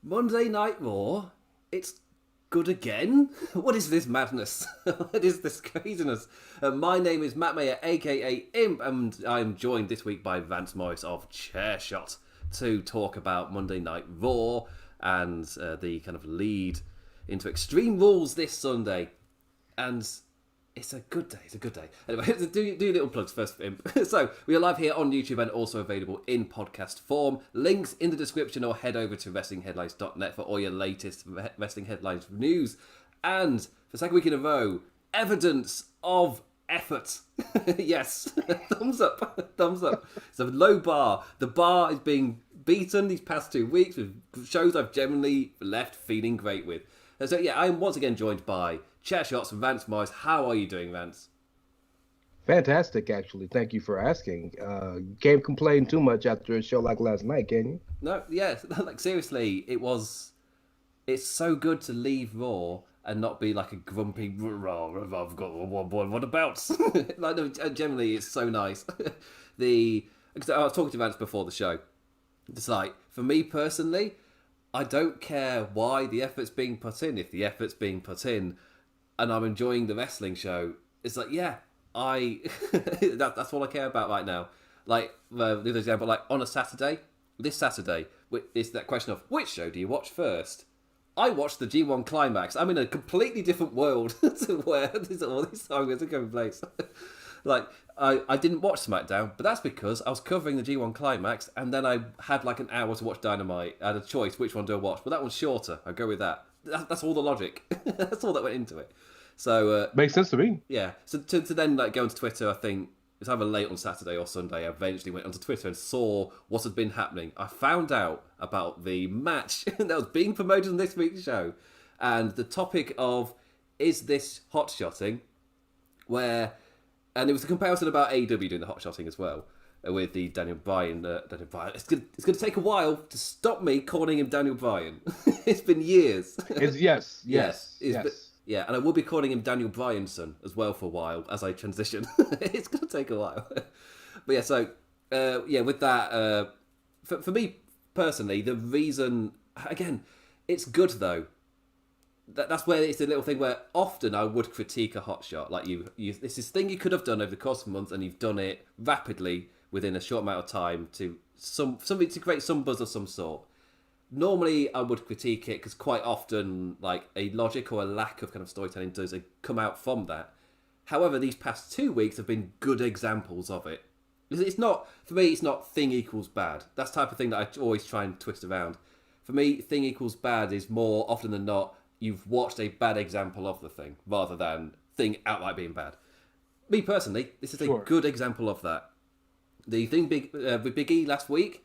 Monday Night Raw, it's good again? What is this madness? What is this craziness? My name is Matt Mayer, aka Imp, and I'm joined this week by Rance Morris of Chairshot to talk about Monday Night Raw and the kind of lead into Extreme Rules this Sunday. And it's a good day. It's a good day. Anyway, do little plugs first, Imp. So, we are live here on YouTube and also available in podcast form. Links in the description, or head over to wrestlingheadlines.net for all your latest wrestling headlines news. And for the second week in a row, evidence of effort. Yes, thumbs up, thumbs up. It's a low bar. The bar is being beaten these past 2 weeks with shows I've generally left feeling great with. So yeah, I'm once again joined by Chairshot's Rance Morris. How are you doing, Rance? Fantastic, actually. Thank you for asking. You can't complain too much after a show like last night, can you? No, yeah, like seriously, it's so good to leave Raw and not be like a grumpy, Raw, I've got what about? Like, no, generally, it's so nice. Because I was talking to Rance before the show. It's like, for me personally, I don't care why the effort's being put in. If the effort's being put in and I'm enjoying the wrestling show, it's like, yeah, that's all I care about right now. Like, the other example, like on a Saturday, this Saturday, it's that question of which show do you watch first? I watched the G1 Climax. I'm in a completely different world to where all these songs are taking place. Like, I didn't watch SmackDown, but that's because I was covering the G1 Climax, and then I had like an hour to watch Dynamite. I had a choice, which one do I watch? But that one's shorter. I'll go with that. That's all the logic. That's all that went into it. So makes sense to me. Yeah. So to then like go onto Twitter, I think it's either late on Saturday or Sunday. I eventually went onto Twitter and saw what had been happening. I found out about the match that was being promoted on this week's show, and the topic of is this hot-shotting, and it was a comparison about AEW doing the hot-shotting as well, with the Daniel Bryan. It's going to take a while to stop me calling him Daniel Bryan. It's been years. Yes. Yeah, and I will be calling him Daniel Bryanson as well for a while as I transition. It's going to take a while. But yeah, so, with that, for me personally, the reason, again, it's good though. That's where it's a little thing where often I would critique a hot shot. Like it's this thing you could have done over the course of a month, and you've done it rapidly within a short amount of time to something to create some buzz of some sort. Normally, I would critique it because quite often, like a logic or a lack of kind of storytelling does come out from that. However, these past 2 weeks have been good examples of it. It's not, for me, it's not thing equals bad. That's the type of thing that I always try and twist around. For me, thing equals bad is more often than not, you've watched a bad example of the thing rather than thing outright being bad. Me personally, this is a good example of that. The thing with Big E last week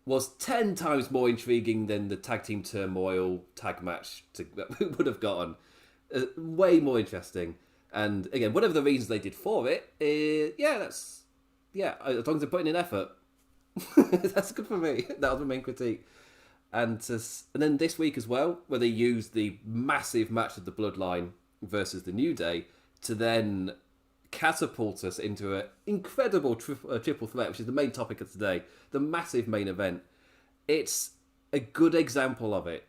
was 10 times more intriguing than the tag team turmoil tag match that we would have gotten. Way more interesting. And again, whatever the reasons they did for it, as long as they're putting in effort, that's good for me. That was my main critique. And then this week as well, where they used the massive match of the Bloodline versus the New Day to then catapult us into an incredible triple threat, which is the main topic of today, the massive main event. It's a good example of it.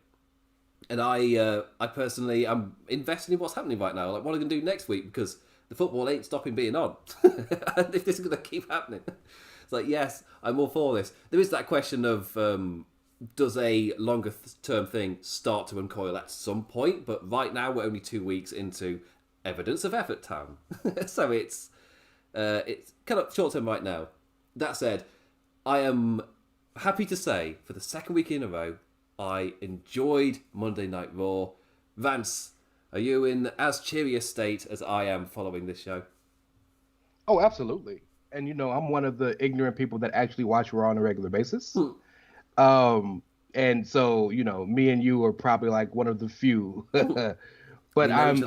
And I personally, I'm invested in what's happening right now. Like, what am I going to do next week? Because the football ain't stopping being on. And if this is going to keep happening, it's like, yes, I'm all for this. There is that question of, does a longer term thing start to uncoil at some point? But right now we're only 2 weeks into evidence of effort time. So it's kind of short term right now. That said, I am happy to say for the second week in a row, I enjoyed Monday Night Raw. Rance, are you in as cheery a state as I am following this show? Oh, absolutely. And I'm one of the ignorant people that actually watch Raw on a regular basis. And so, me and you are probably like one of the few, but I'm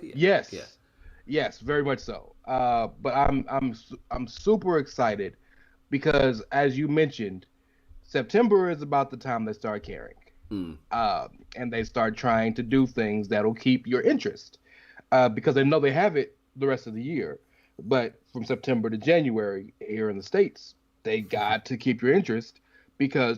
yes, very much so. But I'm super excited because, as you mentioned, September is about the time they start caring, and they start trying to do things that'll keep your interest, because they know they have it the rest of the year, but from September to January here in the States, they got to keep your interest because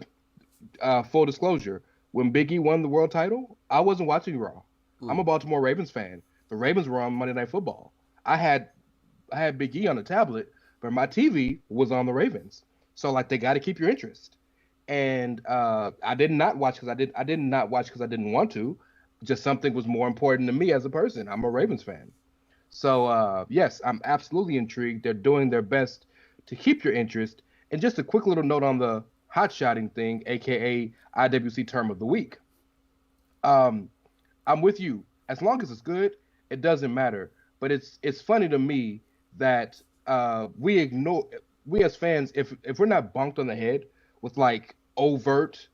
full disclosure, when Big E won the world title, I wasn't watching Raw. I'm a Baltimore Ravens fan. The Ravens were on Monday Night Football. I had Big E on a tablet, but my TV was on the Ravens. So like they got to keep your interest. And I did not watch because I did not watch because I didn't want to. Just something was more important to me as a person. I'm a Ravens fan. So yes, I'm absolutely intrigued. They're doing their best to keep your interest. And just a quick little note on the hot shotting thing, aka IWC Term of the Week. I'm with you. As long as it's good, it doesn't matter. But it's funny to me that we as fans, if we're not bonked on the head with like overt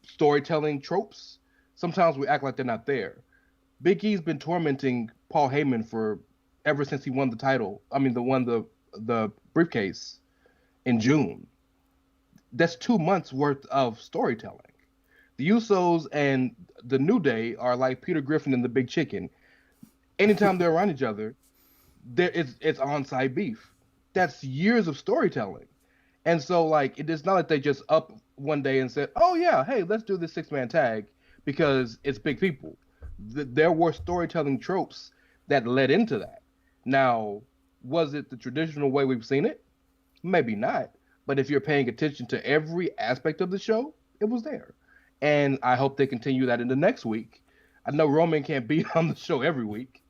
storytelling tropes, sometimes we act like they're not there. Big E's been tormenting Paul Heyman for ever since he won the title. I mean, the briefcase in June. That's 2 months worth of storytelling. The Usos and the New Day are like Peter Griffin and the Big Chicken. Anytime they're around each other, it's on-site beef. That's years of storytelling. And so, like, it is not like they just up one day and said, oh, yeah, hey, let's do this six-man tag because it's big people. There were storytelling tropes that led into that. Now, was it the traditional way we've seen it? Maybe not. But if you're paying attention to every aspect of the show, it was there. And I hope they continue that into next week. I know Roman can't be on the show every week,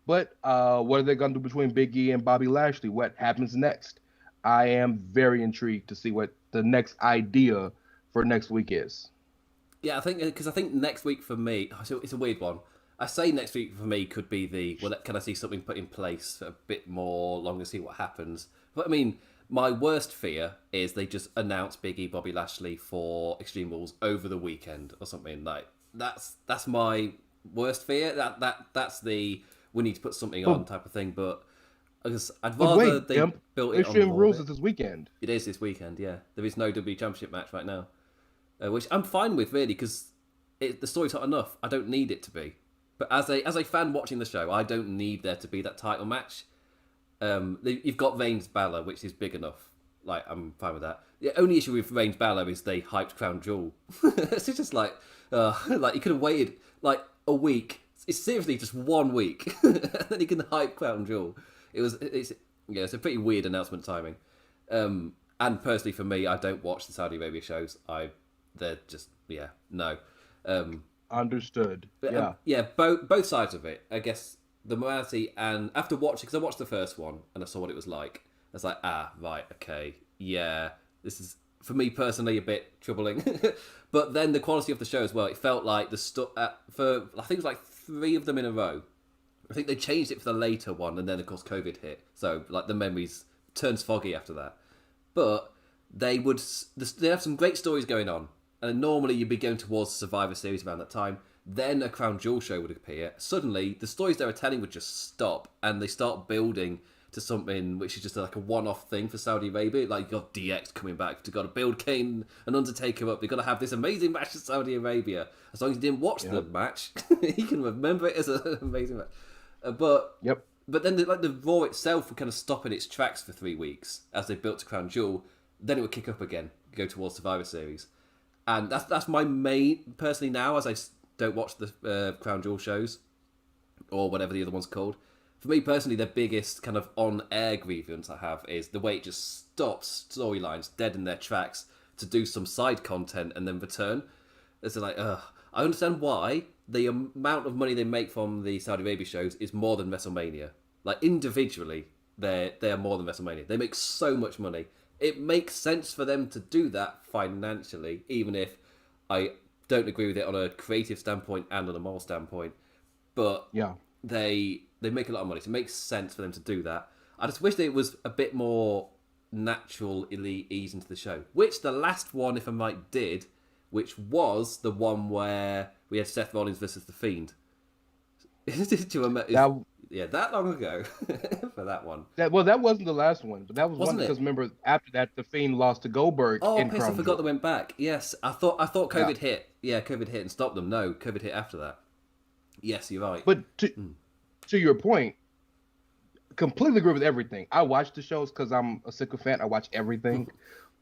but what are they going to do between Big E and Bobby Lashley? What happens next? I am very intrigued to see what the next idea for next week is. Yeah, I think next week for me, it's a weird one. I say next week for me could be can I see something put in place for a bit more longer, see what happens. But I mean, my worst fear is they just announce Big E, Bobby Lashley for Extreme Rules over the weekend or something. Like that's my worst fear. That's the we need to put something on type of thing. But I'd rather they built it on Extreme Rules is this weekend. It is this weekend. Yeah, there is no WWE Championship match right now, which I'm fine with really because the story's not enough. I don't need it to be. But as a fan watching the show, I don't need there to be that title match. You've got Reigns Balor, which is big enough. Like, I'm fine with that. The only issue with Reigns Balor is they hyped Crown Jewel. It's just like you could have waited like a week. It's seriously just 1 week, and then you can hype Crown Jewel. It's a pretty weird announcement timing. And personally, for me, I don't watch the Saudi Arabia shows. They're just no. Understood. But, both sides of it. I guess the morality, and after watching, because I watched the first one and I saw what it was like, I was like, right, okay, yeah, this is for me personally a bit troubling. But then the quality of the show as well. It felt like for I think it was like 3 of them in a row. I think they changed it for the later one, and then of course COVID hit, so like the memories turns foggy after that. But they have some great stories going on. And normally you'd be going towards the Survivor Series around that time. Then a Crown Jewel show would appear. Suddenly, the stories they were telling would just stop, and they start building to something which is just like a one-off thing for Saudi Arabia. Like, you've got DX coming back. They've got to build Kane and Undertaker up. They've got to have this amazing match in Saudi Arabia. As long as you didn't watch the match, you can remember it as an amazing match. But then the Raw itself would kind of stop in its tracks for 3 weeks as they built to Crown Jewel. Then it would kick up again, go towards Survivor Series. And that's my main, personally now, as I don't watch the Crown Jewel shows, or whatever the other one's called. For me personally, the biggest kind of on-air grievance I have is the way it just stops storylines dead in their tracks to do some side content and then return. It's like, I understand why the amount of money they make from the Saudi Arabia shows is more than WrestleMania. Like, individually, they are more than WrestleMania. They make so much money. It makes sense for them to do that financially, even if I don't agree with it on a creative standpoint and on a moral standpoint. But they make a lot of money, so it makes sense for them to do that. I just wish that it was a bit more naturally eased into the show, which the last one, if I'm right, did, which was the one where we had Seth Rollins versus The Fiend. That long ago for that one. That wasn't the last one, but that was one because remember after that the Fiend lost to Goldberg. Oh, I forgot they went back. Yes, I thought COVID hit. Yeah, COVID hit and stopped them. No, COVID hit after that. Yes, you're right. But to your point, completely agree with everything. I watch the shows because I'm a sycophant. I watch everything,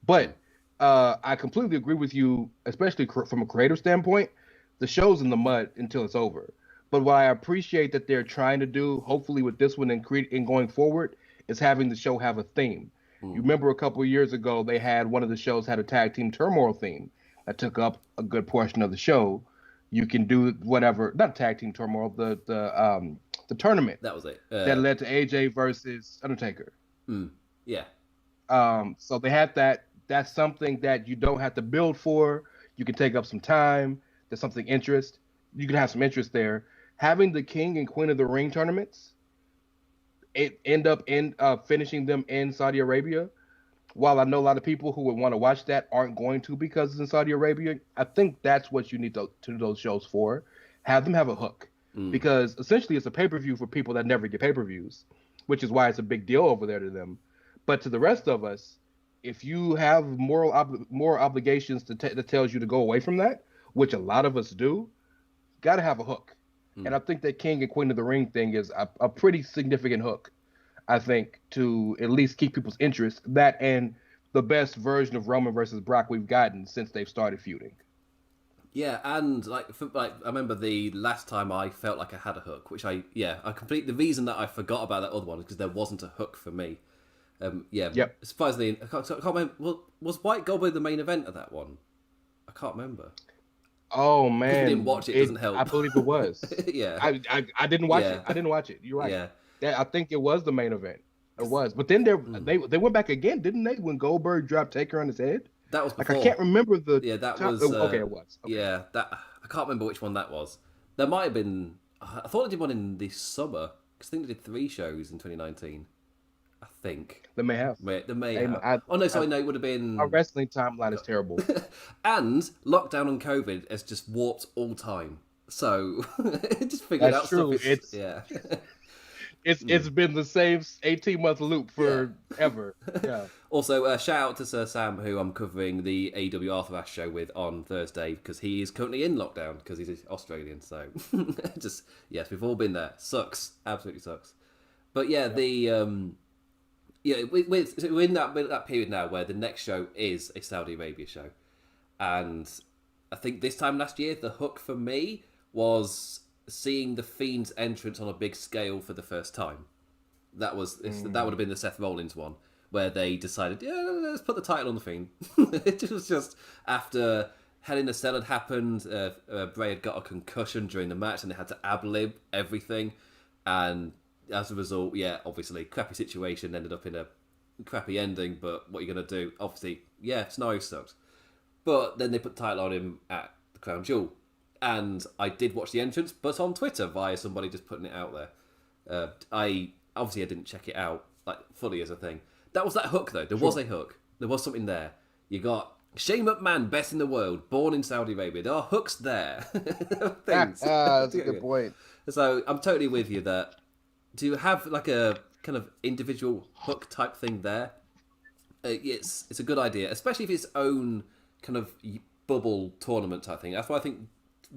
but I completely agree with you, especially from a creative standpoint. The show's in the mud until it's over. But what I appreciate that they're trying to do, hopefully with this one and going forward, is having the show have a theme. You remember a couple of years ago, they had one of the shows had a tag team turmoil theme that took up a good portion of the show. You can do whatever, not tag team turmoil, the tournament That was it. that led to AJ versus Undertaker. Yeah. So they had that. That's something that you don't have to build for. You can take up some time. There's something interest. You can have some interest there. Having the King and Queen of the Ring tournaments, it end up finishing them in Saudi Arabia. While I know a lot of people who would want to watch that aren't going to because it's in Saudi Arabia, I think that's what you need to do those shows for. Have them have a hook. Because essentially it's a pay-per-view for people that never get pay-per-views, which is why it's a big deal over there to them. But to the rest of us, if you have moral obligations that tells you to go away from that, which a lot of us do, got to have a hook. And I think that King and Queen of the Ring thing is a pretty significant hook, I think, to at least keep people's interest. That and the best version of Roman versus Brock we've gotten since they've started feuding. Yeah, and I remember the last time I felt like I had a hook, which I completely. The reason that I forgot about that other one is because there wasn't a hook for me. Yep. Surprisingly, I can't remember. Was White Goldberg the main event of that one? I can't remember. Oh man, if you didn't watch it, doesn't help. I believe it was. Yeah, I didn't watch it. I didn't watch it. You're right. Yeah, I think it was the main event. It was, but then they went back again, didn't they? When Goldberg dropped Taker on his head. That was before. Like I can't remember the. Yeah, that top. was. Okay, it was. Okay. Yeah, that I can't remember which one that was. There might have been. I thought they did one in the summer because I think they did 3 shows in 2019. I think they may have. They may have. No, it would have been. Our wrestling timeline is terrible. And lockdown and COVID has just warped all time. So just figured That's out true. stuff. It's been the same 18-month loop forever. Yeah. Also, shout out to Sir Sam, who I'm covering the AEW Arthur Ashe show with on Thursday because he is currently in lockdown because he's Australian. So yes, we've all been there. Sucks, absolutely sucks. But we're in that period now where the next show is a Saudi Arabia show, and I think this time last year the hook for me was seeing the Fiend's entrance on a big scale for the first time. That would have been the Seth Rollins one where they decided, let's put the title on the Fiend. It was just after Hell in a Cell had happened, Bray had got a concussion during the match and they had to ad-lib everything, and as a result, obviously, crappy situation, ended up in a crappy ending, but what are you going to do? Obviously, Scenario sucked. But then they put the title on him at the Crown Jewel. And I did watch the entrance, but on Twitter via somebody just putting it out there. I didn't check it out like fully as a thing. That was that hook, though. There was a hook. There was something there. You got Shane McMahon, best in the world, born in Saudi Arabia. There are hooks there. That's a good point. So I'm totally with you that to have like a kind of individual hook type thing there, it's a good idea, especially if it's own kind of bubble tournament type thing. That's why I think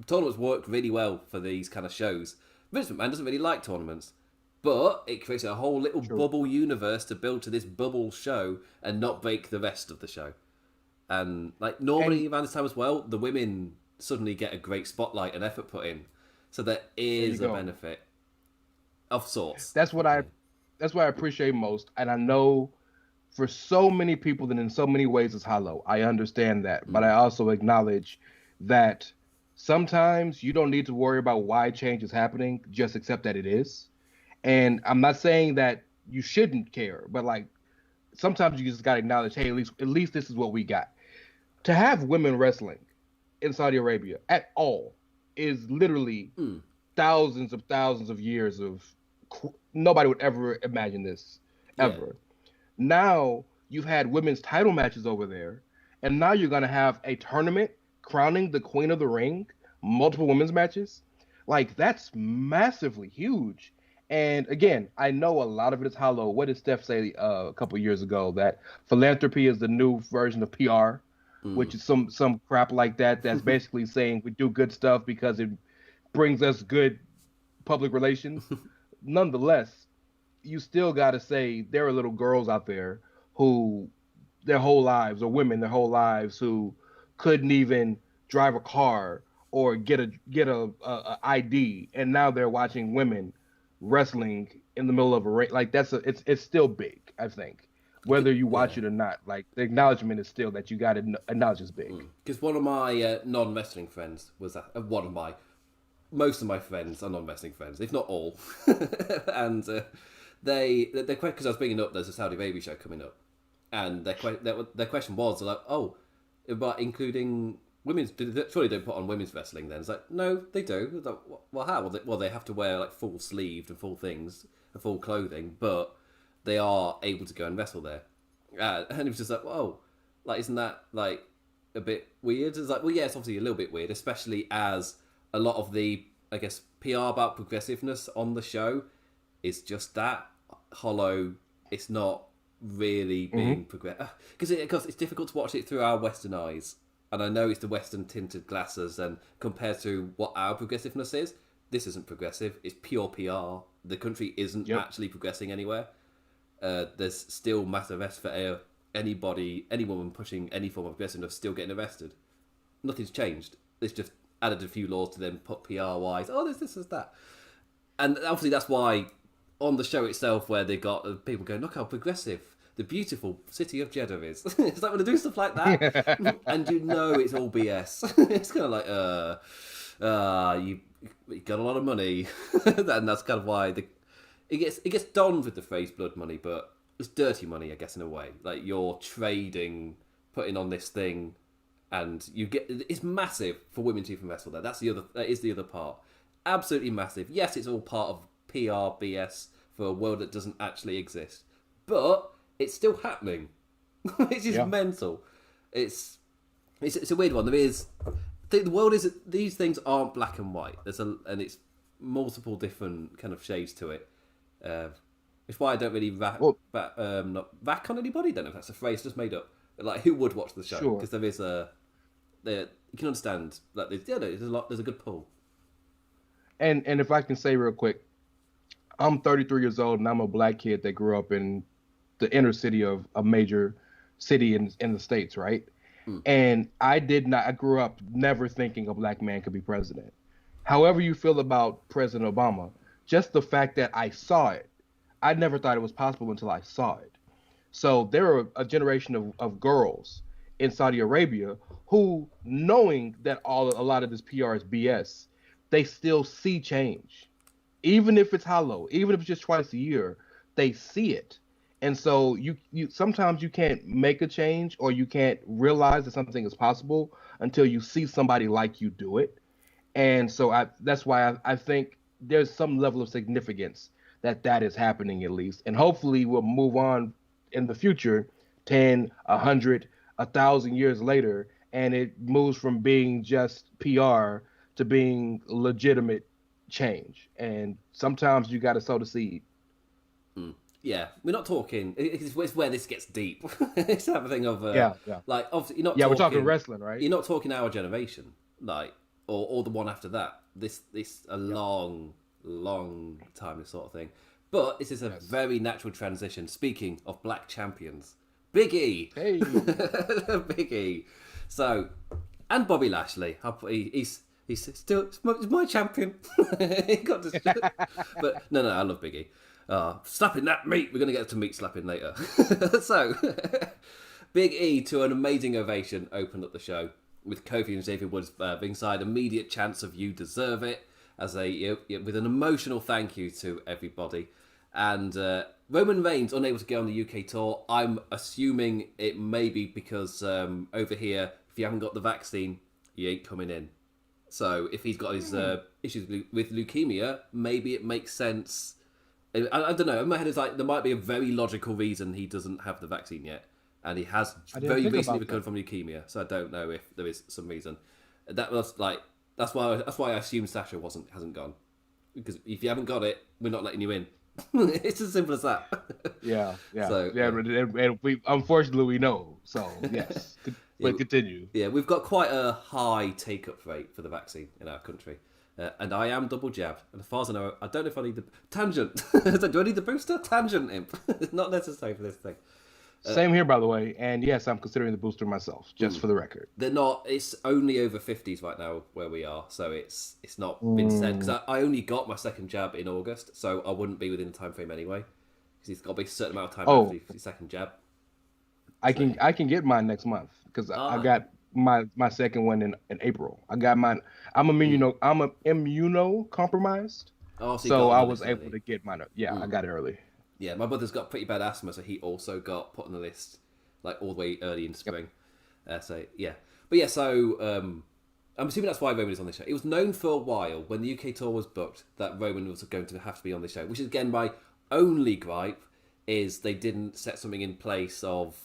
tournaments work really well for these kind of shows. Vince McMahon doesn't really like tournaments, but it creates a whole little bubble universe to build to this bubble show and not break the rest of the show. And like normally around this time as well, the women suddenly get a great spotlight and effort put in, so there is a benefit of sorts. That's what I appreciate most, and I know for so many people that in so many ways it's hollow. I understand that, but I also acknowledge that sometimes you don't need to worry about why change is happening. Just accept that it is. And I'm not saying that you shouldn't care, but like sometimes you just gotta acknowledge, hey, at least this is what we got. To have women wrestling in Saudi Arabia at all is literally thousands of years of nobody would ever imagine this ever. Now you've had women's title matches over there, and now you're gonna have a tournament crowning the Queen of the Ring, multiple women's matches. Like that's massively huge. And again, I know a lot of it is hollow. What did Steph say a couple years ago? That philanthropy is the new version of PR, which is some crap like that. That's basically saying we do good stuff because it brings us good public relations. Nonetheless, you still got to say there are little girls out there who their whole lives, or women their whole lives, who couldn't even drive a car or get a ID, and now they're watching women wrestling in the middle of a race. Like it's still big, I think, whether you watch Yeah. it or not. Like the acknowledgement is still that you got to acknowledge it's big. Because one of my non-wrestling friends was most of my friends are non-wrestling friends, if not all, and they because I was bringing up there's a Saudi Arabia show coming up, and their question was like, oh, but including women's, surely they put on women's wrestling then? It's like, no, they do. It's like, well, how? Well, they have to wear like full sleeved and full things, and full clothing, but they are able to go and wrestle there. And it was just like, whoa, like isn't that like a bit weird? It's like, well, yeah, it's obviously a little bit weird, especially as a lot of the, I guess, PR about progressiveness on the show is just that hollow. It's not really being progressive because it's difficult to watch it through our Western eyes, and I know it's the Western tinted glasses, and compared to what our progressiveness is, this isn't progressive. It's pure PR. The country isn't actually progressing anywhere. There's still massive arrests for any woman pushing any form of progressiveness still getting arrested. Nothing's changed. It's just added a few laws to then put PR wise. Oh, there's this, that, and obviously that's why on the show itself, where they got people going, look how progressive the beautiful city of Jeddah is. It's like when they do stuff like that, and you know it's all BS. It's kind of like, you got a lot of money, and that's kind of why it gets donned with the phrase blood money, but it's dirty money, I guess, in a way. Like you're trading, putting on this thing, and you get it's massive for women to even wrestle there. That is the other part. Absolutely massive. Yes, it's all part of PR BS for a world that doesn't actually exist, but it's still happening. It's just mental. It's a weird one. The world is, these things aren't black and white. And it's multiple different kind of shades to it. It's why I don't really not rack on anybody. I don't know if that's a phrase just made up. But like, who would watch the show? Because there is you can understand like there's a good pull. And if I can say real quick, I'm 33 years old and I'm a black kid that grew up in the inner city of a major city in the States, right? And I grew up never thinking a black man could be president. However you feel about President Obama, just the fact that I saw it, I never thought it was possible until I saw it. So there are a generation of girls in Saudi Arabia who, knowing that a lot of this PR is BS, they still see change. Even if it's hollow, even if it's just twice a year, they see it. And so you sometimes you can't make a change, or you can't realize that something is possible until you see somebody like you do it. And so that's why I think there's some level of significance that is happening, at least. And hopefully we'll move on in the future, 10, 100, 1,000 years later, and it moves from being just PR to being legitimate change. And sometimes you got to sow the seed. Yeah, we're not talking. It's where this gets deep. It's that thing of like obviously you're not. Yeah, we're talking wrestling, right? You're not talking our generation, like or the one after that. This a long time, this sort of thing. But this is a very natural transition. Speaking of black champions, Big E, hey, Big E. So, and Bobby Lashley. He's still my champion. He got to, but no, I love Big E. Slapping that meat. We're going to get to meat slapping later. So, Big E to an amazing ovation opened up the show with Kofi and Xavier Woods ringside. Immediate chance of "You deserve it" as with an emotional thank you to everybody. And Roman Reigns unable to get on the UK tour. I'm assuming it may be because over here, if you haven't got the vaccine, you ain't coming in. So if he's got his issues with leukemia, maybe it makes sense. I don't know. In my head, it's like there might be a very logical reason he doesn't have the vaccine yet, and he has very recently recovered from leukemia. So I don't know if there is some reason. That was like that's why I assume Sasha hasn't gone, because if you haven't got it, we're not letting you in. It's as simple as that. Yeah. So, and we unfortunately we know. So yes, but continue. Yeah, we've got quite a high take-up rate for the vaccine in our country. And I am double jabbed. And as far as I know, I don't know if I need the... Tangent. Do I need the booster? Tangent imp. It's not necessary for this thing. Same here, by the way. And yes, I'm considering the booster myself, just for the record. They're not. It's only over 50s right now where we are, so it's not been said because I only got my second jab in August, so I wouldn't be within the time frame anyway. Because it's got to be a certain amount of time after your second jab. I can get mine next month because I got my second one in April. I got mine. I'm immunocompromised, so I was able to get mine. Yeah, I got it early. Yeah, my brother's got pretty bad asthma, so he also got put on the list like all the way early in spring. So yeah, but yeah, so I'm assuming that's why Roman is on the show. It was known for a while when the UK tour was booked that Roman was going to have to be on the show, which is again my only gripe is they didn't set something in place of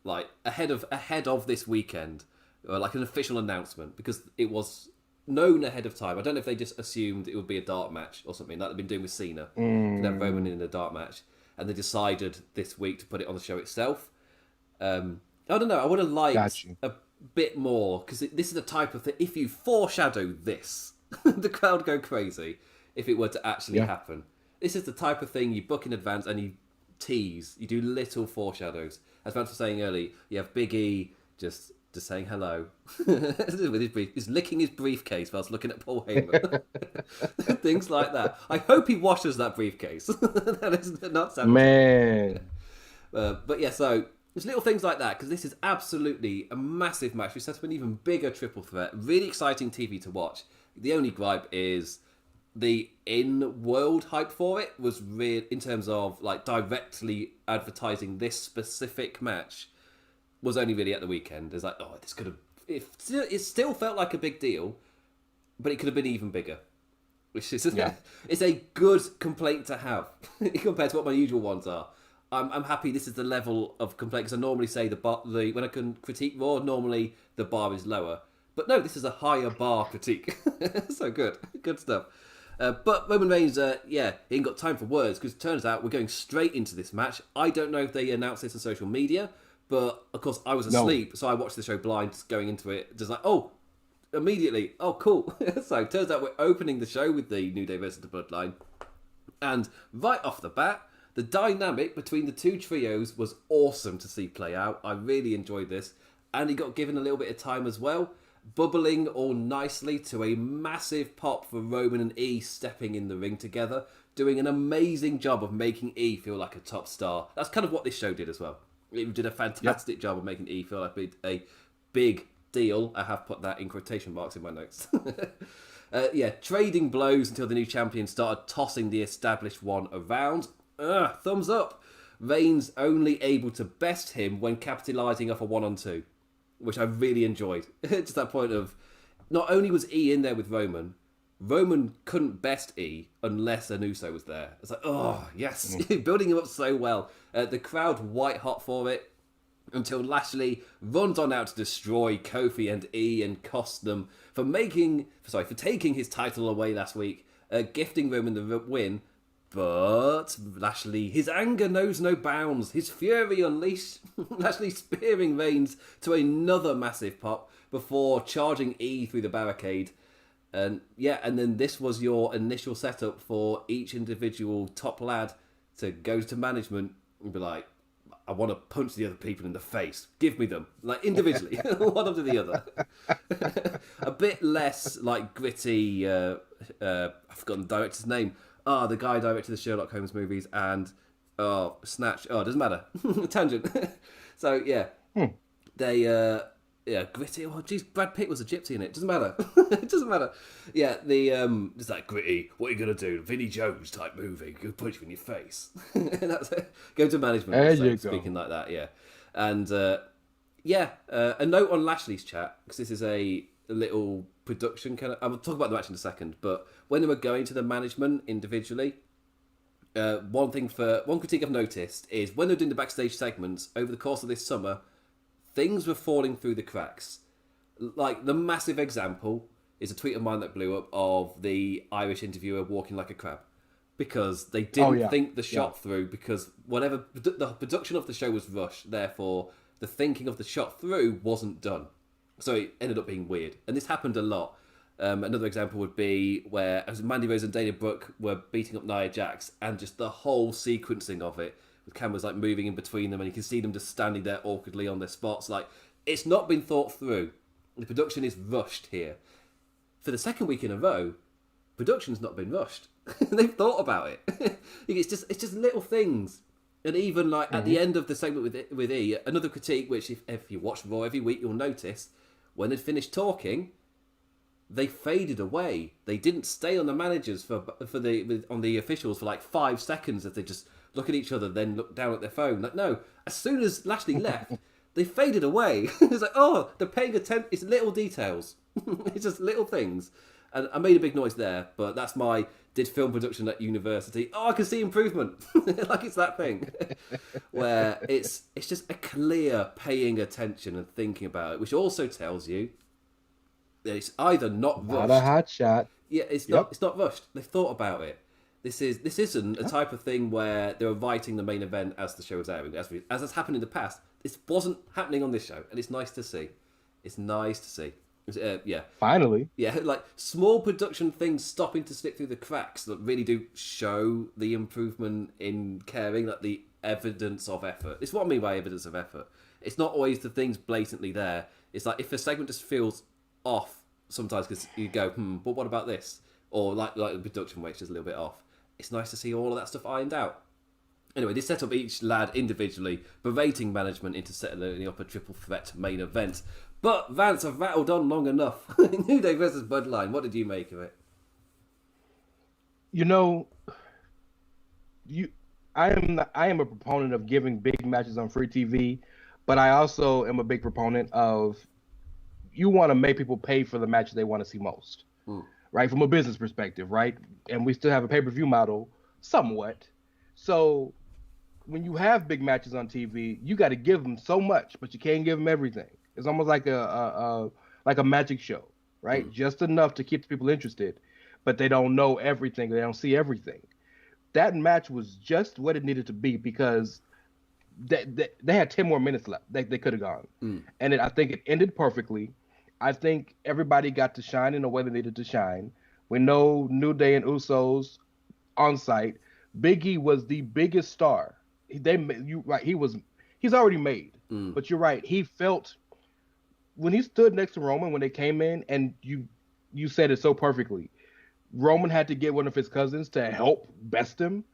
like ahead of this weekend, like an official announcement, because it was known ahead of time. I don't know if they just assumed it would be a dart match or something like they've been doing with Cena, to have Roman in a dart match, and they decided this week to put it on the show itself. I don't know. I would have liked a bit more because this is the type of thing. If you foreshadow this, the crowd go crazy. If it were to actually happen, this is the type of thing you book in advance and you tease. You do little foreshadows. As Vance was saying earlier, you have Big E just saying hello with his he's licking his briefcase whilst looking at Paul Heyman. Things like that. I hope he washes that briefcase. That is not sanitary. Man. But yeah, so there's little things like that because this is absolutely a massive match. We set up an even bigger triple threat. Really exciting TV to watch. The only gripe is the in-world hype for it was real in terms of like directly advertising this specific match. Was only really at the weekend. It's like, oh, this could have... It still felt like a big deal, but it could have been even bigger. Which is it's a good complaint to have compared to what my usual ones are. I'm happy this is the level of complaint, because I normally say when I can critique Raw, normally the bar is lower. But no, this is a higher bar critique. So good. Good stuff. But Roman Reigns, he ain't got time for words, because it turns out we're going straight into this match. I don't know if they announced this on social media, but, of course, I was asleep, so I watched the show blind going into it. Just like, immediately. Oh, cool. So, it turns out we're opening the show with the New Day versus the Bloodline. And right off the bat, the dynamic between the two trios was awesome to see play out. I really enjoyed this. And he got given a little bit of time as well, bubbling all nicely to a massive pop for Roman and E stepping in the ring together, doing an amazing job of making E feel like a top star. That's kind of what this show did as well. It did a fantastic job of making E feel like a big deal. I have put that in quotation marks in my notes. Trading blows until the new champion started tossing the established one around. Thumbs up. Reigns only able to best him when capitalising off a 1-on-2, which I really enjoyed. Just that point of, not only was E in there with Roman couldn't best E unless an Uso was there. It's like, oh, yes. Building him up so well. The crowd white hot for it until Lashley runs on out to destroy Kofi and E and cost them for taking his title away last week, gifting Roman the win. But Lashley, his anger knows no bounds. His fury unleashed. Lashley spearing Reigns to another massive pop before charging E through the barricade. And then this was your initial setup for each individual top lad to go to management and be like, I want to punch the other people in the face. Give me them. Like, individually. One after the other. A bit less, like, gritty... I've forgotten the director's name. The guy directed the Sherlock Holmes movies and... Snatch. Doesn't matter. Tangent. So, yeah. They... gritty. Oh, geez, Brad Pitt was a gypsy in it. Doesn't matter. It doesn't matter. Yeah, it's like gritty. What are you gonna do? Vinnie Jones type movie. Go punch you in your face. That's it. Go to management. Speaking like that. Yeah, and a note on Lashley's chat, because this is a little production kind of. I'll talk about the match in a second. But when they were going to the management individually, one critique I've noticed is when they're doing the backstage segments over the course of this summer. Things were falling through the cracks. Like, the massive example is a tweet of mine that blew up of the Irish interviewer walking like a crab. Because they didn't think the shot through, because the production of the show was rushed, therefore the thinking of the shot through wasn't done. So it ended up being weird. And this happened a lot. Another example would be where Mandy Rose and Dana Brooke were beating up Nia Jax, and just the whole sequencing of it The camera's like moving in between them, and you can see them just standing there awkwardly on their spots. Like, it's not been thought through. The production is rushed here. For the second week in a row, production's not been rushed. They've thought about it. It's just little things. And even like at the end of the segment with E, another critique, which if you watch Raw every week, you'll notice, when they'd finished talking, they faded away. They didn't stay on the managers on the officials for like 5 seconds as they just look at each other, then look down at their phone. Like, no, as soon as Lashley left, they faded away. It's like, oh, they're paying attention. It's little details. It's just little things. And I made a big noise there, but that's my did film production at university. Oh, I can see improvement. Like it's that thing where it's just a clear paying attention and thinking about it, which also tells you that it's either not rushed. Not a hot shot. Yeah, it's not rushed. They've thought about it. This isn't a type of thing where they were writing the main event as the show was airing. As has happened in the past, this wasn't happening on this show, and it's nice to see. It's nice to see. Yeah. Finally. Yeah, like small production things stopping to slip through the cracks that really do show the improvement in caring, like the evidence of effort. It's what I mean by evidence of effort. It's not always the things blatantly there. It's like if a segment just feels off sometimes because you go, but what about this? Or like the production weight is just a little bit off. It's nice to see all of that stuff ironed out. Anyway, they set up each lad individually, berating management into setting up a triple threat main event. But Rance, I've rattled on long enough. New Day versus Bloodline. What did you make of it? You know, I am a proponent of giving big matches on free TV, but I also am a big proponent of you want to make people pay for the matches they want to see most, right? From a business perspective, right? And we still have a pay-per-view model, somewhat. So when you have big matches on TV, you got to give them so much, but you can't give them everything. It's almost like a magic show, right? Just enough to keep the people interested, but they don't know everything. They don't see everything. That match was just what it needed to be because they had 10 more minutes left. They could have gone. And I think it ended perfectly. I think everybody got to shine in the way they needed to shine. We know New Day and Usos on site. Big E was the biggest star. He's already made. But you're right. He felt when he stood next to Roman when they came in, and you said it so perfectly. Roman had to get one of his cousins to help best him.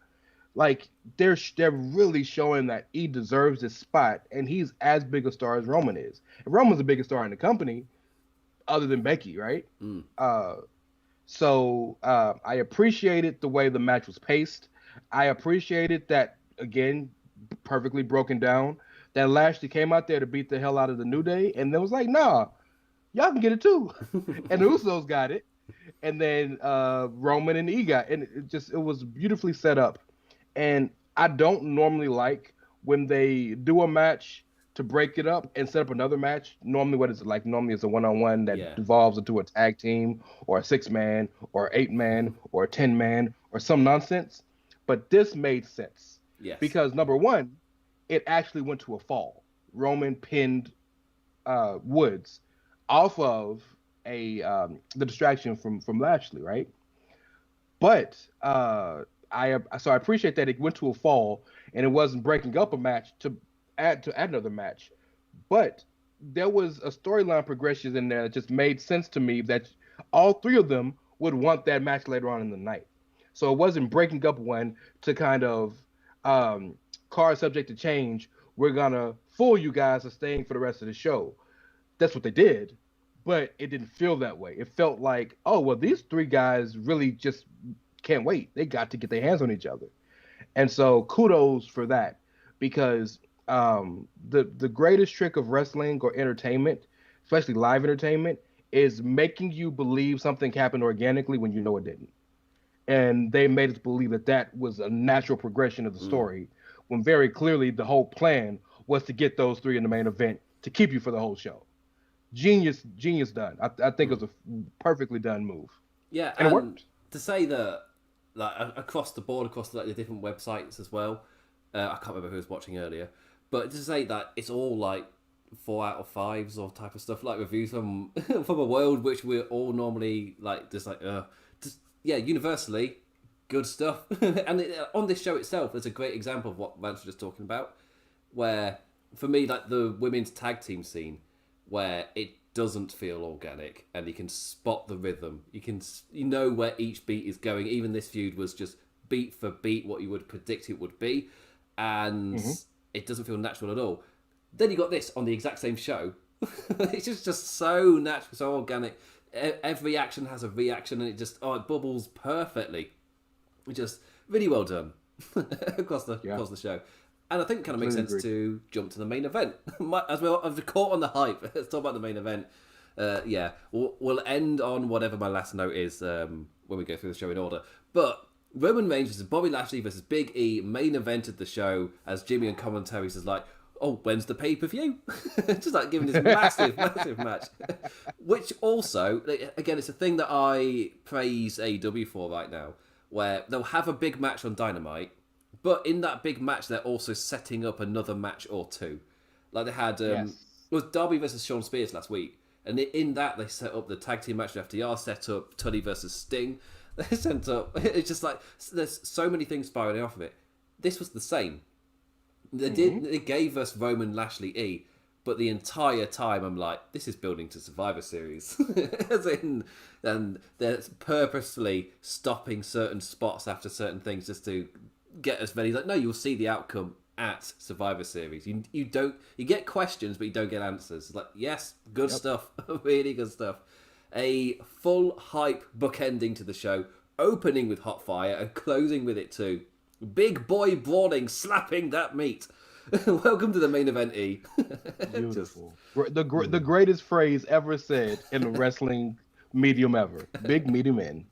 Like they're really showing that he deserves this spot, and he's as big a star as Roman is. And Roman's the biggest star in the company, other than Becky, right? So I appreciated the way the match was paced. I appreciated that, again, perfectly broken down, that Lashley came out there to beat the hell out of the New Day, and then was like, nah, y'all can get it too. And the Usos got it. And then Roman and E got it. And it was beautifully set up. And I don't normally like when they do a match to break it up and set up another match. Normally what is it like? Normally it's a one-on-one that devolves into a tag team or a 6-man or 8-man or a 10-man or some nonsense. But this made sense. Yes. Because number one, it actually went to a fall. Roman pinned Woods off of the distraction from Lashley, right? But I appreciate that it went to a fall and it wasn't breaking up a match to add another match. But there was a storyline progression in there that just made sense to me that all three of them would want that match later on in the night. So it wasn't breaking up one to kind of card subject to change. We're gonna fool you guys to staying for the rest of the show. That's what they did, but it didn't feel that way. It felt like, oh, well, these three guys really just can't wait. They got to get their hands on each other. And so kudos for that, because the greatest trick of wrestling or entertainment, especially live entertainment, is making you believe something happened organically when you know it didn't. And they made us believe that was a natural progression of the story, when very clearly the whole plan was to get those three in the main event to keep you for the whole show. Genius done. I think it was a perfectly done move. Yeah, and it worked. To say that, like across the board, across like the different websites as well. I can't remember who was watching earlier, but to say that it's all like 4 out of 5s or type of stuff, like reviews from a world which we're all normally like just like universally good stuff. And on this show itself, there's a great example of what Vance was just talking about, where for me, like the women's tag team scene, where it doesn't feel organic, and you can spot the rhythm. You know where each beat is going. Even this feud was just beat for beat what you would predict it would be, and it doesn't feel natural at all. Then you got this on the exact same show. It's just so natural, so organic. Every action has a reaction, and it bubbles perfectly. Just really well done across the show. And I think it kind of makes sense to jump to the main event. As well, I've caught on the hype. Let's talk about the main event. We'll end on whatever my last note is when we go through the show in order. But Roman Reigns versus Bobby Lashley versus Big E main evented the show as Jimmy on commentary says like, "Oh, when's the pay-per-view?" Just like giving this massive match. Which also, again, it's a thing that I praise AEW for right now, where they'll have a big match on Dynamite, but in that big match, they're also setting up another match or two. Like they had, it was Darby versus Shawn Spears last week, and in that, they set up the tag team match with FTR, set up Tully versus Sting. They set up, it's just like, there's so many things spiraling off of it. This was the same. They gave us Roman Lashley E, but the entire time I'm like, this is building to Survivor Series. And they're purposefully stopping certain spots after certain things just to get as many. Like, no, you'll see the outcome at Survivor Series. You get questions, but you don't get answers. It's like, yes, good stuff, really good stuff. A full hype bookending to the show, opening with Hot Fire and closing with it too. Big boy brawling, slapping that meat. Welcome to the main event, E. Beautiful. The greatest phrase ever said in a wrestling medium ever. Big meaty men.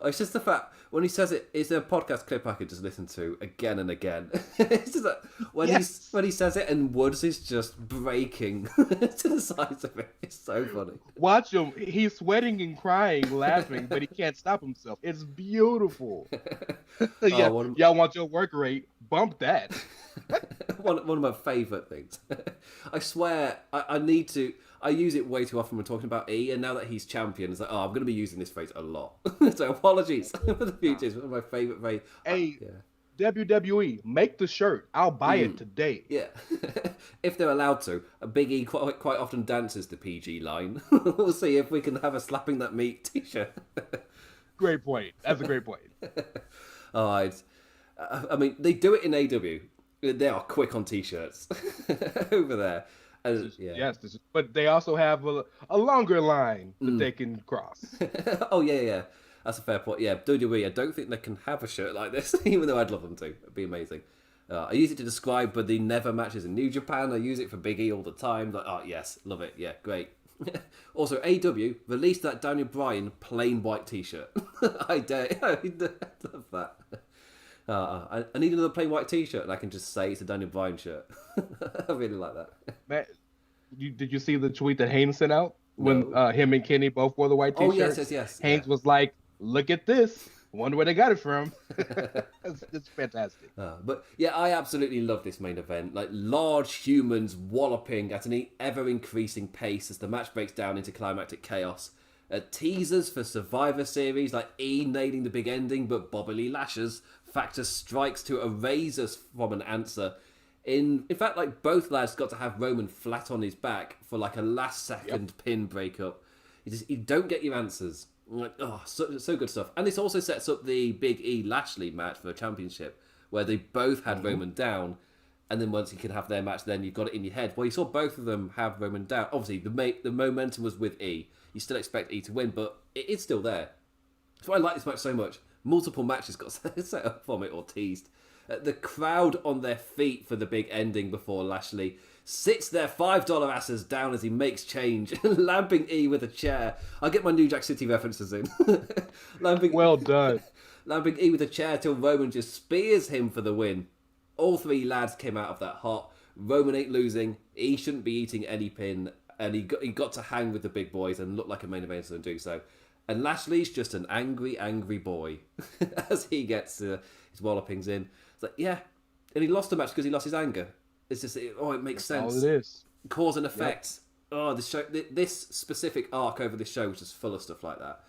It's just the fact, when he says it, it's a podcast clip I could just listen to again and again. It's just that when he says it and Woods is just breaking to the sides of it. It's so funny. Watch him. He's sweating and crying, laughing, but he can't stop himself. It's beautiful. Y'all want your work rate? Bump that. one of my favourite things. I swear, I need to. I use it way too often when talking about E, and now that he's champion, it's like, I'm going to be using this phrase a lot. So apologies for the future. It's one of my favourite phrase. Hey, WWE, make the shirt. I'll buy it today. Yeah. If they're allowed to. A Big E quite often dances the PG line. We'll see if we can have a slapping that meat t-shirt. Great point. That's a great point. I mean, they do it in AW. They are quick on t-shirts over there. Yes, but they also have a longer line that they can cross. Oh, yeah. That's a fair point. Yeah, WWE, I don't think they can have a shirt like this, even though I'd love them to. It'd be amazing. I use it to describe but the never matches in New Japan. I use it for Big E all the time. Like, oh, yes, love it. Yeah, great. Also, AW released that Daniel Bryan plain white t-shirt. I love that. I need another plain white t-shirt and I can just say it's a Daniel Bryan shirt. I really like that. Did you see the tweet that Haynes sent out when him and Kenny both wore the white t-shirts? Oh, yes. Haynes was like, look at this. Wonder where they got it from. It's fantastic. But yeah, I absolutely love this main event. Like large humans walloping at an ever-increasing pace as the match breaks down into climactic chaos. Teasers for Survivor Series, like E nailing the big ending, but Bobby Lashley's factor strikes to erase us from an answer. In fact, like both lads got to have Roman flat on his back for like a last second pin breakup. You don't get your answers. Like, so good stuff. And this also sets up the Big E Lashley match for the championship, where they both had Roman down, and then once you can have their match, then you've got it in your head. Well, you saw both of them have Roman down. Obviously, the momentum was with E. You still expect E to win, but it's still there. That's why I like this match so much. Multiple matches got set up from it or teased. The crowd on their feet for the big ending before Lashley sits their $5 asses down as he makes change, lamping E with a chair. I get my New Jack City references in. Well done. Lamping E with a chair till Roman just spears him for the win. All three lads came out of that hot. Roman ain't losing. E shouldn't be eating any pin, and he got to hang with the big boys and look like a main eventer and do so. And Lashley's just an angry, angry boy as he gets his wallopings in. It's like, yeah. And he lost the match because he lost his anger. It's just, it makes sense. All it is. Cause and effect. Yep. This specific arc over this show was just full of stuff like that.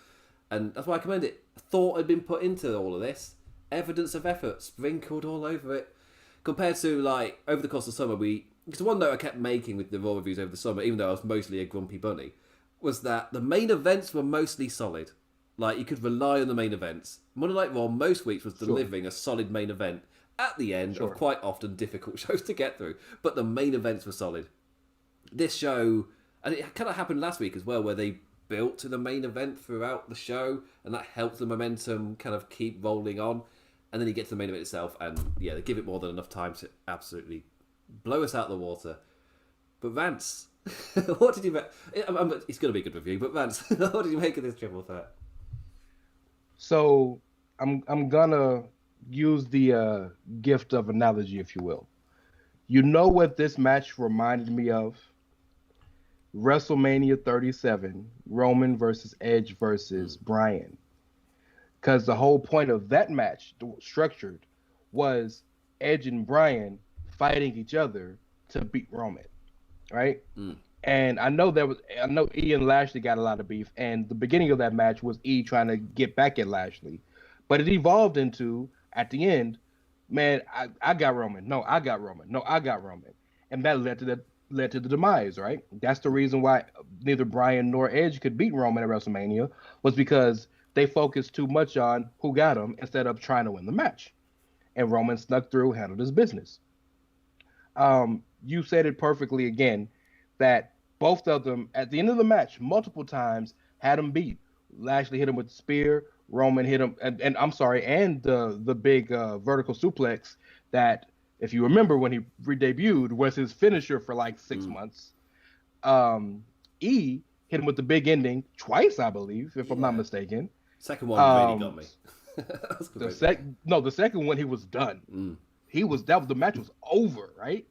And that's why I commend it. Thought had been put into all of this. Evidence of effort sprinkled all over it. Compared to, like, over the course of summer, because one note I kept making with the Raw reviews over the summer, even though I was mostly a grumpy bunny, was that the main events were mostly solid. Like, you could rely on the main events. Monday Night Raw most weeks was delivering a solid main event at the end of quite often difficult shows to get through. But the main events were solid. This show, and it kind of happened last week as well, where they built to the main event throughout the show, and that helped the momentum kind of keep rolling on. And then you get to the main event itself, and yeah, they give it more than enough time to absolutely blow us out of the water. But Rance, what did you make? It's going to be a good review, but Rance, what did you make of this triple threat? So I'm gonna use the gift of analogy, if you will. You know what this match reminded me of? WrestleMania 37, Roman versus Edge versus Bryan. Because the whole point of that match, structured, was Edge and Bryan fighting each other to beat Roman, right? And I know E and Lashley got a lot of beef, and the beginning of that match was E trying to get back at Lashley, but it evolved into, at the end, man, I got Roman. No, I got Roman. No, I got Roman, and that led to the demise, right? That's the reason why neither Bryan nor Edge could beat Roman at WrestleMania, was because they focused too much on who got him instead of trying to win the match. And Roman snuck through, handled his business. You said it perfectly again, that both of them, at the end of the match, multiple times, had him beat. Lashley hit him with the spear, Roman hit him, and the big vertical suplex that, if you remember when he re-debuted, was his finisher for like 6 months. E hit him with the big ending twice, I believe, if I'm not mistaken. Second one really got me. The second one, he was done. The match was over, right?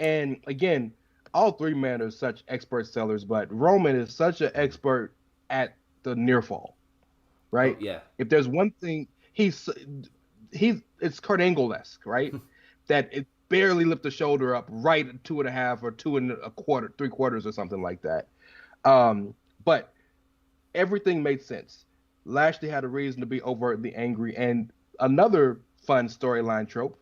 And again, all three men are such expert sellers, but Roman is such an expert at the near fall, right? Oh, yeah. If there's one thing, it's Kurt Angle-esque, right? That it barely lift the shoulder up right at 2.5 or 2 3/4 or something like that. But everything made sense. Lashley had a reason to be overtly angry, and another fun storyline trope,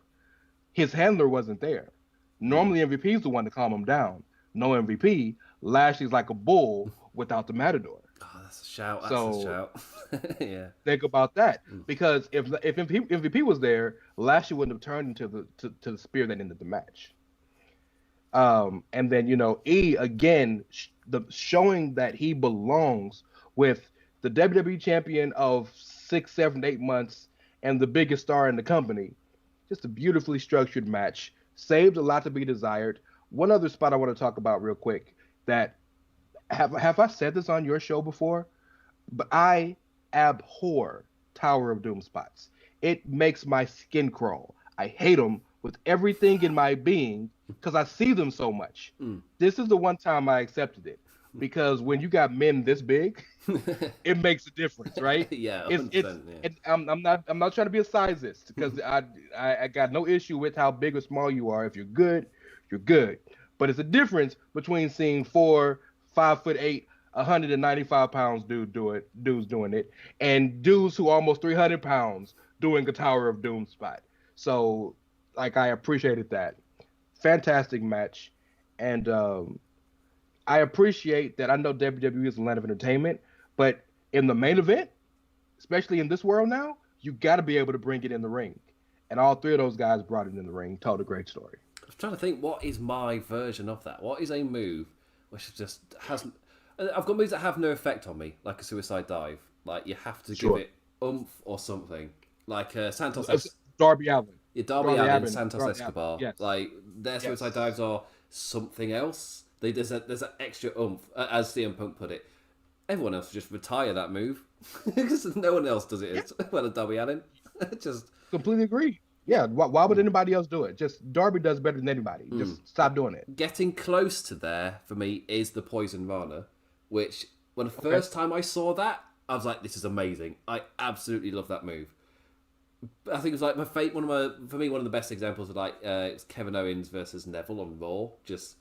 his handler wasn't there. Normally MVP is the one to calm him down. No MVP, Lashley's like a bull without the matador. Oh, that's a shout. That's a shout. Yeah. Think about that. Because if MVP was there, Lashley wouldn't have turned into the spear that ended the match. And then, E, again, showing that he belongs with the WWE champion of 6, 7, 8 months and the biggest star in the company. Just a beautifully structured match. Saved a lot to be desired. One other spot I want to talk about real quick, that have I said this on your show before? But I abhor Tower of Doom spots. It makes my skin crawl. I hate them with everything in my being because I see them so much. This is the one time I accepted it, because when you got men this big, it makes a difference, right? Yeah, 100%, I'm not trying to be a sizist, because I got no issue with how big or small you are. If you're good, you're good. But it's a difference between seeing 4, 5'8", 195 pounds dudes doing it, and dudes who are almost 300 pounds doing a Tower of Doom spot. So, I appreciated that. Fantastic match, and I appreciate that. I know WWE is a land of entertainment, but in the main event, especially in this world now, you got to be able to bring it in the ring. And all three of those guys brought it in the ring, told a great story. I was trying to think, what is my version of that? What is a move which just hasn't... I've got moves that have no effect on me, like a suicide dive. Like, you have to give it oomph or something. Like Santos... Darby Allin. Yeah, Darby Allin, Santos Escobar. Yes. Like, their suicide dives are something else. There's an extra oomph, as CM Punk put it. Everyone else just retire that move, because no one else does it as well as Darby Allin. Just completely agree. Yeah, why would anybody else do it? Just Darby does better than anybody. Just stop doing it. Getting close to there for me is the Poison Rana, which when the first time I saw that, I was like, "This is amazing! I absolutely love that move." I think it was like one of the best examples of it's Kevin Owens versus Neville on Raw. Just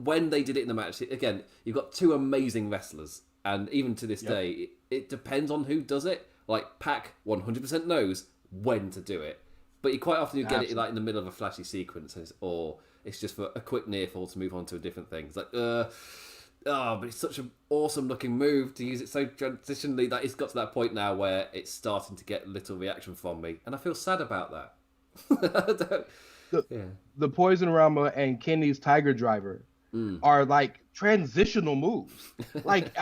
when they did it in the match, again, you've got two amazing wrestlers And even to this day, it depends on who does it. Like, Pac 100% knows when to do it. But quite often you get it like in the middle of a flashy sequence, or it's just for a quick near fall to move on to a different thing. It's like, but it's such an awesome looking move to use it so transitionally that it's got to that point now where it's starting to get little reaction from me. And I feel sad about that. The Poison Rama and Kenny's Tiger Driver are like transitional moves. Like,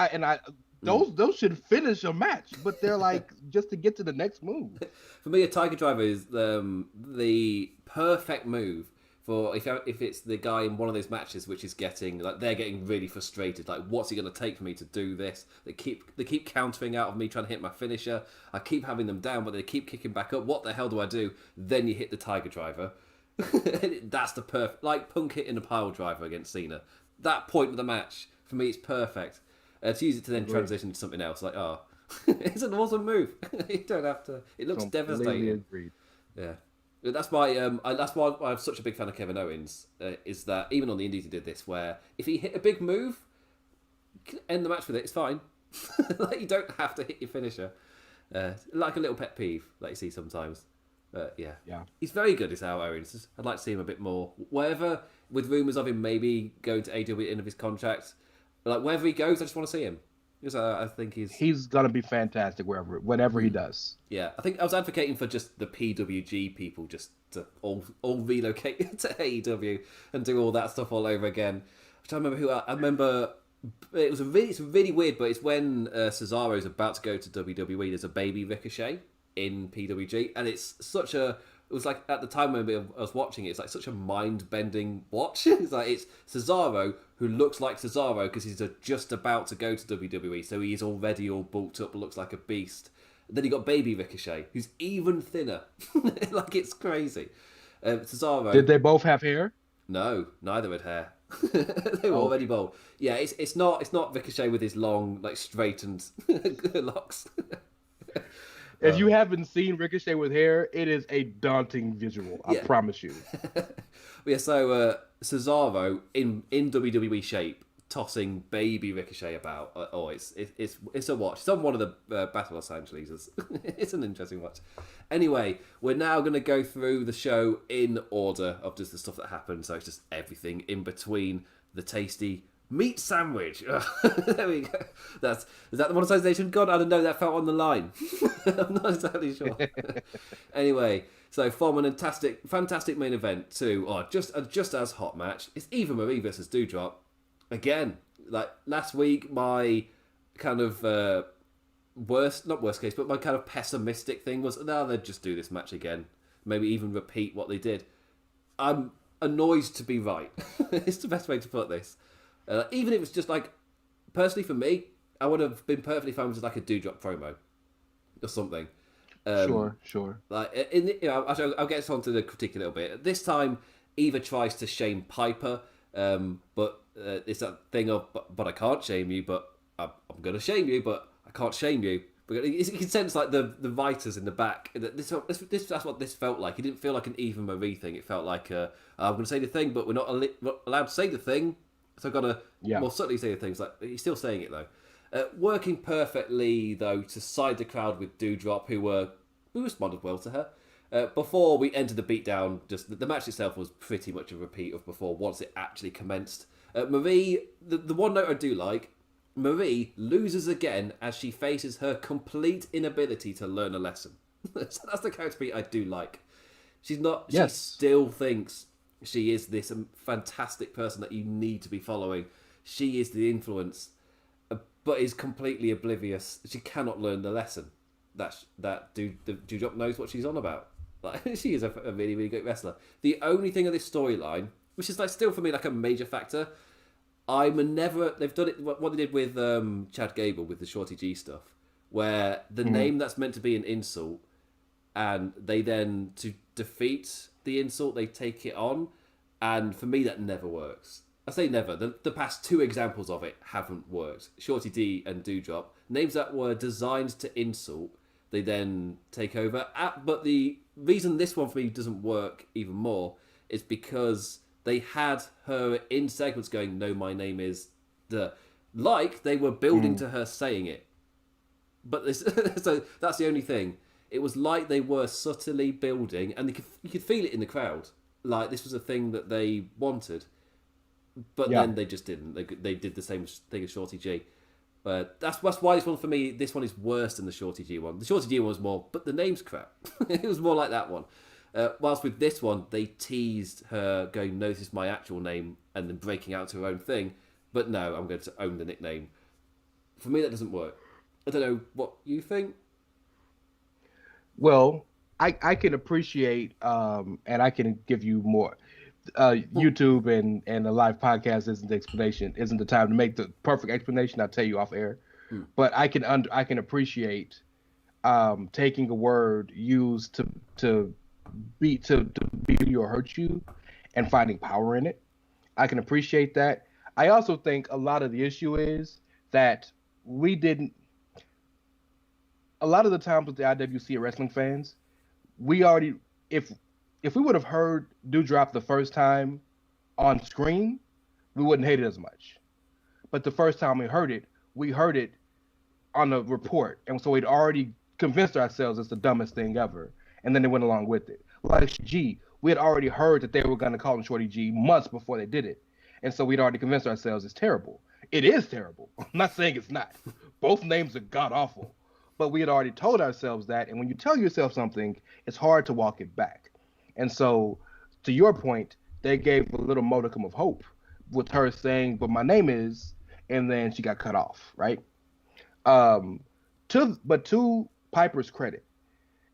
those should finish a match, but they're like just to get to the next move. For me, a Tiger Driver is the perfect move for if it's the guy in one of those matches which is getting like they're getting really frustrated. Like, what's he going to take for me to do this? They keep countering out of me trying to hit my finisher. I keep having them down, but they keep kicking back up. What the hell do I do? Then you hit the Tiger Driver. That's the perfect, like Punk hitting a pile driver against Cena. That point of the match for me, it's perfect. To use it to then transition to something else, like it's an awesome move. You don't have to. It looks devastating. Agreed. Yeah, that's why. That's why I'm such a big fan of Kevin Owens. Is that even on the Indies he did this, where if he hit a big move, you can end the match with it. It's fine. Like, you don't have to hit your finisher. Like a little pet peeve that you see sometimes. Yeah, he's very good. Is how Owens. I'd like to see him a bit more. Wherever, with rumours of him maybe going to AEW at the end of his contract, like wherever he goes, I just want to see him because I think he's gonna be fantastic whatever he does. Yeah, I think I was advocating for just the PWG people just to all relocate to AEW and do all that stuff all over again. I remember it's really weird, but it's when Cesaro's about to go to WWE. There's a baby Ricochet in PWG, and it was like at the time when I was watching it, it's like such a mind-bending watch. It's like it's Cesaro who looks like Cesaro because he's just about to go to WWE, so he's already all bulked up, looks like a beast. Then you got baby Ricochet, who's even thinner. Like, it's crazy. Cesaro. Did they both have hair? No, neither had hair. They were already bald. Yeah, it's not Ricochet with his long, like, straightened locks. If you haven't seen Ricochet with hair, it is a daunting visual. I promise you. Yeah, so Cesaro in WWE shape, tossing baby Ricochet about. It's a watch. It's on one of the Battle of Los Angeles. It's an interesting watch. Anyway, we're now going to go through the show in order of just the stuff that happened. So it's just everything in between the tasty meat sandwich. There we go. Is that the monetization? God, I don't know. That felt on the line. I'm not exactly sure. Anyway, so from an fantastic main event to just as hot match, it's Eva Marie versus Dewdrop. Again, like last week, my kind of not worst case, but my kind of pessimistic thing was, no, they'd just do this match again. Maybe even repeat what they did. I'm annoyed to be right. It's the best way to put this. Even if it was just like, personally for me, I would have been perfectly fine with like a Dewdrop promo or something. Sure. Like I'll get onto the critique a little bit. This time, Eva tries to shame Piper, but it's that thing of, but I can't shame you, but I'm going to shame you, but I can't shame you. But you can sense like the writers in the back. That's what this felt like. It didn't feel like an Eva Marie thing. It felt like I'm going to say the thing, but we're not allowed to say the thing. So I've got to more subtly say the things. Like, he's still saying it though. Working perfectly though to side the crowd with Dewdrop, who responded well to her. Before we entered the beatdown, just the match itself was pretty much a repeat of before. Once it actually commenced, Marie. The one note I do like, Marie loses again as she faces her complete inability to learn a lesson. So that's the character beat I do like. She's not. Yes. She still thinks she is this fantastic person that you need to be following. She is the influence, but is completely oblivious. She cannot learn the lesson. That Dewdrop knows what she's on about. Like, she is a really, really good wrestler. The only thing of this storyline, which is like still for me like a major factor, they've done it what they did with Chad Gable with the Shorty G stuff, where the name that's meant to be an insult, and they then to defeat the insult they take it on, and for me that never works. I say never. The past two examples of it haven't worked. Shorty D and Dewdrop, names that were designed to insult, they then take over. But the reason this one for me doesn't work even more is because they had her in segments going, no, my name is the... like they were building to her saying it. But this, so that's the only thing. It was like they were subtly building, and you could feel it in the crowd. Like this was a thing that they wanted, but then they just didn't. They did the same thing as Shorty G. But that's why this one for me. This one is worse than the Shorty G one. The Shorty G one was more, but the name's crap. It was more like that one. Whilst with this one, they teased her going, "No, this is my actual name," and then breaking out to her own thing. But no, I'm going to own the nickname. For me, that doesn't work. I don't know what you think. Well, I can appreciate, and I can give you more. YouTube and a live podcast isn't the explanation, isn't the time to make the perfect explanation. I'll tell you off air. But I can appreciate taking a word used to beat you or hurt you and finding power in it. I can appreciate that. I also think a lot of the issue is that we didn't. A lot of the times with the IWC wrestling fans, we already if we would have heard Dewdrop the first time on screen, we wouldn't hate it as much. But the first time we heard it on a report, and so we'd already convinced ourselves it's the dumbest thing ever, and then they went along with it. Like G, we had already heard that they were going to call him Shorty G months before they did it, and so we'd already convinced ourselves it's terrible. It is terrible. I'm not saying it's not. Both names are god awful, but we had already told ourselves that, and when you tell yourself something, it's hard to walk it back. And so, to your point, they gave a little modicum of hope with her saying, "But my name is," and then she got cut off, right? To Piper's credit,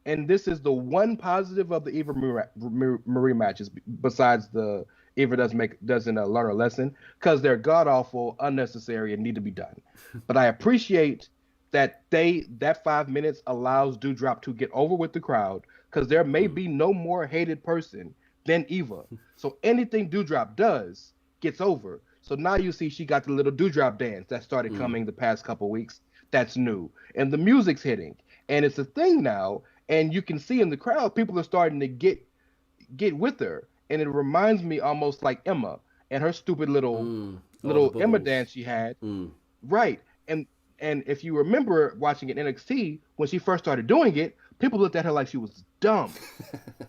and this is the one positive of the Eva Marie matches, besides the Eva doesn't learn her lesson, because they're god awful, unnecessary, and need to be done. But I appreciate that that 5 minutes allows Dewdrop to get over with the crowd, because there may be no more hated person than Eva. So anything Dewdrop does gets over. So now you see she got the little Dewdrop dance that started coming the past couple weeks. That's new. And the music's hitting. And it's a thing now. And you can see in the crowd, people are starting to get with her. And it reminds me almost like Emma and her stupid little Emma dance she had. Right. And if you remember watching it in NXT, when she first started doing it, people looked at her like she was dumb.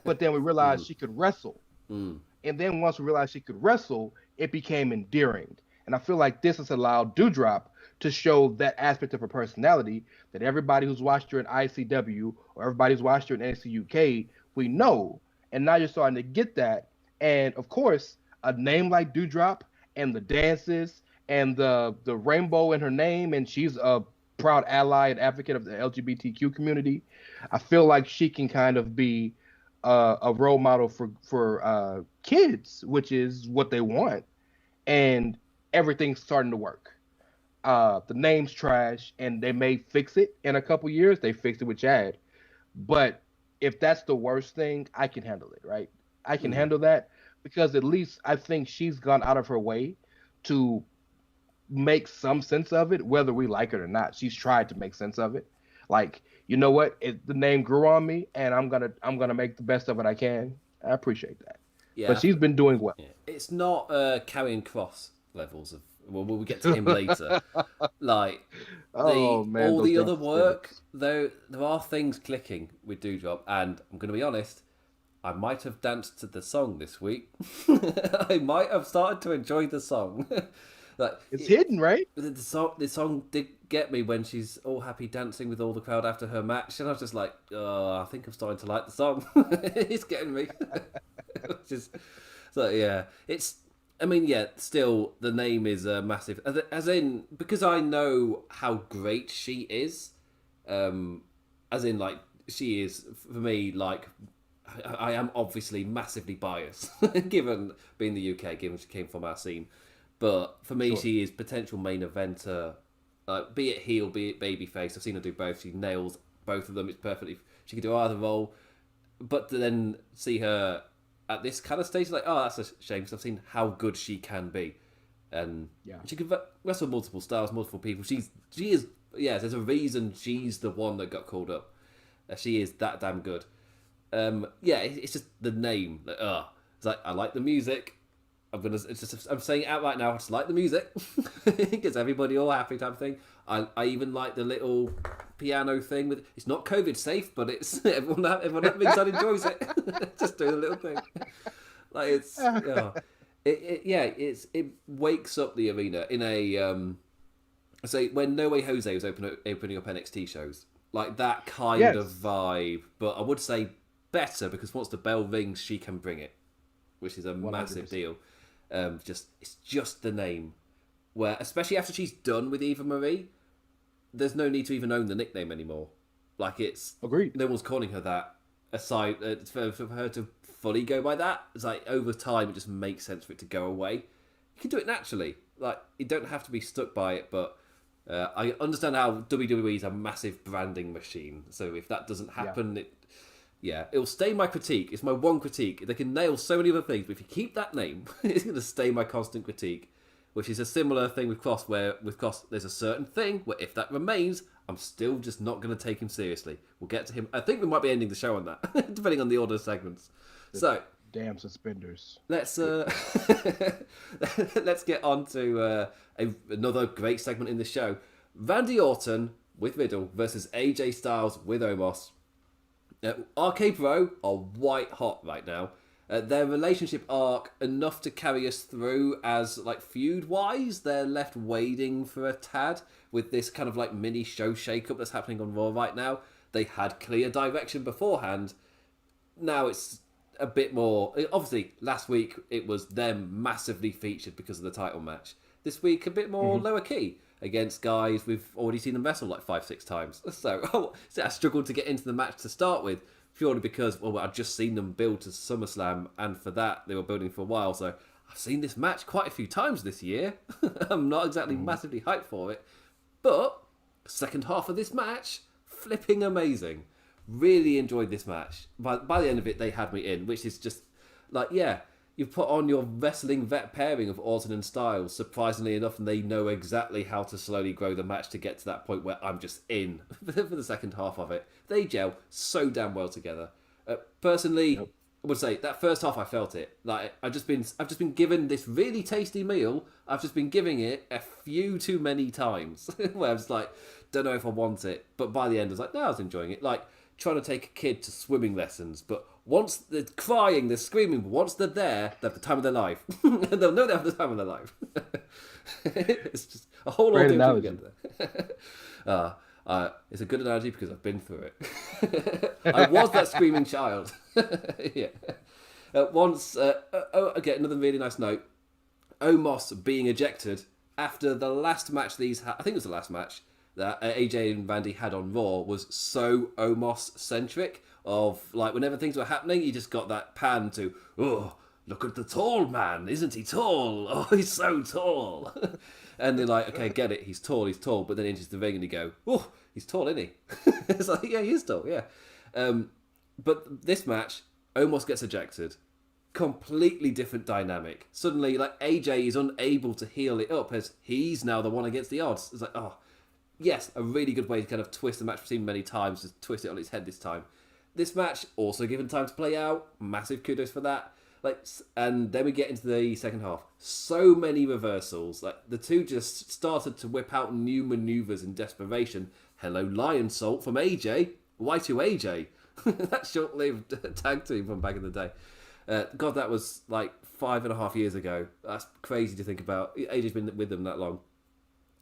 But then we realized she could wrestle. And then once we realized she could wrestle, it became endearing. And I feel like this has allowed Dewdrop to show that aspect of her personality that everybody who's watched her in ICW or everybody who's watched her in NXT UK, we know. And now you're starting to get that. And of course, a name like Dewdrop and the dances and the rainbow in her name, and she's a proud ally and advocate of the LGBTQ community. I feel like she can kind of be a role model for kids, which is what they want. And everything's starting to work. The name's trash, and they may fix it in a couple years. They fixed it with Chad. But if that's the worst thing, I can handle it, right? I can handle that, because at least I think she's gone out of her way to make some sense of it, whether we like it or not. She's tried to make sense of it. Like, you know what? The name grew on me, and I'm gonna make the best of it I can. I appreciate that. Yeah. But she's been doing well. Yeah. It's not Karrion Kross levels of. Well, we'll get to him later. Like, all the other work, though, there are things clicking with Dewdrop, and I'm going to be honest, I might have danced to the song this week. I might have started to enjoy the song. Like, it's hidden, right? The song did get me when she's all happy dancing with all the crowd after her match, and I was just like, I think I'm starting to like the song. It's getting me. So yeah, still the name is massive. As in, because I know how great she is. As in, like, she is for me. Like, I am obviously massively biased, given being the UK, given she came from our scene. But for me, she is potential main eventer. Be it heel, be it babyface. I've seen her do both. She nails both of them. It's perfectly. She can do either role. But to then see her at this kind of stage, like, that's a shame, because I've seen how good she can be. And she can wrestle multiple styles, multiple people. She is, there's a reason she's the one that got called up. She is that damn good. It's just the name. It's like, I like the music. I'm saying it out right now. I just like the music. Gets everybody all happy type of thing. I even like the little piano thing with. It's not COVID safe, but it's everyone that big side enjoys it. Just doing a little thing. Like it's it wakes up the arena in a say when No Way Jose was opening up NXT shows, like that kind of vibe. But I would say better because once the bell rings, she can bring it, which is a 100%. Massive deal. It's just the name, where especially after she's done with Eva Marie, there's no need to even own the nickname anymore. Like it's agreed. No one's calling her that. Aside for her to fully go by that, it's like over time it just makes sense for it to go away. You can do it naturally. Like you don't have to be stuck by it, but. I understand how WWE is a massive branding machine, so if that doesn't happen, it'll stay my critique. It's my one critique. They can nail so many other things, but if you keep that name, it's going to stay my constant critique, which is a similar thing with Cross, where with Cross, there's a certain thing where if that remains, I'm still just not going to take him seriously. We'll get to him. I think we might be ending the show on that, depending on the order of segments. So... Damn suspenders. Let's let's get on to another great segment in the show. Randy Orton with Riddle versus AJ Styles with Omos. RK Bro are white hot right now. Their relationship arc enough to carry us through as like feud wise. They're left waiting for a tad with this kind of like mini show shake-up that's happening on Raw right now. They had clear direction beforehand. Now it's a bit more. Obviously, last week it was them massively featured because of the title match. This week, a bit more lower key against guys we've already seen them wrestle like 5-6 times. So I struggled to get into the match to start with, purely because I'd just seen them build to SummerSlam, and for that they were building for a while. So I've seen this match quite a few times this year. I'm not exactly massively hyped for it, but second half of this match, flipping amazing. Really enjoyed this match. By the end of it, they had me in, which is just like, you put on your wrestling vet pairing of Orton and Styles, surprisingly enough, and they know exactly how to slowly grow the match to get to that point where I'm just in for the second half of it. They gel so damn well together. Personally, I would say that first half I felt it. Like I've just been given this really tasty meal. I've just been giving it a few too many times, where I was like, don't know if I want it. But by the end, I was like, no, I was enjoying it. Like trying to take a kid to swimming lessons, but once they're crying, they're screaming, but once they're there, they have the time of their life. They'll know they have the time of their life. It's just a whole lot of things together. It's a good analogy because I've been through it. I was that screaming child. Yeah. Okay, another really nice note. Omos being ejected after the last match I think it was the last match that AJ and Randy had on Raw was so Omos-centric of, like, whenever things were happening, you just got that pan to, oh, look at the tall man, isn't he tall? Oh, he's so tall. And they're like, okay, get it, he's tall, but then enters the ring and you go, oh, he's tall, isn't he? It's like, yeah, he is tall, yeah. But this match, Omos gets ejected. Completely different dynamic. Suddenly, like, AJ is unable to heal it up as he's now the one against the odds. It's like, oh, yes, a really good way to kind of twist the match. We've seen many times, just twist it on its head this time. This match, also given time to play out. Massive kudos for that. Like, and then we get into the second half. So many reversals. Like, the two just started to whip out new maneuvers in desperation. Hello, Lion Salt from AJ. Y2AJ. That short-lived tag team from back in the day. God, that was like 5.5 years ago. That's crazy to think about. AJ's been with them that long.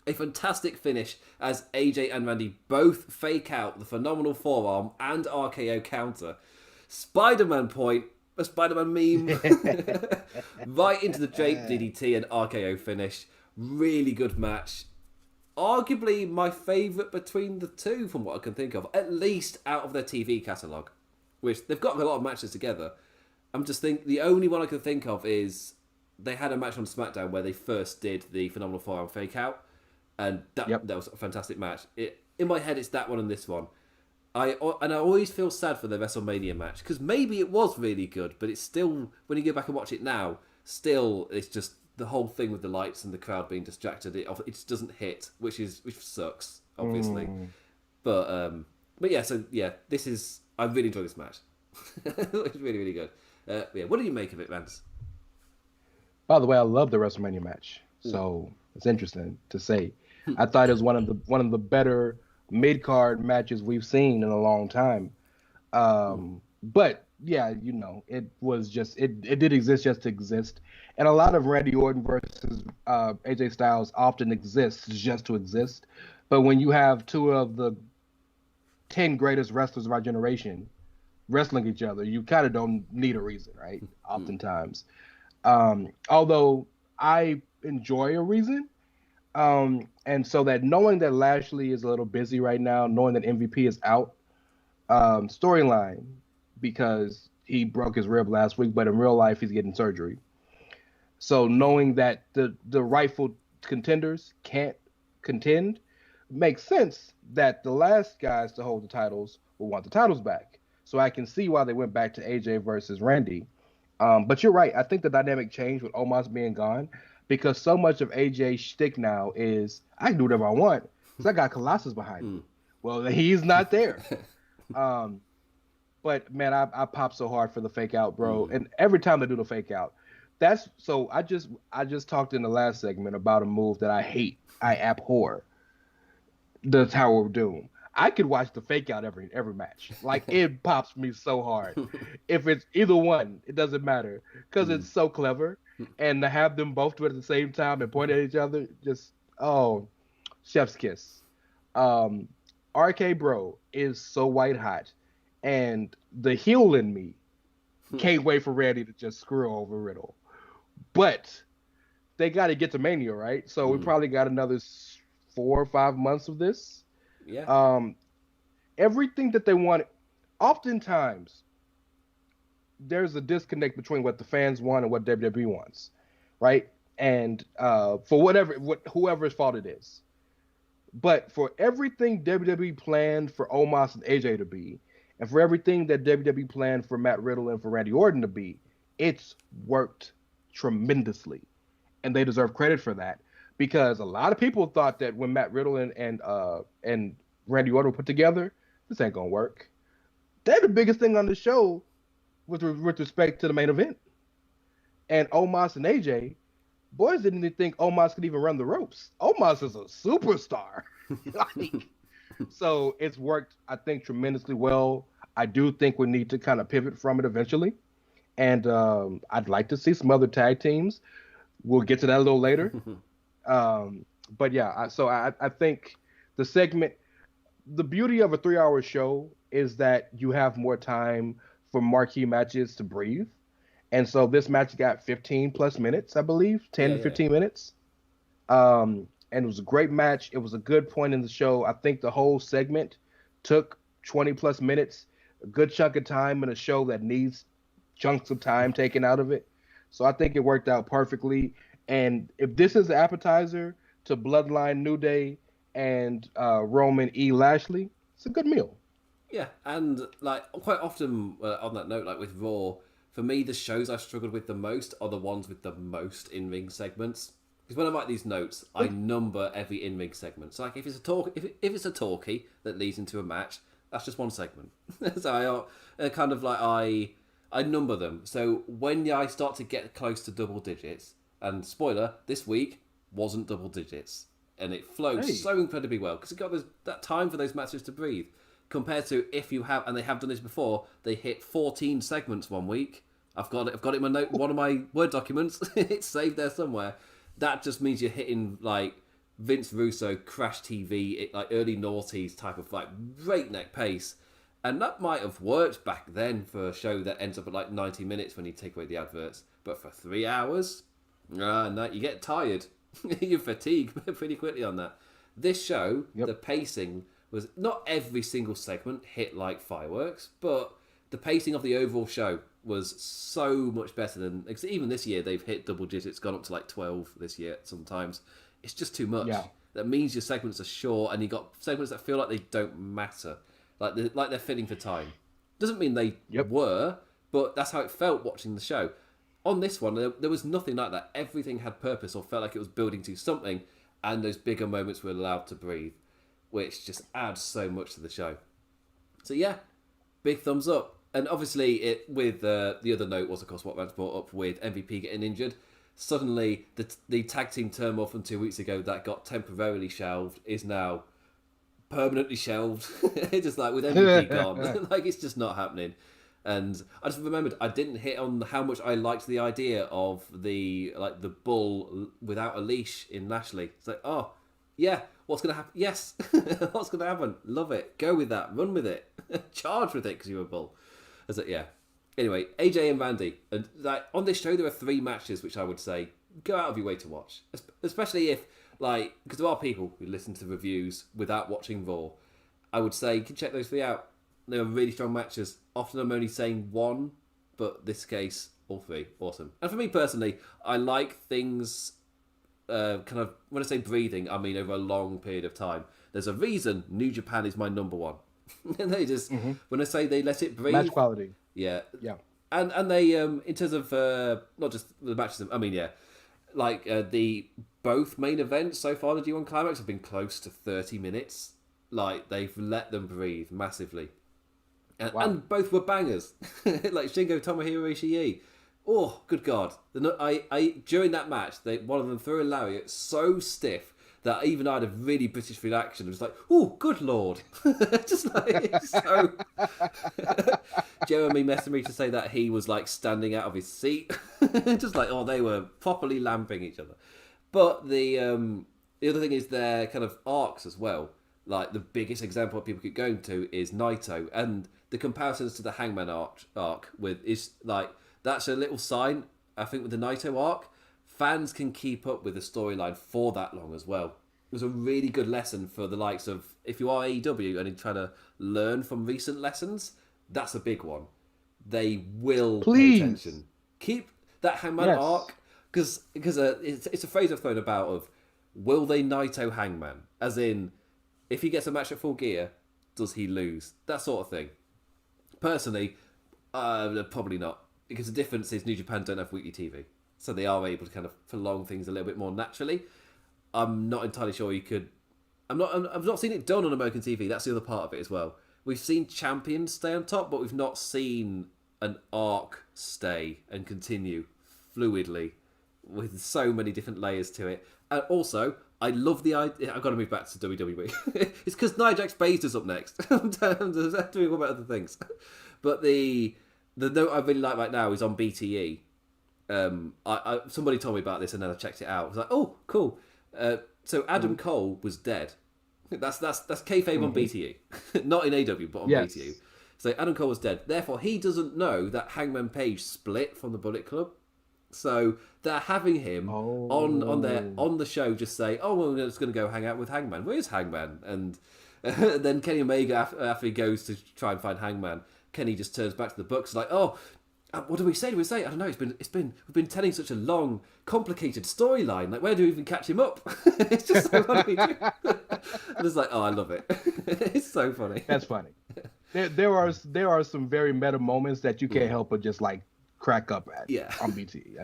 A fantastic finish as AJ and Randy both fake out the phenomenal forearm and RKO counter. Spider-Man point, a Spider-Man meme. Right into the Drake DDT and RKO finish. Really good match. Arguably my favourite between the two from what I can think of. At least out of their TV catalogue. Which they've got a lot of matches together. I'm just thinking the only one I can think of is they had a match on SmackDown where they first did the phenomenal forearm fake out. And that was a fantastic match. In my head, it's that one and this one. I always feel sad for the WrestleMania match because maybe it was really good, but it's still, when you go back and watch it now, still it's just the whole thing with the lights and the crowd being distracted. It just doesn't hit, which sucks, obviously. But yeah, so yeah, I really enjoyed this match. It's really, really good. What do you make of it, Rance? By the way, I love the WrestleMania match, so it's interesting to say. I thought it was one of the better mid card matches we've seen in a long time. But yeah, it was just it did exist just to exist, and a lot of Randy Orton versus AJ Styles often exists just to exist. But when you have two of the 10 greatest wrestlers of our generation wrestling each other, you kind of don't need a reason, right? Oftentimes. Although I enjoy a reason. And so that knowing that Lashley is a little busy right now, knowing that MVP is out, storyline, because he broke his rib last week, but in real life he's getting surgery. So knowing that the rightful contenders can't contend, makes sense that the last guys to hold the titles will want the titles back. So I can see why they went back to AJ versus Randy. But you're right. I think the dynamic changed with Omos being gone, because so much of AJ's shtick now is I can do whatever I want because I got Colossus behind me. Well, he's not there. But man, I pop so hard for the fake out, bro. And every time they do the fake out, that's so. I just talked in the last segment about a move that I hate. I abhor. The Tower of Doom. I could watch the fake out every match. Like, it pops me so hard. If it's either one, it doesn't matter because it's so clever. And to have them both do it at the same time and point at each other, just chef's kiss. RK Bro is so white hot, and the heel in me can't wait for Randy to just screw over Riddle. But they got to get to Mania, right? So we probably got another 4 or 5 months of this. Yeah. Everything that they want, oftentimes there's a disconnect between what the fans want and what WWE wants, right? And for whoever's fault it is. But for everything WWE planned for Omos and AJ to be, and for everything that WWE planned for Matt Riddle and for Randy Orton to be, it's worked tremendously. And they deserve credit for that. Because a lot of people thought that when Matt Riddle and Randy Orton were put together, this ain't gonna work. They're the biggest thing on the show with respect to the main event. And Omos and AJ, boys didn't even think Omos could even run the ropes. Omos is a superstar. So it's worked, I think, tremendously well. I do think we need to kind of pivot from it eventually. And I'd like to see some other tag teams. We'll get to that a little later. But yeah, I think the segment, the beauty of a 3-hour show is that you have more time for marquee matches to breathe. And so this match got 15 plus minutes, I believe, 10 to 15 minutes. And it was a great match. It was a good point in the show. I think the whole segment took 20 plus minutes, a good chunk of time in a show that needs chunks of time taken out of it. So I think it worked out perfectly. And if this is the appetizer to Bloodline, New Day, and Roman E. Lashley, it's a good meal. Yeah, and like quite often on that note, like with Raw, for me, the shows I've struggled with the most are the ones with the most in-ring segments. Because when I write these notes, I number every in-ring segment. So like if it's a talkie that leads into a match, that's just one segment. So I kind of like I number them. So when I start to get close to double digits, and spoiler, this week wasn't double digits, and it flowed so incredibly well because it got that time for those matches to breathe. Compared to if you have, and they have done this before, they hit 14 segments one week. I've got it in my note, one of my Word documents. It's saved there somewhere. That just means you're hitting like Vince Russo Crash TV, like early noughties type of like breakneck pace. And that might have worked back then for a show that ends up at like 90 minutes when you take away the adverts. But for 3 hours, no, you get tired. You fatigue pretty quickly on that. This show, the pacing was not every single segment hit like fireworks, but the pacing of the overall show was so much better than, even this year they've hit double digits, gone up to like 12 this year sometimes. It's just too much. Yeah. That means your segments are short and you got segments that feel like they don't matter. Like they're fitting for time. Doesn't mean they were, but that's how it felt watching the show. On this one, there was nothing like that. Everything had purpose or felt like it was building to something, and those bigger moments were allowed to breathe, which just adds so much to the show. So yeah, big thumbs up. And obviously, the other note was, of course, what Rance brought up with MVP getting injured. suddenly the tag team turmoil from 2 weeks ago that got temporarily shelved is now permanently shelved. It's just like with MVP gone, like it's just not happening. And I just remembered I didn't hit on how much I liked the idea of the bull without a leash in Lashley. It's like, oh yeah, what's gonna happen? Yes, what's gonna happen? Love it. Go with that. Run with it. Charge with it because you're a bull. Is it? Yeah. Anyway, AJ and Randy, and like on this show there are 3 matches which I would say go out of your way to watch, especially if because there are people who listen to reviews without watching Raw. I would say you can check those 3 out. They were really strong matches. Often I'm only saying 1, but this case, all 3. Awesome. And for me personally, I like things kind of, when I say breathing, I mean over a long period of time. There's a reason New Japan is my number 1. And they just, when I say they let it breathe. Match quality. Yeah. Yeah. And they, in terms of, not just the matches, I mean, yeah, the both main events so far, the G1 Climax, have been close to 30 minutes. Like, they've let them breathe massively. And both were bangers. Like Shingo Tomohiro Ishii. Oh, good God. During that match, one of them threw a lariat so stiff that even I had a really British reaction. It was like, oh, good Lord. Just like, so... Jeremy messaged me to say that he was like standing out of his seat. Just like, oh, they were properly lamping each other. But the other thing is their kind of arcs as well. Like, the biggest example people keep going to is Naito. And the comparisons to the Hangman arc is like, that's a little sign, I think, with the Naito arc. Fans can keep up with the storyline for that long as well. It was a really good lesson for the likes of, if you are AEW and you're trying to learn from recent lessons, that's a big one. They will pay attention. Keep that Hangman arc, because it's a phrase I've thrown about of, will they Naito Hangman? As in, if he gets a match at Full Gear, does he lose? That sort of thing. Personally, probably not. Because the difference is New Japan don't have weekly TV. So they are able to kind of prolong things a little bit more naturally. I'm not entirely sure you could... I've not seen it done on American TV. That's the other part of it as well. We've seen champions stay on top, but we've not seen an arc stay and continue fluidly with so many different layers to it. And also, I love the idea... I've got to move back to WWE. It's because Nia Jax Baszler's up next. I'm doing all about other things. But the note I really like right now is on BTE. Somebody told me about this and then I checked it out. I was like, oh, cool. So Adam Cole was dead. That's kayfabe on BTE. Not in AW, but on BTE. So Adam Cole was dead. Therefore, he doesn't know that Hangman Page split from the Bullet Club. So they're having him on the show just say, oh, well, we're just going to go hang out with Hangman. Where's Hangman? And then Kenny Omega, after he goes to try and find Hangman, Kenny just turns back to the books like, oh, what do we say? I don't know. We've been telling such a long, complicated storyline. Like, where do we even catch him up? It's just so funny. And it's like, oh, I love it. It's so funny. That's funny. There are some very meta moments that you can't help but just like crack up at. Yeah. On BT.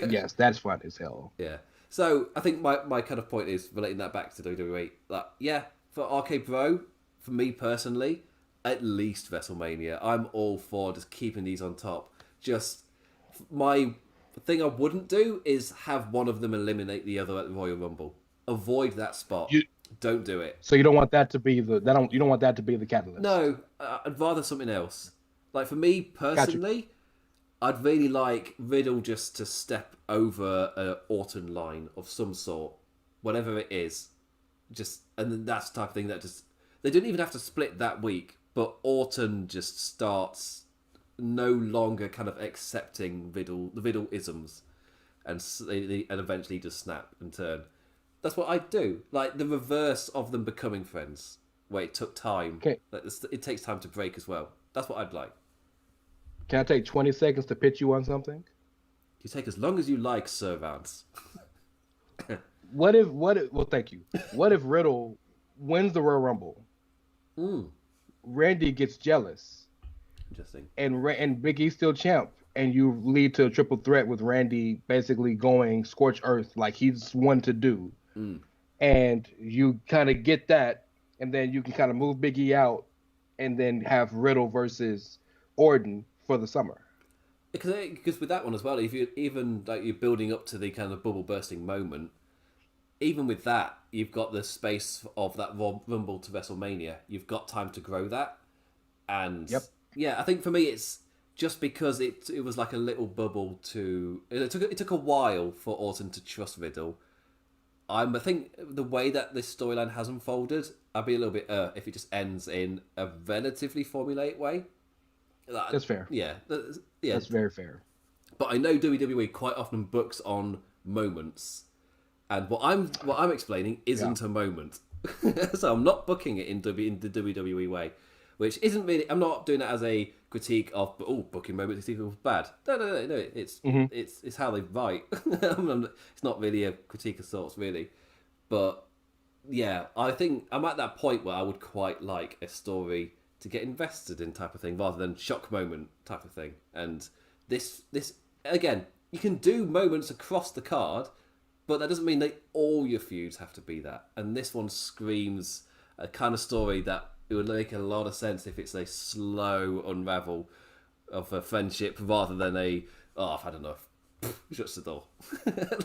Yes, that's fun as hell. Yeah. So I think my kind of point is relating that back to WWE. Like, yeah, for RK Bro, for me personally, at least WrestleMania. I'm all for just keeping these on top. Just my thing I wouldn't do is have one of them eliminate the other at the Royal Rumble. Avoid that spot. Don't do it. So you don't want that to be you don't want that to be the catalyst. No, I'd rather something else. Like for me personally, I'd really like Riddle just to step over an Orton line of some sort, whatever it is. And then that's the type of thing that just they didn't even have to split that week, but Orton just starts no longer kind of accepting the Riddle-isms and eventually just snap and turn. That's what I'd do. Like the reverse of them becoming friends, where it took time. Okay. Like, it takes time to break as well. That's what I'd like. Can I take 20 seconds to pitch you on something? You take as long as you like, Sir Rance. What if, well, thank you. What if Riddle wins the Royal Rumble? Randy gets jealous. Interesting. And Big E's still champ, and you lead to a triple threat with Randy basically going scorched earth like he's one to do. And you kind of get that, and then you can kind of move Big E out, and then have Riddle versus Orton for the summer. because with that one as well, if you even like you're building up to the kind of bubble bursting moment, even with that, you've got the space of that Rumble to WrestleMania. You've got time to grow that, and yeah, I think for me it's just because it was like a little bubble to. It took a while for Orton to trust Riddle. I think the way that this storyline has unfolded, I'd be a little bit if it just ends in a relatively formulaic way. That's fair. Yeah, that's very fair. But I know WWE quite often books on moments, and what I'm explaining isn't a moment. So I'm not booking it in the WWE way, which isn't really. I'm not doing it as a critique of booking moments is bad. No. It's how they write. It's not really a critique of sorts, really. But yeah, I think I'm at that point where I would quite like a story to get invested in type of thing rather than shock moment type of thing. And this again, you can do moments across the card, but that doesn't mean that all your feuds have to be that. And this one screams a kind of story that it would make a lot of sense if it's a slow unravel of a friendship rather than I've had enough. Shuts the door.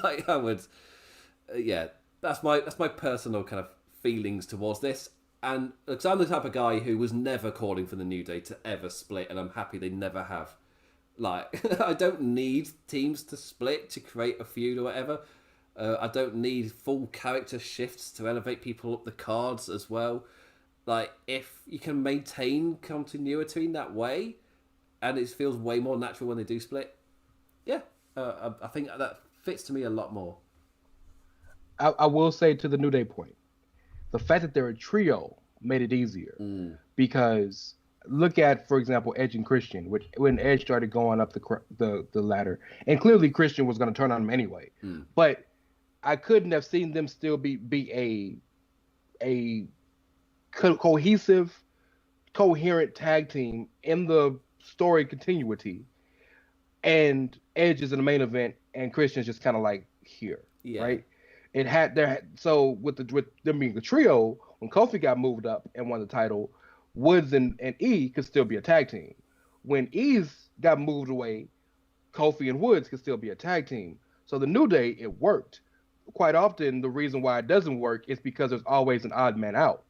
Like I would, yeah. That's my personal kind of feelings towards this. And because I'm the type of guy who was never calling for the New Day to ever split, and I'm happy they never have. Like, I don't need teams to split to create a feud or whatever. I don't need full character shifts to elevate people up the cards as well. Like, if you can maintain continuity in that way, and it feels way more natural when they do split, yeah, I think that fits to me a lot more. I will say to the New Day point, the fact that they're a trio made it easier because look at, for example, Edge and Christian, which when Edge started going up the ladder, and clearly Christian was going to turn on him anyway, but I couldn't have seen them still be a cohesive, coherent tag team in the story continuity, and Edge is in the main event and Christian's just kind of like here, right? It had there. So with them being a trio, when Kofi got moved up and won the title, Woods and E could still be a tag team. When E's got moved away, Kofi and Woods could still be a tag team. So the New Day, it worked. Quite often, the reason why it doesn't work is because there's always an odd man out,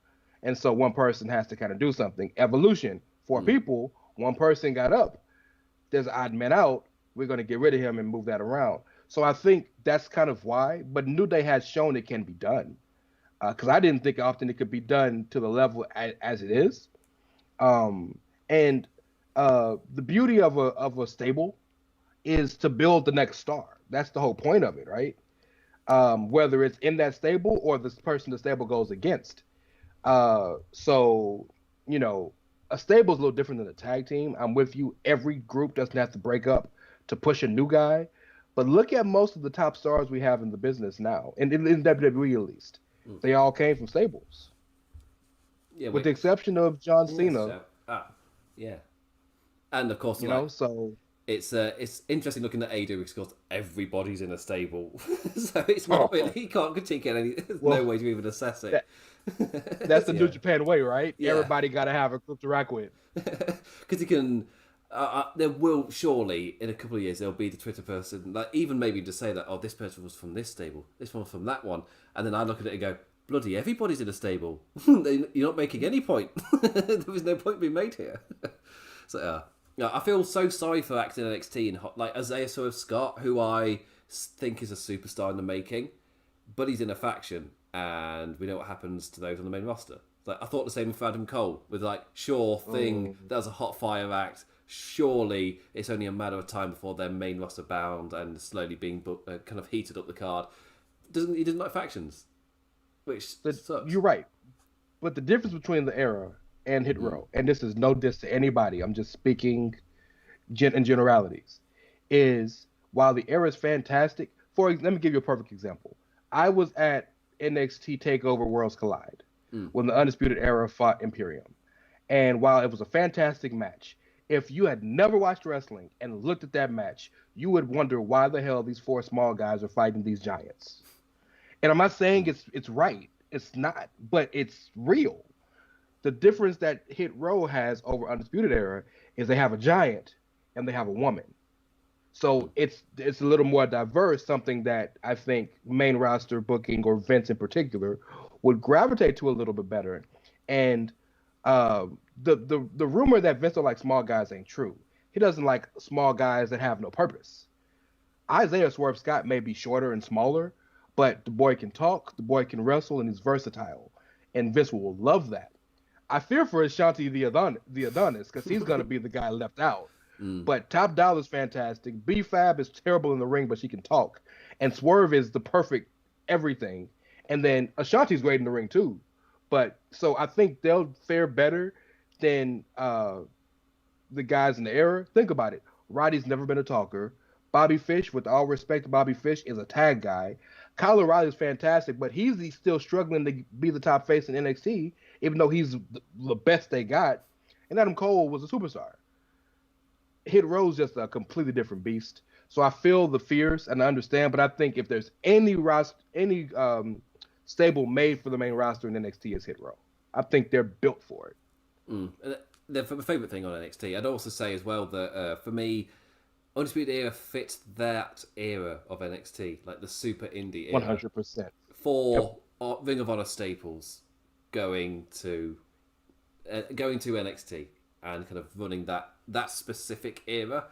and so one person has to kind of do something. Evolution, 4 people, one person got up. There's an odd man out. We're going to get rid of him and move that around. So I think that's kind of why. But New Day has shown it can be done. Because I didn't think often it could be done to the level as it is. And the beauty of a stable is to build the next star. That's the whole point of it, right? Whether it's in that stable or the person the stable goes against. So, you know, a stable is a little different than a tag team. I'm with you. Every group doesn't have to break up to push a new guy. But look at most of the top stars we have in the business now, in WWE at least. They all came from stables. Yeah, with the exception of John Cena. Yeah. And of course, so it's interesting looking at AEW because everybody's in a stable. So it's not really, you can't critique it. There's no way to even assess it. That's the New Japan way, right? Yeah. Everybody got to have a group to rock with. Because you can... there will surely in a couple of years there'll be the Twitter person, like even maybe to say that this person was from this stable, this one from that one, and then I look at it and go, bloody everybody's in a stable. You're not making any point. There was no point being made here. So I feel so sorry for acting NXT and like Isaiah Scott, who I think is a superstar in the making, but he's in a faction, and we know what happens to those on the main roster. Like I thought the same with Adam Cole, with like sure thing that was a hot fire act. Surely it's only a matter of time before they're main roster bound and slowly being kind of heated up the card. He doesn't like factions, which sucks. You're right, but the difference between the era and Hit Row, and this is no diss to anybody, I'm just speaking in generalities, is while the era is fantastic. Let me give you a perfect example. I was at NXT TakeOver Worlds Collide when the Undisputed Era fought Imperium, and while it was a fantastic match, if you had never watched wrestling and looked at that match, you would wonder why the hell these 4 small guys are fighting these giants. And I'm not saying it's right. It's not, but it's real. The difference that Hit Row has over Undisputed Era is they have a giant and they have a woman. So it's a little more diverse, something that I think main roster booking or Vince in particular would gravitate to a little bit better. And the rumor that Vince don't like small guys ain't true. He doesn't like small guys that have no purpose. Isaiah Swerve Scott may be shorter and smaller, but the boy can talk, the boy can wrestle, and he's versatile. And Vince will love that. I fear for Ashanti the Adonis because he's going to be the guy left out. But Top Dollar is fantastic. B-Fab is terrible in the ring, but she can talk. And Swerve is the perfect everything. And then Ashanti's great in the ring too. But so I think they'll fare better than the guys in the era. Think about it. Roddy's never been a talker. Bobby Fish, with all respect to Bobby Fish, is a tag guy. Kyle O'Reilly is fantastic, but he's still struggling to be the top face in NXT, even though he's the best they got. And Adam Cole was a superstar. Hit Row's just a completely different beast. So I feel the fears and I understand, but I think if there's any stable made for the main roster in NXT, is Hit Row. I think they're built for it. My favourite thing on NXT, I'd also say as well that for me, Undisputed Era fits that era of NXT, like the super indie era. 100%. For Ring of Honor staples going to NXT and kind of running that specific era.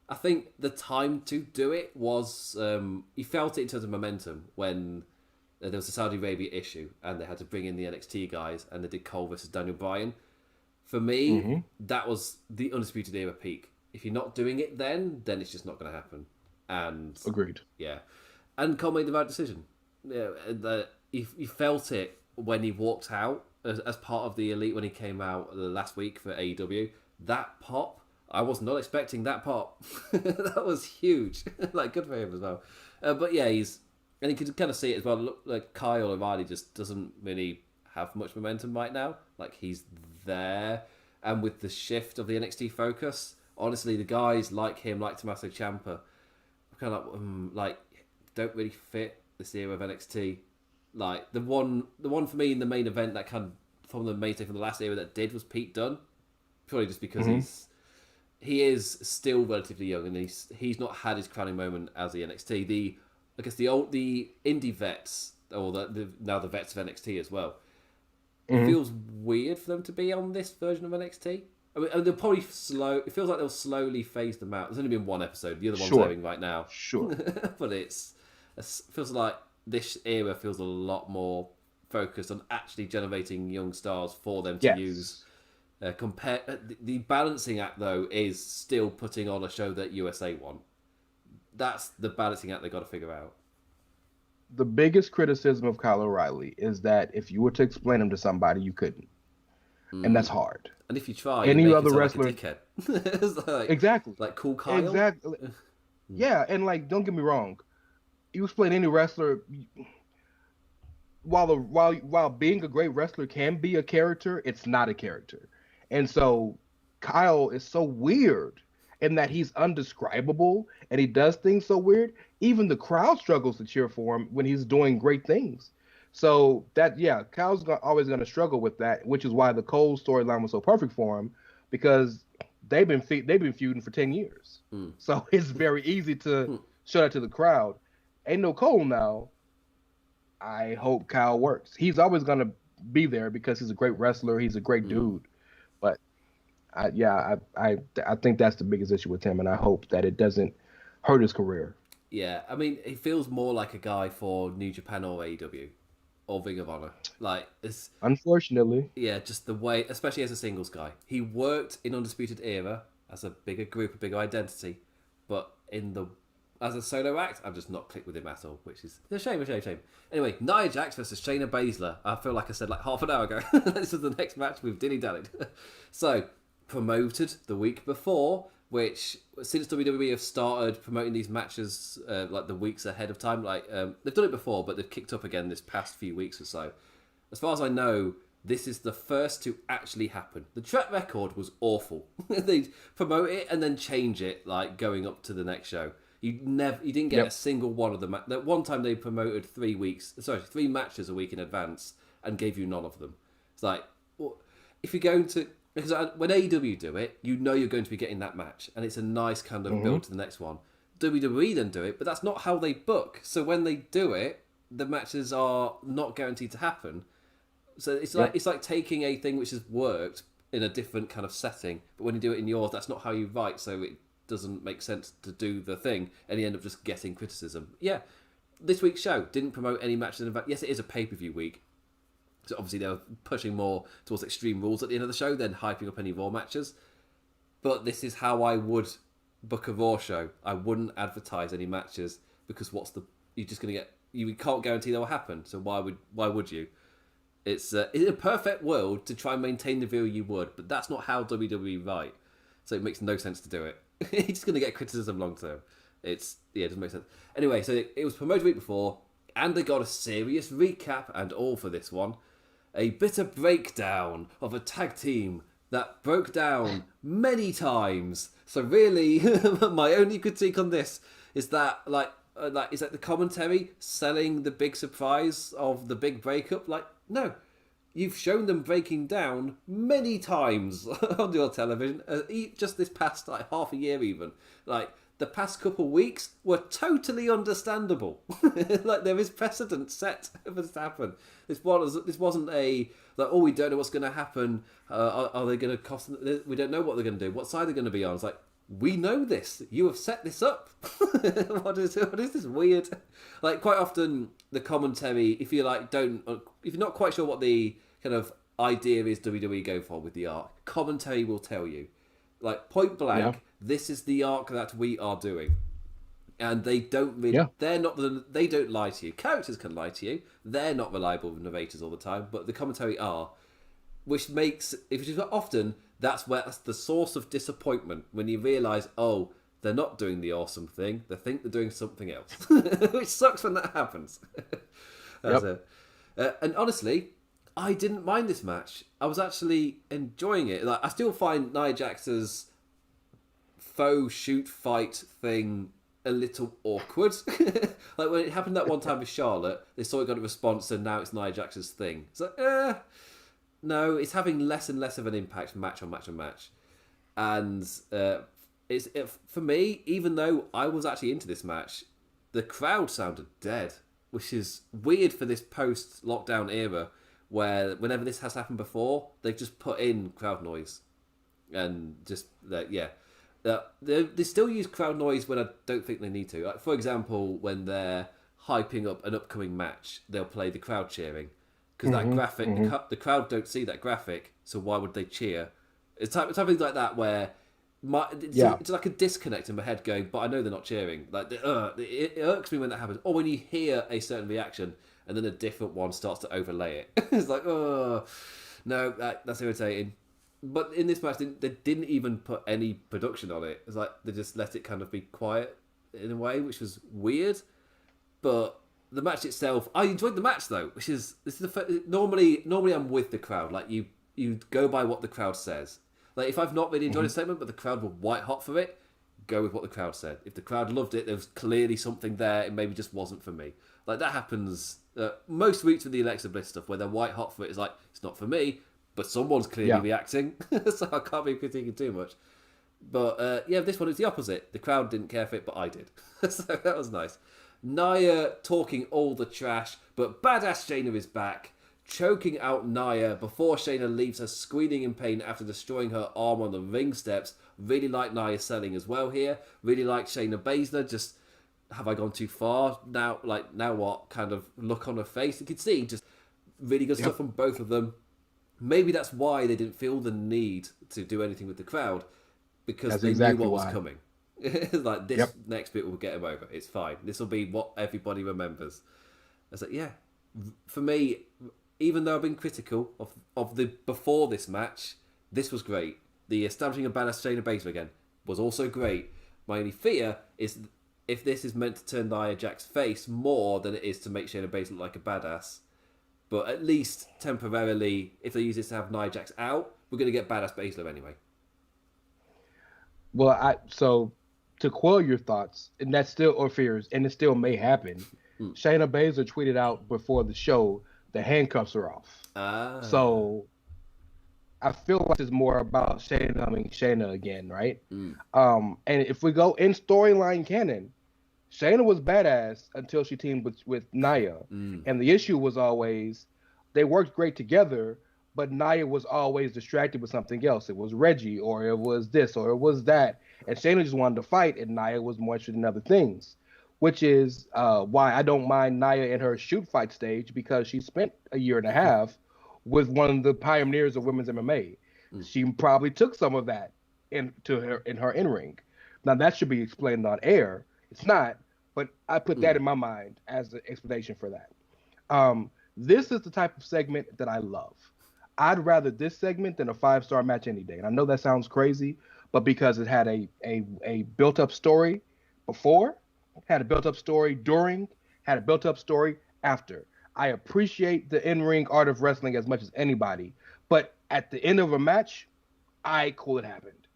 I think the time to do it was you felt it in terms of momentum when there was a Saudi Arabia issue and they had to bring in the NXT guys and they did Cole versus Daniel Bryan. For me, that was the Undisputed Era peak. If you're not doing it then it's just not going to happen. And agreed. Yeah, and Cole made the right decision. Yeah, he felt it when he walked out as part of the Elite when he came out last week for AEW. That pop, I was not expecting that pop. That was huge. Like, good for him as well. But yeah, and you can kind of see it as well. Look, like Kyle O'Reilly just doesn't really have much momentum right now. Like, he's there, and with the shift of the NXT focus, honestly, the guys like him, like Tommaso Ciampa, kind of like don't really fit this era of NXT. Like the one for me in the main event that kind of from the mainstay from the last era that did was Pete Dunne, purely just because he is still relatively young and he's not had his crowning moment as the NXT. The indie vets or now the vets of NXT as well. It feels weird for them to be on this version of NXT. I mean, they'll probably it feels like they'll slowly phase them out. There's only been one episode. The other one's airing right now. Sure. But it feels like this era feels a lot more focused on actually generating young stars for them to use. The balancing act, though, is still putting on a show that USA want. That's the balancing act they got to figure out. The biggest criticism of Kyle O'Reilly is that if you were to explain him to somebody, you couldn't. And that's hard. And if you try, any other wrestler, like a dickhead. Like, exactly, like cool Kyle. Exactly. Yeah, and like, don't get me wrong. You explain any wrestler, while being a great wrestler can be a character, it's not a character. And so Kyle is so weird in that he's undescribable and he does things so weird. Even the crowd struggles to cheer for him when he's doing great things. So Kyle's always going to struggle with that, which is why the Cole storyline was so perfect for him, because they've been feuding for 10 years. So it's very easy to show that to the crowd. Ain't no Cole now. I hope Kyle works. He's always going to be there because he's a great wrestler. He's a great dude. But I think that's the biggest issue with him, and I hope that it doesn't hurt his career. Yeah, I mean, he feels more like a guy for New Japan or AEW. Or Ring of Honor. Like, it's... Unfortunately. Yeah, just the way... Especially as a singles guy. He worked in Undisputed Era as a bigger group, a bigger identity. But as a solo act, I've just not clicked with him at all. Which is a shame. Anyway, Nia Jax versus Shayna Baszler. I feel like I said like half an hour ago. This is the next match we've dilly-dallied. So, promoted the week before... Which, since WWE have started promoting these matches like the weeks ahead of time, like they've done it before, but they've kicked up again this past few weeks or so. As far as I know, this is the first to actually happen. The track record was awful. They promote it and then change it, like going up to the next show. You didn't get a single one of them. That one time they promoted 3 matches a week in advance and gave you none of them. It's like, well, if you're going to. Because when AEW do it, you know you're going to be getting that match, and it's a nice kind of build to the next one. WWE then do it, but that's not how they book. So when they do it, the matches are not guaranteed to happen. So it's like taking a thing which has worked in a different kind of setting, but when you do it in yours, that's not how you write, so it doesn't make sense to do the thing, and you end up just getting criticism. Yeah, this week's show didn't promote any matches. In fact, yes, it is a pay-per-view week, so obviously they were pushing more towards Extreme Rules at the end of the show than hyping up any Raw matches. But this is how I would book a Raw show. I wouldn't advertise any matches, because you're just going to get... You can't guarantee that will happen, so why would you? It's in a perfect world to try and maintain the view you would, but that's not how WWE write. So it makes no sense to do it. You're just going to get criticism long term. It doesn't make sense. Anyway, so it was promoted the week before, and they got a serious recap and all for this one. A bitter breakdown of a tag team that broke down many times. So really, my only critique on this is that is that the commentary selling the big surprise of the big breakup? No, you've shown them breaking down many times on your television, just this past half a year even. The past couple weeks were totally understandable. There is precedent set for this to happen. This wasn't we don't know what's going to happen. Are they going to cost? We don't know what they're going to do. What side they're going to be on? It's we know this. You have set this up. What is this weird? Quite often the commentary, if you're not quite sure what the kind of idea is WWE go for with the arc, commentary will tell you, point blank, this is the arc that we are doing. And they don't really, they don't lie to you. Characters can lie to you. They're not reliable narrators all the time, but the commentary are, which makes, if you've got often, that's the source of disappointment when you realise, they're not doing the awesome thing. They think they're doing something else, which sucks when that happens. And honestly, I didn't mind this match. I was actually enjoying it. I still find Nia Jax's faux shoot fight thing a little awkward. When it happened that one time with Charlotte, they sort of got a response, and now it's Nia Jax's thing. It's no, it's having less and less of an impact match on match on match. And for me, even though I was actually into this match, the crowd sounded dead, which is weird for this post-lockdown era, where whenever this has happened before, they've just put in crowd noise. And just, they still use crowd noise when I don't think they need to. For example, when they're hyping up an upcoming match, they'll play the crowd cheering. Because that graphic, the crowd don't see that graphic, so why would they cheer? It's something like that where it's like a disconnect in my head going, but I know they're not cheering. It irks me when that happens. Or when you hear a certain reaction and then a different one starts to overlay it. It's no, that's irritating. But in this match, they didn't even put any production on it. It's they just let it kind of be quiet in a way, which was weird. But the match itself, I enjoyed the match though, normally I'm with the crowd. You go by what the crowd says. If I've not really enjoyed a segment, but the crowd were white hot for it, go with what the crowd said. If the crowd loved it, there was clearly something there. It maybe just wasn't for me. That happens most weeks with the Alexa Bliss stuff, where they're white hot for it. It's it's not for me, but someone's clearly reacting, so I can't be critiquing too much. But this one is the opposite. The crowd didn't care for it, but I did. So that was nice. Nia talking all the trash, but badass Shayna is back, choking out Nia before Shayna leaves her screaming in pain after destroying her arm on the ring steps. Really like Nia selling as well here. Really like Shayna Baszler. Just, have I gone too far? Now what? Kind of look on her face. You can see just really good stuff from both of them. Maybe that's why they didn't feel the need to do anything with the crowd, because they knew what was coming. This next bit will get him over. It's fine. This will be what everybody remembers. I was for me, even though I've been critical of the before this match, this was great. The establishing of badass Shayna Baszler again was also great. My only fear is if this is meant to turn Nia Jax's face more than it is to make Shayna Baszler look like a badass. But at least temporarily, if they use this to have Nia Jax out, we're going to get badass Baszler anyway. Well, so to quell your thoughts, and that's still, or fears, and it still may happen, Shayna Baszler tweeted out before the show the handcuffs are off. So, I feel like it's more about Shayna becoming Shayna again, right? And if we go in storyline canon, Shayna was badass until she teamed with Nia. And the issue was always they worked great together, but Nia was always distracted with something else. It was Reggie, or it was this, or it was that. And Shayna just wanted to fight, and Nia was more interested in other things, which is why I don't mind Nia in her shoot fight stage, because she spent a year and a half with one of the pioneers of women's MMA. She probably took some of that in her in-ring. Now, that should be explained on air. It's not, but I put that in my mind as the explanation for that. This is the type of segment that I love. I'd rather this segment than a 5-star match any day. And I know that sounds crazy, but because it had a built-up story before, had a built-up story during, had a built-up story after. I appreciate the in-ring art of wrestling as much as anybody, but at the end of a match, cool, it happened.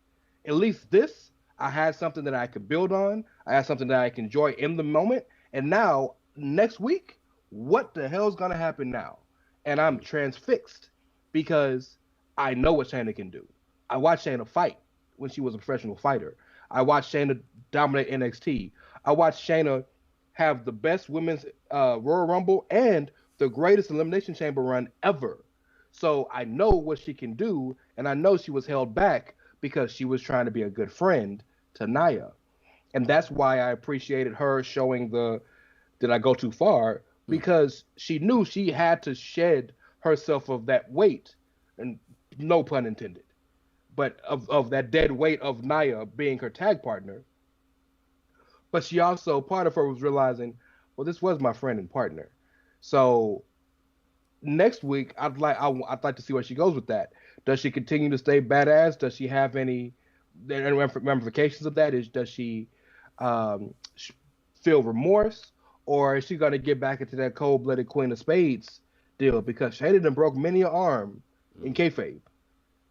At least this, I had something that I could build on. I had something that I can enjoy in the moment. And now, next week, what the hell's going to happen now? And I'm transfixed because I know what Shayna can do. I watched Shayna fight when she was a professional fighter. I watched Shayna dominate NXT. I watched Shayna have the best women's Royal Rumble and the greatest Elimination Chamber run ever. So I know what she can do, and I know she was held back because she was trying to be a good friend to Nia. And that's why I appreciated her showing did I go too far? Because she knew she had to shed herself of that weight, and no pun intended, but of that dead weight of Nia being her tag partner. But she also, part of her was realizing, well, this was my friend and partner. So next week, I'd like to see where she goes with that. Does she continue to stay badass? Does she have any ramifications of that? Does she feel remorse? Or is she going to get back into that cold-blooded Queen of Spades deal? Because Shayna done broke many an arm in kayfabe.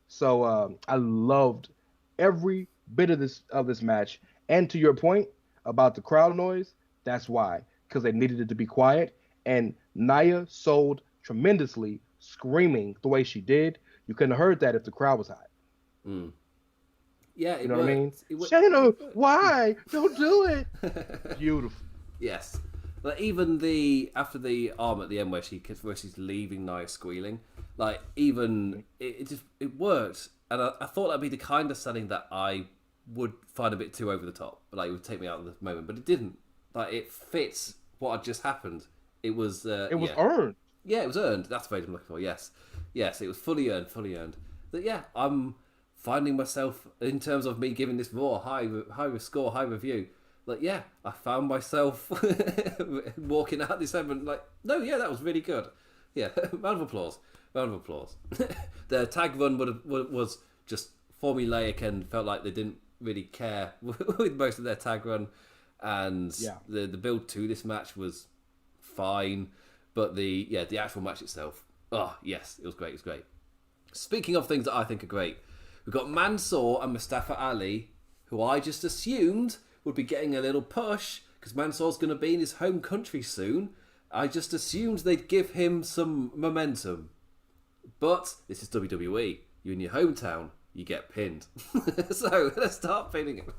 So I loved every bit of this match. And to your point about the crowd noise, that's why. Because they needed it to be quiet. And Nia sold tremendously, screaming the way she did. You couldn't have heard that if the crowd was hot. Yeah, you know what I mean? Shayna, why? Don't do it. Beautiful. Yes. Like, even after the arm at the end where she's leaving Nia squealing, like, even it worked, and I thought that'd be the kind of selling that I would find a bit too over the top, like it would take me out of the moment, but it didn't. Like, it fits what had just happened. It was earned. Yeah, it was earned. That's the phrase I'm looking for. Yes, it was fully earned. But yeah, I'm finding myself, in terms of me giving this Raw high score, high review. Like, yeah, I found myself walking out this segment like, no, yeah, that was really good. Yeah, round of applause. The tag run was just formulaic and felt like they didn't really care with most of their tag run. And the build to this match was fine. But the actual match itself, oh, yes, it was great. Speaking of things that I think are great, we've got Mansoor and Mustafa Ali, who I just assumed would be getting a little push because Mansoor's going to be in his home country soon. I just assumed they'd give him some momentum. But this is WWE. You're in your hometown, you get pinned. So let's start pinning him.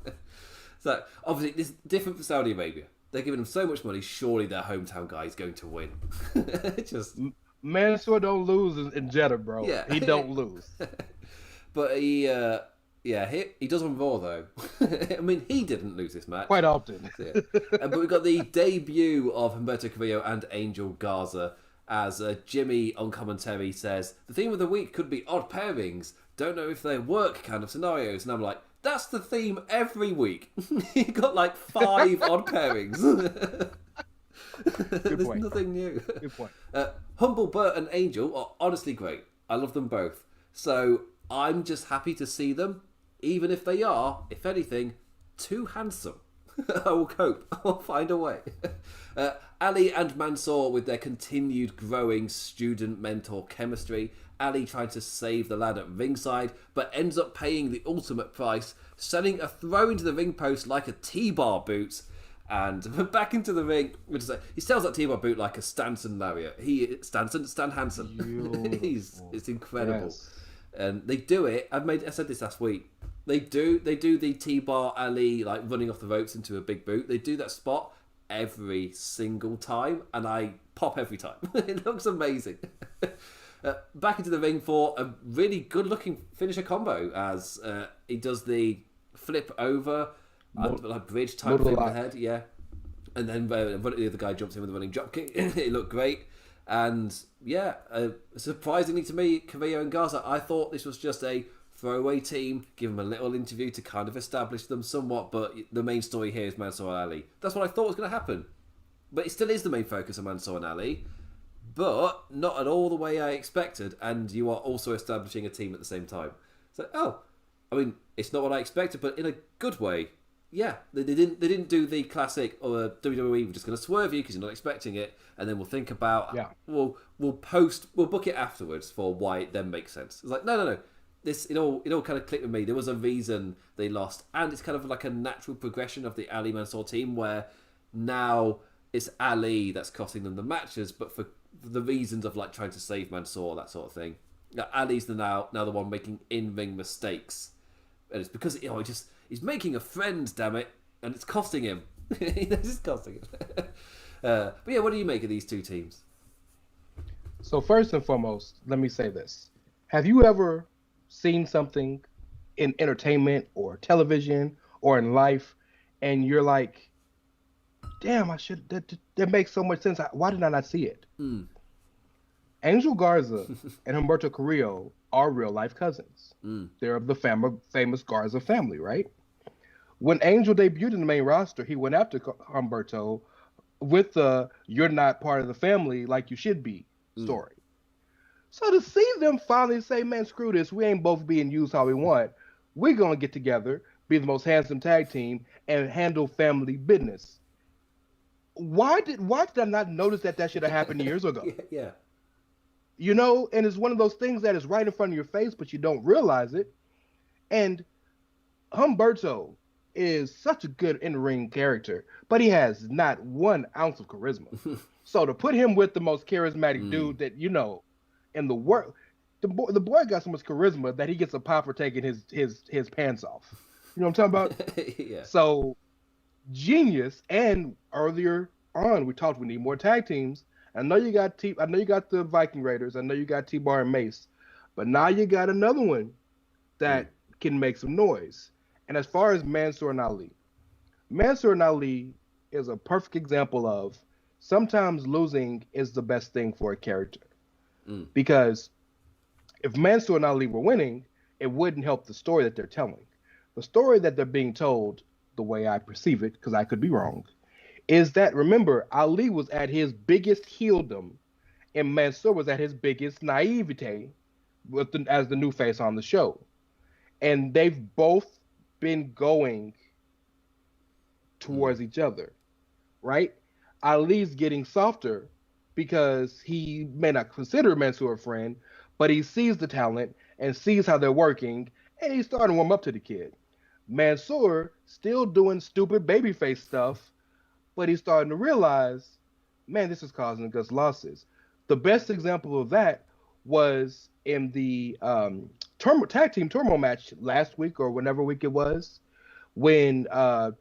So obviously, this is different for Saudi Arabia. They're giving him so much money, surely their hometown guy is going to win. Mansoor don't lose in Jeddah, bro. Yeah. He don't lose. But he does on Raw, though. I mean, he didn't lose this match. Quite often. But we've got the debut of Humberto Carrillo and Angel Garza as Jimmy on commentary says, the theme of the week could be odd pairings. Don't know if they work kind of scenarios. And I'm like, that's the theme every week. You got like 5 odd pairings. There's nothing new. Good point. Humble Bert and Angel are honestly great. I love them both. So I'm just happy to see them, even if they are, if anything, too handsome. I will cope. I'll find a way. Ali and Mansoor with their continued growing student-mentor chemistry. Ali trying to save the lad at ringside, but ends up paying the ultimate price, sending a throw into the ring post like a T-bar boot, and back into the ring. He sells that T-bar boot like a Stanson lariat. Stan Hansen. It's incredible. And they do it. I said this last week. They do the T-bar Ali, like running off the ropes into a big boot. They do that spot every single time, and I pop every time. It looks amazing. Back into the ring for a really good-looking finisher combo as he does the flip over, like bridge type thing on the head, yeah. And then the other guy jumps in with a running drop kick. It looked great. And yeah, surprisingly to me, Carrillo and Garza, I thought this was just a throwaway team, give them a little interview to kind of establish them somewhat, but the main story here is Mansoor Ali. That's what I thought was going to happen. But it still is the main focus of Mansoor and Ali, but not at all the way I expected, and you are also establishing a team at the same time. So, it's not what I expected, but in a good way. Yeah, they didn't do the classic, WWE, we're just going to swerve you because you're not expecting it, and then we'll think about, we'll book it afterwards for why it then makes sense. It's like, no. This it all kind of clicked with me. There was a reason they lost, and it's kind of like a natural progression of the Ali Mansoor team where now it's Ali that's costing them the matches, but for the reasons of like trying to save Mansoor, that sort of thing. Now, Ali's now the one making in-ring mistakes, and it's because he's making a friend, damn it, and it's costing him. It's costing him. But yeah, what do you make of these two teams? So first and foremost, let me say this: have you ever seen something in entertainment or television or in life, and you're like, damn, that makes so much sense. Why did I not see it? Angel Garza and Humberto Carrillo are real life cousins. They're of the famous Garza family, right? When Angel debuted in the main roster, he went after Humberto with the "you're not part of the family like you should be" story. So to see them finally say, man, screw this, we ain't both being used how we want. We're going to get together, be the most handsome tag team, and handle family business. Why did I not notice that should have happened years ago? Yeah. You know, and it's one of those things that is right in front of your face, but you don't realize it. And Humberto is such a good in-ring character, but he has not 1 ounce of charisma. So to put him with the most charismatic dude that, in the world, the boy got so much charisma that he gets a pop for taking his pants off. You know what I'm talking about? Yeah. So genius. And earlier on, we talked we need more tag teams. I know you got the Viking Raiders. I know you got T-Bar and Mace, but now you got another one that can make some noise. And as far as Mansoor and Ali is a perfect example of sometimes losing is the best thing for a character. Because if Mansoor and Ali were winning, it wouldn't help the story that they're telling. The story that they're being told, the way I perceive it, because I could be wrong, is that, remember, Ali was at his biggest heeldom, and Mansoor was at his biggest naivete as the new face on the show. And they've both been going towards each other, right? Ali's getting softer because he may not consider Mansoor a friend, but he sees the talent and sees how they're working, and he's starting to warm up to the kid. Mansoor still doing stupid babyface stuff, but he's starting to realize, man, this is causing us losses. The best example of that was in the tag team turmoil match last week or whenever week it was, when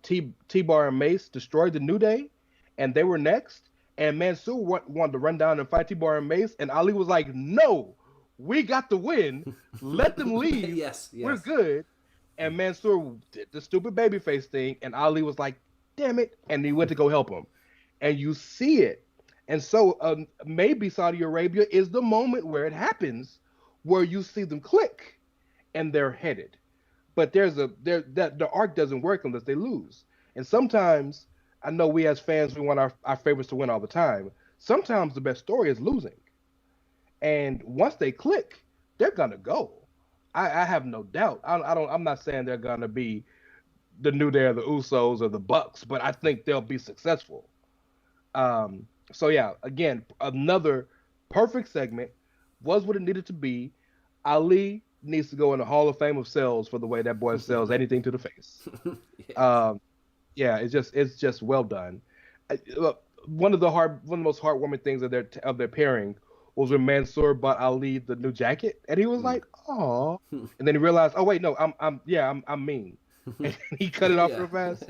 T-Bar and Mace destroyed the New Day, and they were next. And Mansoor wanted to run down and fight T-Bar and Mace, and Ali was like, no, we got the win. Let them leave. Yes. We're good. And Mansoor did the stupid babyface thing, and Ali was like, damn it. And he went to go help him. And you see it. And so maybe Saudi Arabia is the moment where it happens, where you see them click, and they're headed. But the arc doesn't work unless they lose. And sometimes, I know we as fans, we want our favorites to win all the time. Sometimes the best story is losing. And once they click, they're gonna go. I have no doubt. I'm not saying they're gonna be the New Day or the Usos or the Bucks, but I think they'll be successful. So yeah, again, another perfect segment, was what it needed to be. Ali needs to go in the Hall of Fame of sales for the way that boy sells anything to the face. Yes. Yeah, it's just well done. One of the most heartwarming things of their pairing was when Mansoor bought Ali the new jacket, and he was like, "Oh," and then he realized, "Oh wait, no, I'm mean," and he cut it off real fast.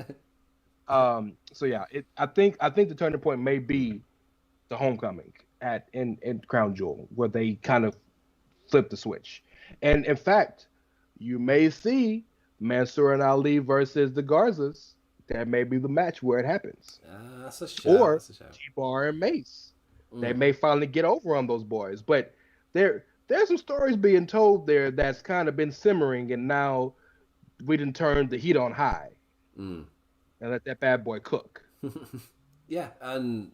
So yeah, I think the turning point may be the homecoming in Crown Jewel, where they kind of flip the switch, and in fact, you may see Mansoor and Ali versus the Garzas. That may be the match where it happens. That's a shout. Or That's a shout. T-Bar and Mace. They may finally get over on those boys. But there's some stories being told there that's kind of been simmering, and now we didn't turn the heat on high and let that bad boy cook. Yeah, and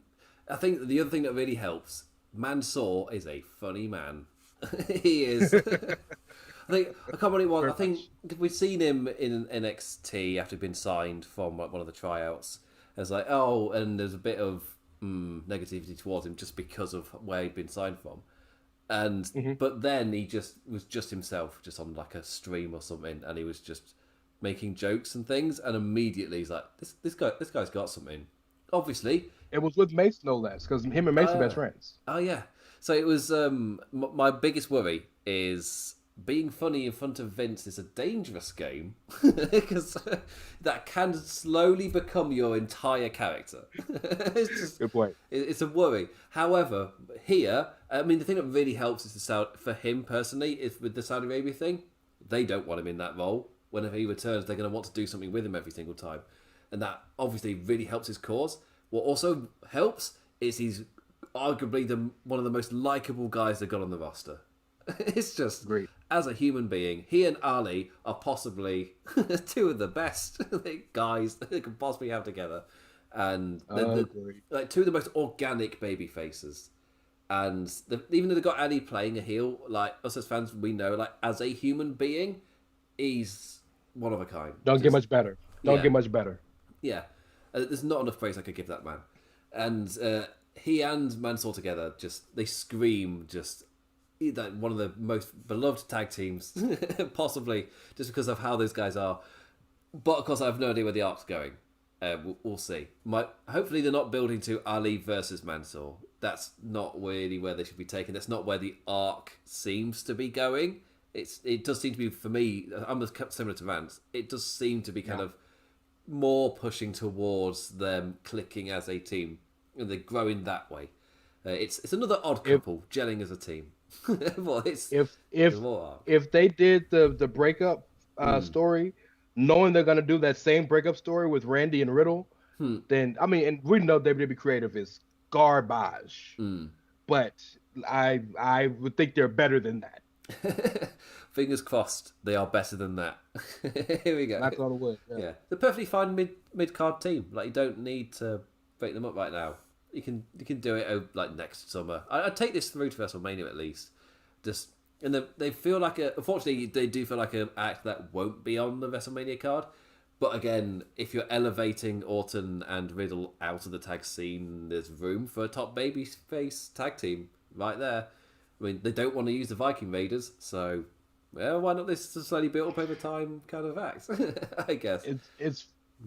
I think the other thing that really helps, Mansoor is a funny man. He is. I can't remember what it was. I think we've seen him in NXT after he'd been signed from one of the tryouts. It's like, oh, and there's a bit of negativity towards him just because of where he'd been signed from. And but then he was just himself, just on like a stream or something, and he was just making jokes and things, and immediately he's like, this guy's got something. Obviously, it was with Mace, no less, because him and Mace are best friends. Oh yeah, so it was. My biggest worry is being funny in front of Vince is a dangerous game because that can slowly become your entire character. It's just good point. It's a worry. However, here, I mean, the thing that really helps is for him personally is with the Saudi Arabia thing. They don't want him in that role. Whenever he returns, they're going to want to do something with him every single time, and that obviously really helps his cause. What also helps is he's arguably one of the most likable guys they've got on the roster. It's just, great. As a human being, he and Ali are possibly two of the best guys they could possibly have together. And they're like two of the most organic baby faces. And even though they've got Ali playing a heel, like us as fans, we know, like as a human being, he's one of a kind. Don't get much better. Get much better. Yeah. There's not enough praise I could give that man. And he and Mansoor together, they scream just one of the most beloved tag teams, possibly, just because of how those guys are. But of course, I have no idea where the arc's going. We'll see. Hopefully, they're not building to Ali versus Mansoor. That's not really where they should be taken. That's not where the arc seems to be going. It does seem to be, for me, I'm similar to Rance. It does seem to be kind of more pushing towards them clicking as a team, and they're growing that way. It's another odd couple gelling as a team. Well, if they did the breakup story, knowing they're gonna do that same breakup story with Randy and Riddle, then I mean, and we know WWE Creative is garbage, but I would think they're better than that. Fingers crossed, they are better than that. Here we go. Knock on wood. Yeah, they're perfectly fine mid card team. Like, you don't need to break them up right now. You can do it like next summer. I'd take this through to WrestleMania at least. And they feel like unfortunately they do feel like an act that won't be on the WrestleMania card. But again, if you're elevating Orton and Riddle out of the tag scene, there's room for a top babyface tag team right there. I mean, they don't want to use the Viking Raiders, so why not this slowly built up over time kind of act? I guess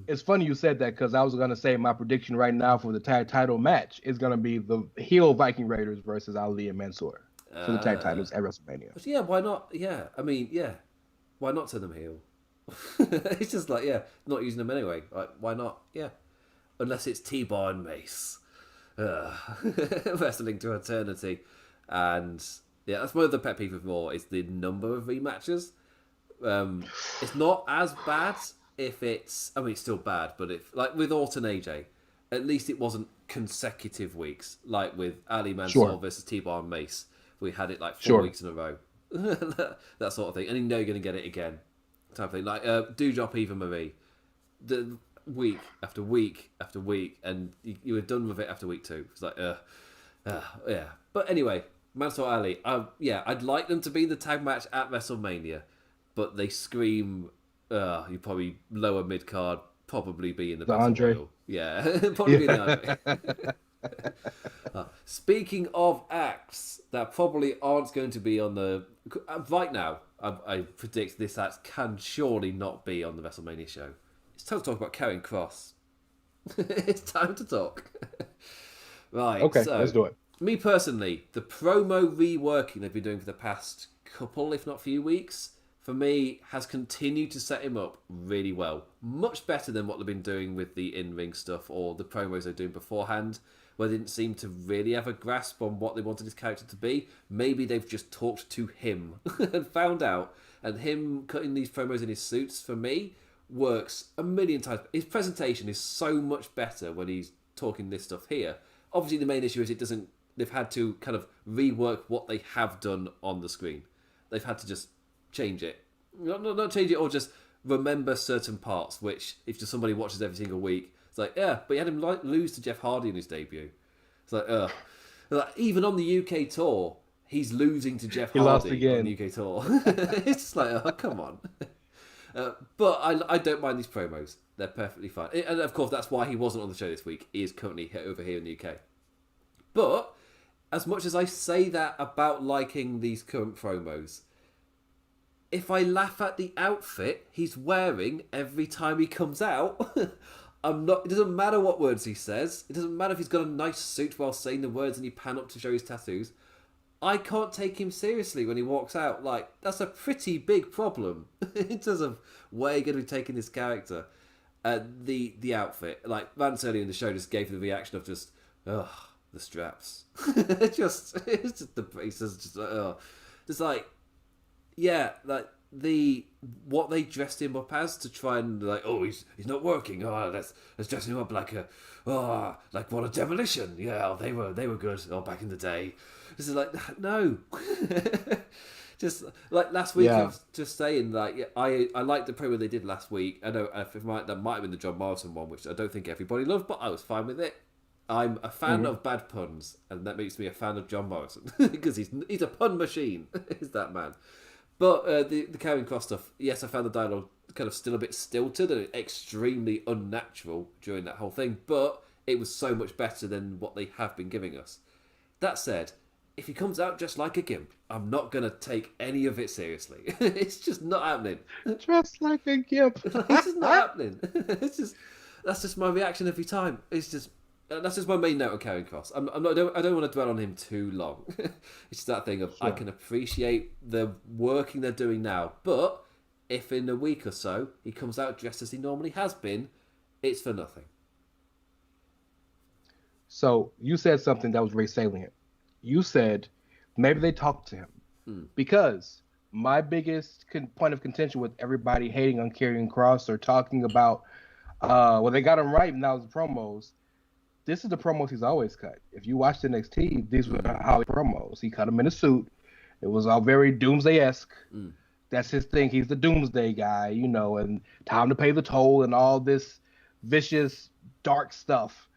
It's funny you said that, because I was going to say my prediction right now for the tag title match is going to be the heel Viking Raiders versus Ali and Mansoor for the tag titles at WrestleMania. Yeah, why not? Yeah, I mean, yeah, why not turn them heel? It's just like, not using them anyway. Like, why not? Yeah, unless it's T-Bar and Mace wrestling to eternity, and that's one of the pet peeve of Raw is the number of rematches. It's not as bad. If it's still bad, but if, like with Orton AJ, at least it wasn't consecutive weeks, like with Ali Mansoor versus T-Bar and Mace. We had it like 4 weeks in a row, that sort of thing, and you know you're going to get it again, type of thing. Like Dewdrop, Eva Marie, the week after week after week, and you were done with it after week 2. It's like, yeah. But anyway, Mansoor Ali, I'd like them to be the tag match at WrestleMania, but they scream. You probably lower mid card, probably be in the Andre. Royal. Yeah, probably be in the Andre. Speaking of acts that probably aren't going to be on the right now, I predict this act can surely not be on the WrestleMania show. It's time to talk about Karrion Kross. It's time to talk. Right. Okay, so, let's do it. Me personally, the promo reworking they've been doing for the past couple, if not few weeks, for me, has continued to set him up really well. Much better than what they've been doing with the in-ring stuff or the promos they're doing beforehand, where they didn't seem to really have a grasp on what they wanted his character to be. Maybe they've just talked to him and found out. And him cutting these promos in his suits, for me, works a million times. His presentation is so much better when he's talking this stuff here. Obviously, the main issue is they've had to kind of rework what they have done on the screen. They've had to just change it. Not change it, or just remember certain parts, which, if just somebody watches every single week, it's like, yeah, but you had him lose to Jeff Hardy in his debut. It's like, ugh. Like, even on the UK tour, he's losing to Jeff Hardy on the UK tour. It's just like, oh, come on. But I don't mind these promos. They're perfectly fine. And of course, that's why he wasn't on the show this week. He is currently over here in the UK. But, as much as I say that about liking these current promos, if I laugh at the outfit he's wearing every time he comes out, it doesn't matter what words he says. It doesn't matter if he's got a nice suit while saying the words and he pan up to show his tattoos. I can't take him seriously when he walks out. Like, that's a pretty big problem in terms of where you're going to be taking this character. The outfit. Like, Rance earlier in the show just gave the reaction of just, ugh, the straps. It's just the braces. Just like, yeah, like what they dressed him up as to try and like, oh, he's not working. Oh, let's dress him up like like what a demolition. Yeah, they were good. Oh, back in the day. This is like, no. Just like last week, I was just saying, like, I liked the promo they did last week. I know that might have been the John Morrison one, which I don't think everybody loved, but I was fine with it. I'm a fan of bad puns, and that makes me a fan of John Morrison because he's a pun machine. Is that man? But the Karrion Kross stuff, yes, I found the dialogue kind of still a bit stilted and extremely unnatural during that whole thing, but it was so much better than what they have been giving us. That said, if he comes out just like a gimp, I'm not going to take any of it seriously. It's just not happening. Dressed like a gimp. It's just not happening. That's just my reaction every time. That's just my main note of Karrion Kross. I don't want to dwell on him too long. It's just that thing of, sure, I can appreciate the working they're doing now, but if in a week or so he comes out dressed as he normally has been, it's for nothing. So you said something that was very salient. You said maybe they talked to him. Because my biggest point of contention with everybody hating on Karrion Kross or talking about, they got him right, and that was the promos. This is the promos he's always cut. If you watched NXT, these were how he promos. He cut him in a suit. It was all very Doomsday-esque. That's his thing. He's the Doomsday guy, and time to pay the toll and all this vicious, dark stuff.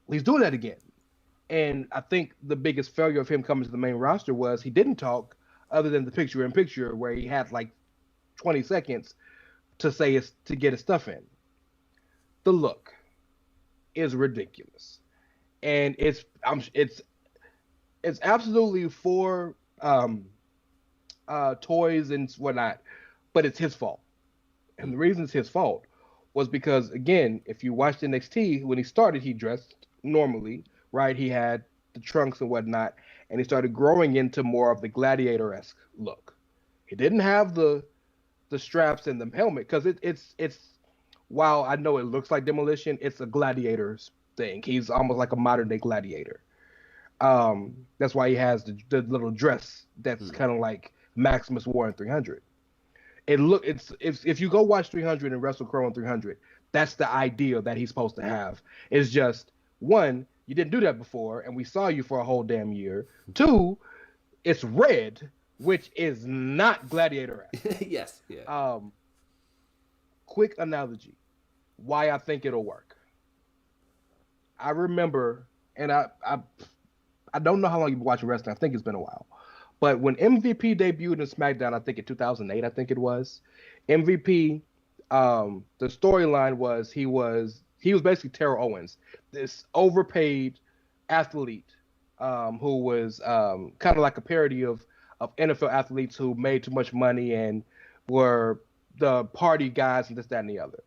He's doing that again. And I think the biggest failure of him coming to the main roster was he didn't talk other than the picture-in-picture where he had like 20 seconds to get his stuff in. The look is ridiculous, and it's absolutely for toys and whatnot, but it's his fault. And the reason it's his fault was because, again, if you watched NXT, when he started, he dressed normally, right? He had the trunks and whatnot, and he started growing into more of the gladiator-esque look. He didn't have the straps and the helmet because it's while I know it looks like Demolition, it's a gladiator's thing. He's almost like a modern-day gladiator. That's why he has the little dress that's kind of like Maximus wore in 300. If you go watch 300 and Wrestle Crow in 300, that's the idea that he's supposed to have. It's just, one, you didn't do that before, and we saw you for a whole damn year. Two, it's red, which is not gladiator-esque. Yes. Yeah. Quick analogy. Why I think it'll work. I remember, and I don't know how long you've been watching wrestling. I think it's been a while. But when MVP debuted in SmackDown, I think in 2008, I think it was, MVP, the storyline was he was basically Terrell Owens, this overpaid athlete who was kind of like a parody of NFL athletes who made too much money and were the party guys and this, that, and the other.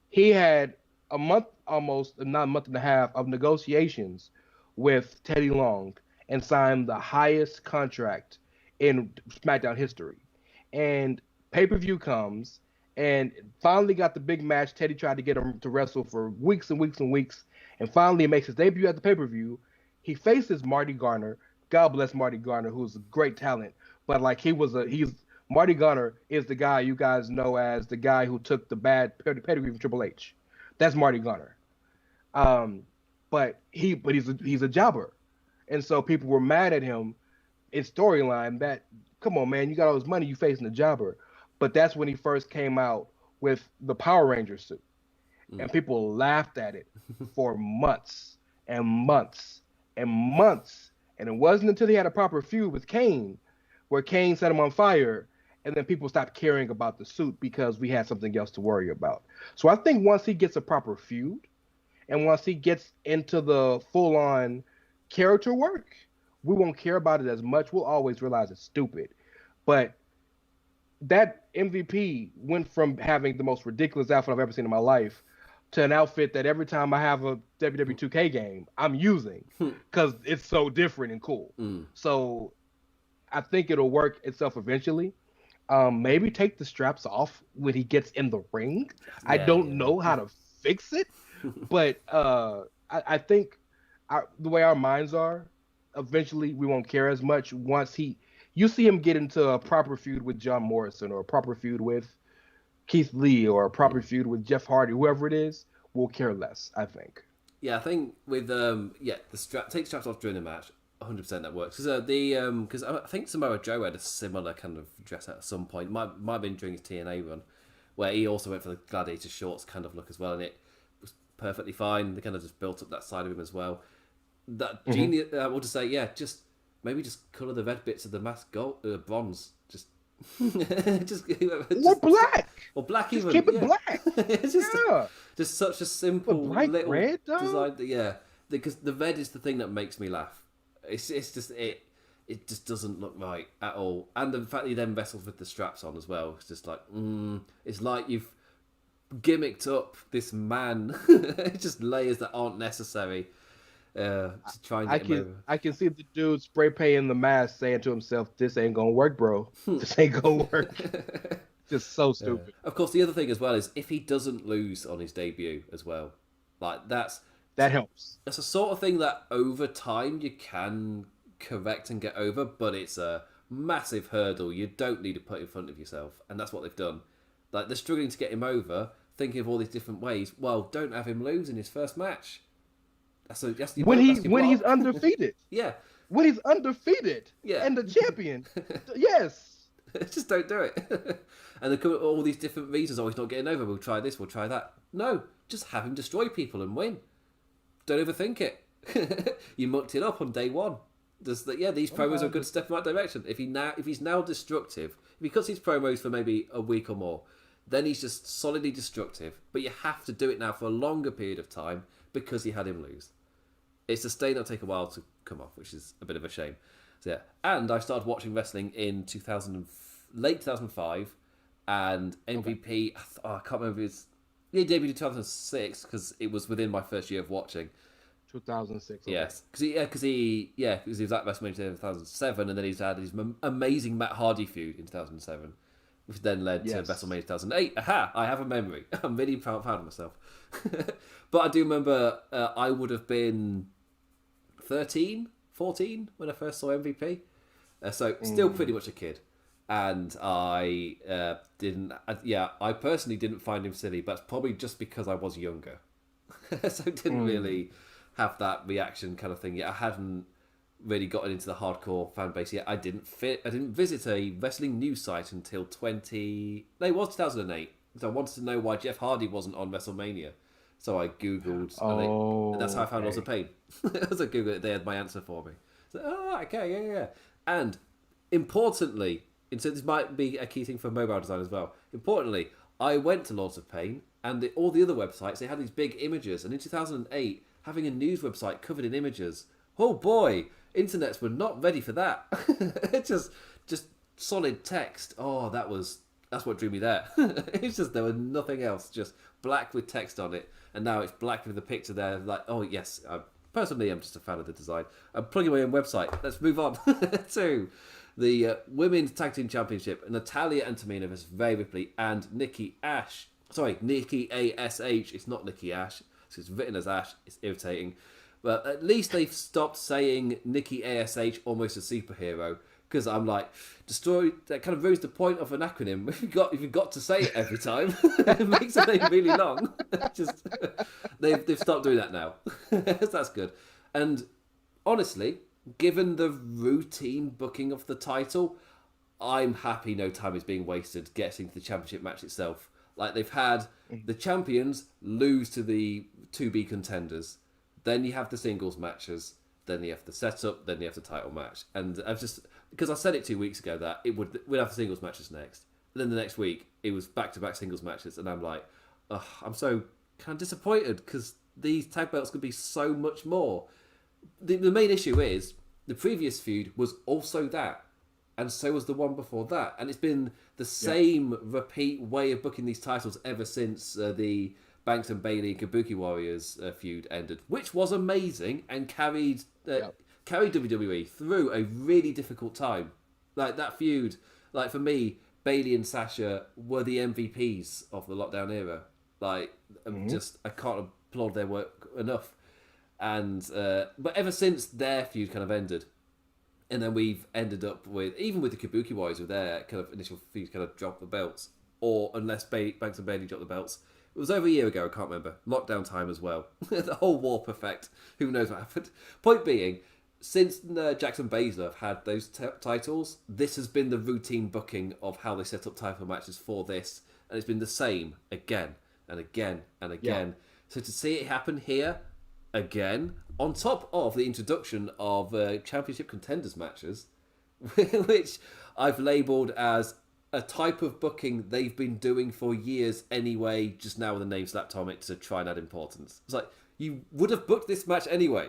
He had not a month and a half of negotiations with Teddy Long, and signed the highest contract in SmackDown history. And pay-per-view comes, and finally got the big match. Teddy tried to get him to wrestle for weeks and weeks and weeks, and finally makes his debut at the pay-per-view. He faces Marty Garner. God bless Marty Garner, who's a great talent, but like he's Marty Garner is the guy you guys know as the guy who took the bad pedigree from Triple H. That's Marty Garner. But he's a jobber, and so people were mad at him in storyline that, come on, man, you got all this money, you facing a jobber. But that's when he first came out with the Power Ranger suit. And people laughed at it for months and months and months. And it wasn't until he had a proper feud with Kane, where Kane set him on fire, and then people stopped caring about the suit because we had something else to worry about. So I think once he gets a proper feud, and once he gets into the full-on character work, we won't care about it as much. We'll always realize it's stupid. But that MVP went from having the most ridiculous outfit I've ever seen in my life to an outfit that every time I have a WWE 2K game, I'm using because it's so different and cool. So I think it'll work itself eventually. Maybe take the straps off when he gets in the ring. I don't know how to fix it, but I think the way our minds are, eventually we won't care as much once you see him get into a proper feud with John Morrison, or a proper feud with Keith Lee, or a proper feud with Jeff Hardy, whoever it is, we'll care less, I think. Yeah, I think with the take straps off during the match, 100% that works. Because I think Samoa Joe had a similar kind of dress at some point. Might have been during his TNA run, where he also went for the gladiator shorts kind of look as well, and it was perfectly fine. They kind of just built up that side of him as well. That genius. I want to say, just maybe just colour the red bits of the mask gold, bronze. Just or black, or black just even. Keep it black. It's just such a simple little red, design. Because the red is the thing that makes me laugh. It's just it just doesn't look right at all, and the fact that he then wrestles with the straps on as well. It's just like it's like you've gimmicked up this man. It's just layers that aren't necessary. To try and get him over. I can see the dude spray painting the mask, saying to himself, "This ain't gonna work, bro. This ain't gonna work." Just so stupid. Of course, the other thing as well is if he doesn't lose on his debut as well, like that helps. That's a sort of thing that over time you can correct and get over, but it's a massive hurdle you don't need to put in front of yourself, and that's what they've done. Like, they're struggling to get him over, thinking of all these different ways. Well, don't have him lose in his first match. When he's undefeated. Yeah. When he's undefeated. Yeah. And the champion. Yes. Just don't do it. And they come up with all these different reasons. Oh, he's not getting over. We'll try this. We'll try that. No, just have him destroy people and win. Don't overthink it. You mucked it up on day one. These promos are a good step in the right direction. If he's now destructive, if he cuts his promos for maybe a week or more, then he's just solidly destructive. But you have to do it now for a longer period of time because you had him lose. It's a stain that'll take a while to come off, which is a bit of a shame. So, yeah. And I started watching wrestling in late 2005, and MVP, I can't remember if it's... He debuted in 2006 because it was within my first year of watching. 2006. Okay. Yes, because he was at WrestleMania 2007, and then he's had his amazing Matt Hardy feud in 2007, which then led to WrestleMania 2008. Aha! I have a memory. I'm really proud of myself. But I do remember I would have been 13, 14 when I first saw MVP. So still pretty much a kid. And I I personally didn't find him silly, but it's probably just because I was younger. So I didn't really have that reaction kind of thing yet. I hadn't really gotten into the hardcore fan base yet. I didn't visit a wrestling news site until 2008. So I wanted to know why Jeff Hardy wasn't on WrestleMania. So I Googled, and that's how I found Lots of Pain. As I Googled it, they had my answer for me. So, yeah. And importantly, so this might be a key thing for mobile design as well. Importantly, I went to Lords of Pain, and all the other websites, they had these big images. And in 2008, having a news website covered in images, oh boy, internets were not ready for that. just solid text. Oh, that's what drew me there. It's just there was nothing else, just black with text on it. And now it's black with a picture there. Like, oh yes, personally, I'm just a fan of the design. I'm plugging my own website. Let's move on to the Women's Tag Team Championship. Natalya and Tamina versus Rhea Ripley and Nikki Ash. Sorry, Nikki ASH. It's not Nikki Ash. It's written as Ash. It's irritating. But at least they've stopped saying Nikki ASH almost a superhero. Because I'm like, that kind of ruins the point of an acronym. If you've got to say it every time, it makes the name really long. Just they've stopped doing that now. That's good. And honestly, given the routine booking of the title, I'm happy no time is being wasted getting to the championship match itself. Like, they've had the champions lose to the to-be contenders. Then you have the singles matches. Then you have the setup. Then you have the title match. And I've just... Because I said it 2 weeks ago that we'd have the singles matches next. And then the next week, it was back-to-back singles matches. And I'm like, ugh, I'm so kind of disappointed because these tag belts could be so much more. The main issue is the previous feud was also that. And so was the one before that. And it's been the same repeat way of booking these titles ever since the Banks and Bailey and Kabuki Warriors feud ended, which was amazing and carried WWE through a really difficult time. Like, that feud, like, for me, Bailey and Sasha were the MVPs of the lockdown era. Like, I can't applaud their work enough. And but ever since their feud kind of ended, and then we've ended up with, even with the Kabuki Warriors, with their kind of initial feud kind of drop the belts, or unless Banks and Bailey drop the belts. It was over a year ago, I can't remember. Lockdown time as well. The whole warp effect. Who knows what happened. Point being, since Jackson Baszler have had those titles, this has been the routine booking of how they set up title matches for this. And it's been the same again and again and again. Yeah. So to see it happen here again, on top of the introduction of championship contenders matches, which I've labelled as a type of booking they've been doing for years anyway, just now with a name slapped on it to try and add importance. It's like, you would have booked this match anyway.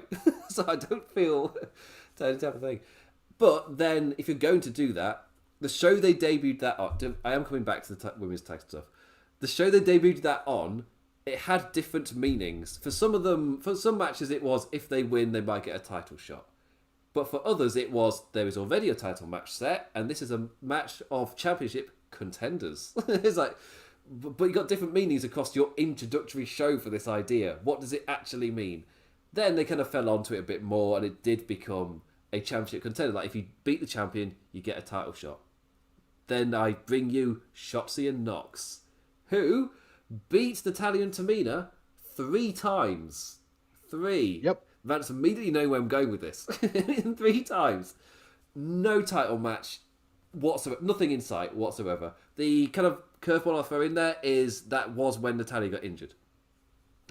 So I don't feel that type of thing. But then, if you're going to do that, the show they debuted that on, I am coming back to the women's tag stuff. The show they debuted that on, it had different meanings. For some of them, for some matches it was, if they win, they might get a title shot. But for others, it was, there is already a title match set, and this is a match of championship contenders. It's like, but you got different meanings across your introductory show for this idea. What does it actually mean? Then they kind of fell onto it a bit more, and it did become a championship contender. Like, if you beat the champion, you get a title shot. Then I bring you Shotzi and Nox, who beat Natalya and Tamina 3 times. 3. Yep. Rance immediately know where I'm going with this. 3 times. No title match whatsoever. Nothing in sight whatsoever. The kind of curveball I'll throw in there is that was when Natalya got injured.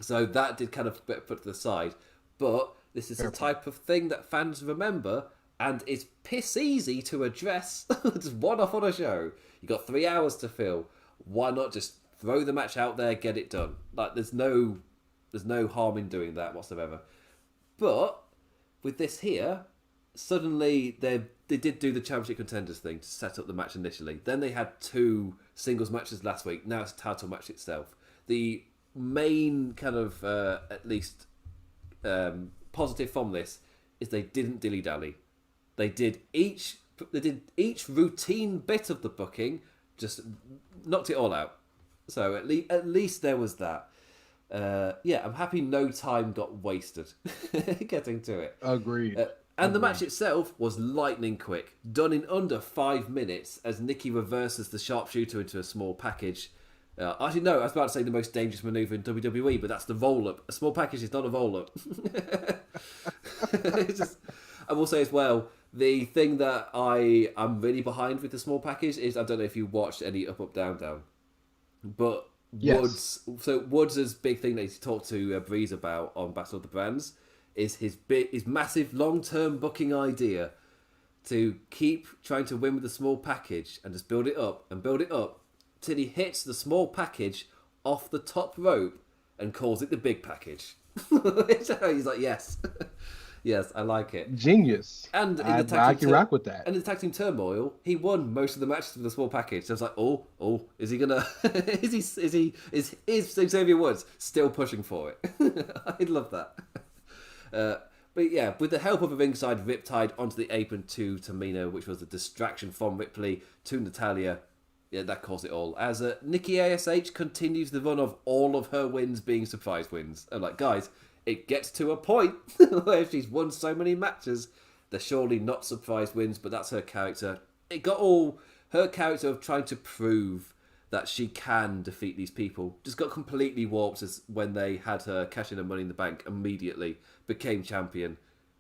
So that did kind of put to the side. But this is the type of thing that fans remember and is piss easy to address. Just one off on a show. You got 3 hours to fill. Why not just throw the match out there, get it done? Like, there's no harm in doing that whatsoever. But with this here, suddenly they did do the championship contenders thing to set up the match initially. Then they had 2 singles matches last week. Now it's a title match itself. The main kind of at least positive from this is they didn't dilly dally. They did each routine bit of the booking, just knocked it all out. So at least there was that. I'm happy no time got wasted getting to it. Agreed. And the match itself was lightning quick, done in under 5 minutes as Nikki reverses the sharpshooter into a small package. Actually, no, I was about to say the most dangerous maneuver in WWE, but that's the roll-up. A small package is not a roll-up. I will say as well, the thing that I'm really behind with the small package is, I don't know if you watched any Up, Up, Down, Down, but yes. Woods' big thing that he talked to Breeze about on Battle of the Brands is his massive long-term booking idea to keep trying to win with the small package and just build it up till he hits the small package off the top rope and calls it the big package. He's like, yes. Yes, I like it. Genius. And in the I can rock with that. And in the tag team turmoil, he won most of the matches with a small package. So I was like, oh, is he gonna? is Xavier Woods still pushing for it? I'd love that. But yeah, with the help of a ringside riptide onto the apron to Tamina, which was a distraction from Ripley to Natalya, yeah, that caused it all. As Nikki ASH continues the run of all of her wins being surprise wins. I'm like, guys, it gets to a point where she's won so many matches, they're surely not surprise wins, but that's her character. It got all her character of trying to prove that she can defeat these people just got completely warped as when they had her cash in her Money in the Bank, immediately became champion.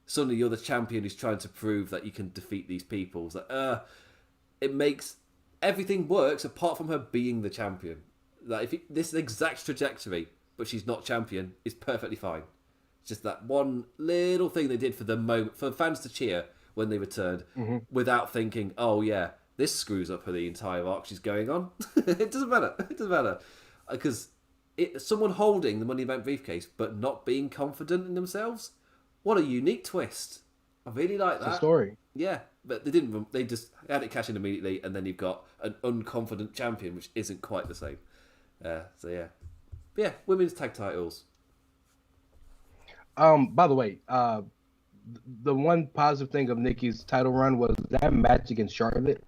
Suddenly you're the champion who's trying to prove that you can defeat these people. It's like, it makes everything works apart from her being the champion. Like this exact trajectory, but she's not champion, is perfectly fine. It's just that one little thing they did for the moment, for fans to cheer when they returned, without thinking, oh yeah, this screws up the entire arc she's going on. It doesn't matter. It doesn't matter. Because someone holding the Money in the Bank briefcase but not being confident in themselves, what a unique twist. I really like that. It's a story. Yeah, but they didn't. They just had it cash in immediately, and then you've got an unconfident champion, which isn't quite the same. So yeah. But yeah, women's tag titles. By the way, the one positive thing of Nikki's title run was that match against Charlotte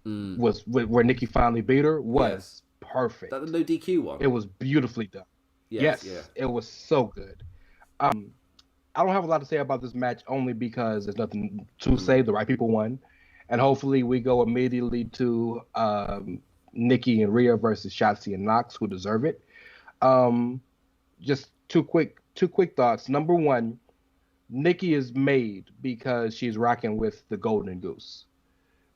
was where Nikki finally beat her was perfect. That the no DQ one? It was beautifully done. Yes, it was so good. I don't have a lot to say about this match only because there's nothing to say. The right people won. And hopefully we go immediately to Nikki and Rhea versus Shotzi and Nox, who deserve it. Just two quick thoughts. Number one, Nikki is made because she's rocking with the Golden Goose.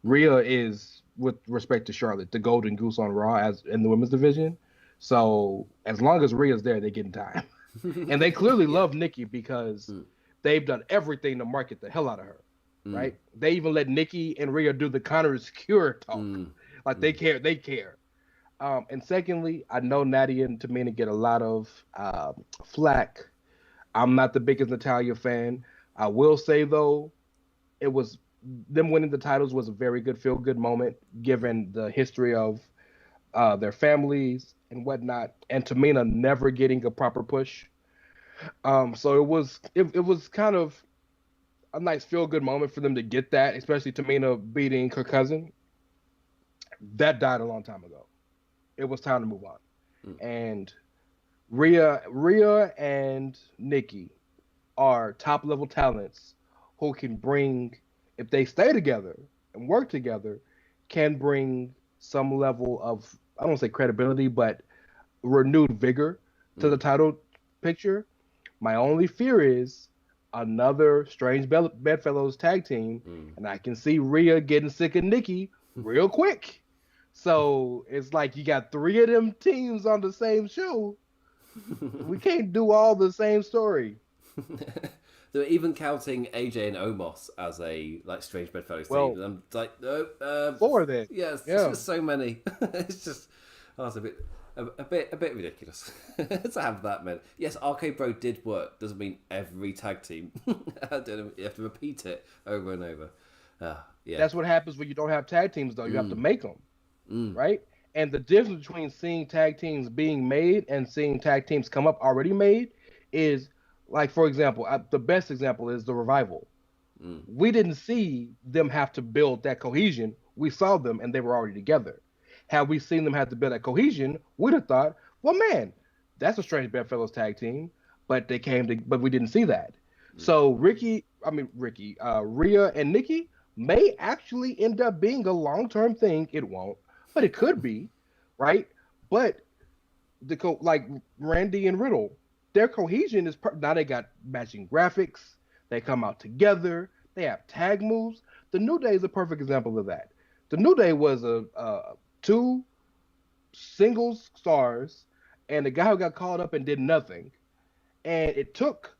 Rhea is, with respect to Charlotte, the Golden Goose on Raw as in the women's division. So as long as Rhea's there, they get in time. And they clearly love Nikki because they've done everything to market the hell out of her, right? They even let Nikki and Rhea do the Connor's Cure talk. Like they care. And secondly, I know Natty and Tamina get a lot of flack. I'm not the biggest Natalya fan. I will say, though, it was them winning the titles was a very good feel-good moment, given the history of their families and whatnot, and Tamina never getting a proper push. So it was kind of a nice feel-good moment for them to get that, especially Tamina beating her cousin. That died a long time ago. It was time to move on. And Rhea and Nikki are top-level talents who can bring, if they stay together and work together, can bring some level of, I don't want to say credibility, but renewed vigor to the title picture. My only fear is another Strange Bedfellows tag team, and I can see Rhea getting sick of Nikki real quick. So it's like you got three of them teams on the same show. We can't do all the same story. They're even counting AJ and Omos as a Strange Bedfellows team. I'm like, no, 4 then. Yes, yeah. Just so many. It's just it's a bit ridiculous to have that many. Yes, RK Bro did work. Doesn't mean every tag team. You have to repeat it over and over. Yeah, that's what happens when you don't have tag teams, though. You have to make them, right? And the difference between seeing tag teams being made and seeing tag teams come up already made is, like, for example, the best example is the Revival. We didn't see them have to build that cohesion. We saw them and they were already together. Had we seen them have to build that cohesion, we'd have thought, well, man, that's a Strange Bedfellows tag team, but but we didn't see that. So Rhea and Nikki may actually end up being a long-term thing. It won't, but it could be, right? But like Randy and Riddle, their cohesion is now they got matching graphics. They come out together. They have tag moves. The New Day is a perfect example of that. The New Day was two singles stars and a guy who got called up and did nothing. And it took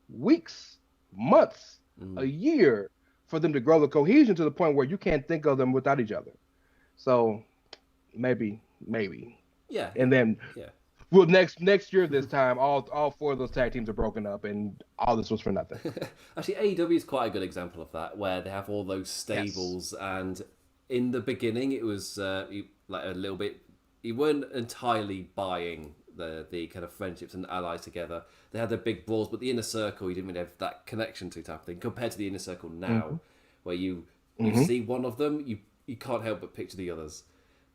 weeks, months, a year for them to grow the cohesion to the point where you can't think of them without each other. So maybe. Yeah. And then well, next year this time, all 4 of those tag teams are broken up, and all this was for nothing. Actually, AEW is quite a good example of that, where they have all those stables, and in the beginning, it was like a little bit. You weren't entirely buying the kind of friendships and allies together. They had their big brawls, but the inner circle you didn't really have that connection to type of thing compared to the inner circle now, where you see one of them, you can't help but picture the others.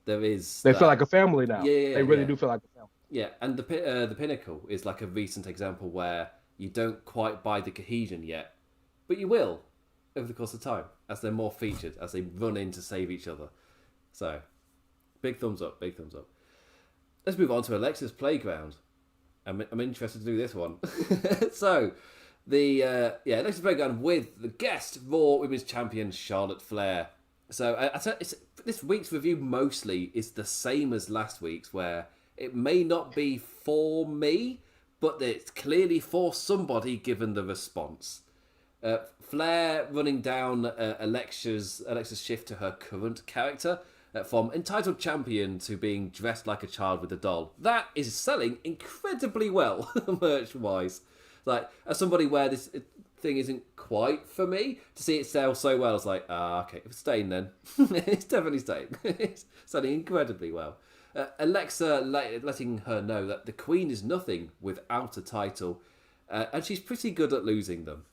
There is They feel like a family now. Yeah, they really do feel like a family. Yeah, and the Pinnacle is like a recent example where you don't quite buy the cohesion yet, but you will over the course of time as they're more featured, as they run in to save each other. So, big thumbs up, big thumbs up. Let's move on to Alexa's Playground. I'm interested to do this one. So, Alexa's Playground with the guest Raw Women's Champion Charlotte Flair. So, this week's review mostly is the same as last week's, where it may not be for me, but it's clearly for somebody given the response. Flair running down Alexa's shift to her current character, from entitled champion to being dressed like a child with a doll. That is selling incredibly well, merch-wise. Like, as somebody where this thing isn't quite for me, to see it sell so well, it's like, okay, it's staying then. It's definitely staying. It's selling incredibly well. Alexa letting her know that the Queen is nothing without a title, and she's pretty good at losing them.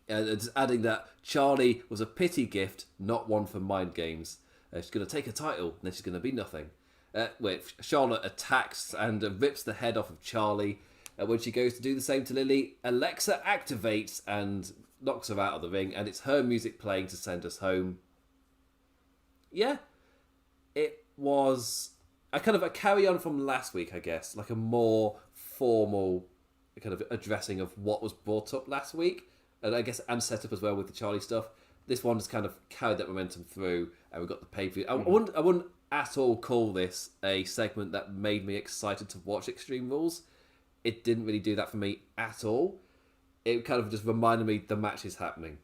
Just adding that Charlie was a pity gift, not one for mind games. She's going to take a title, and then she's going to be nothing. Charlotte attacks and rips the head off of Charlie. When she goes to do the same to Lily, Alexa activates and knocks her out of the ring, and it's her music playing to send us home. Yeah, it was a kind of a carry-on from last week, I guess. Like a more formal kind of addressing of what was brought up last week. And I guess, and set up as well with the Charlie stuff. This one just kind of carried that momentum through, and we got the pay-per-view. I wouldn't at all call this a segment that made me excited to watch Extreme Rules. It didn't really do that for me at all. It kind of just reminded me the match is happening.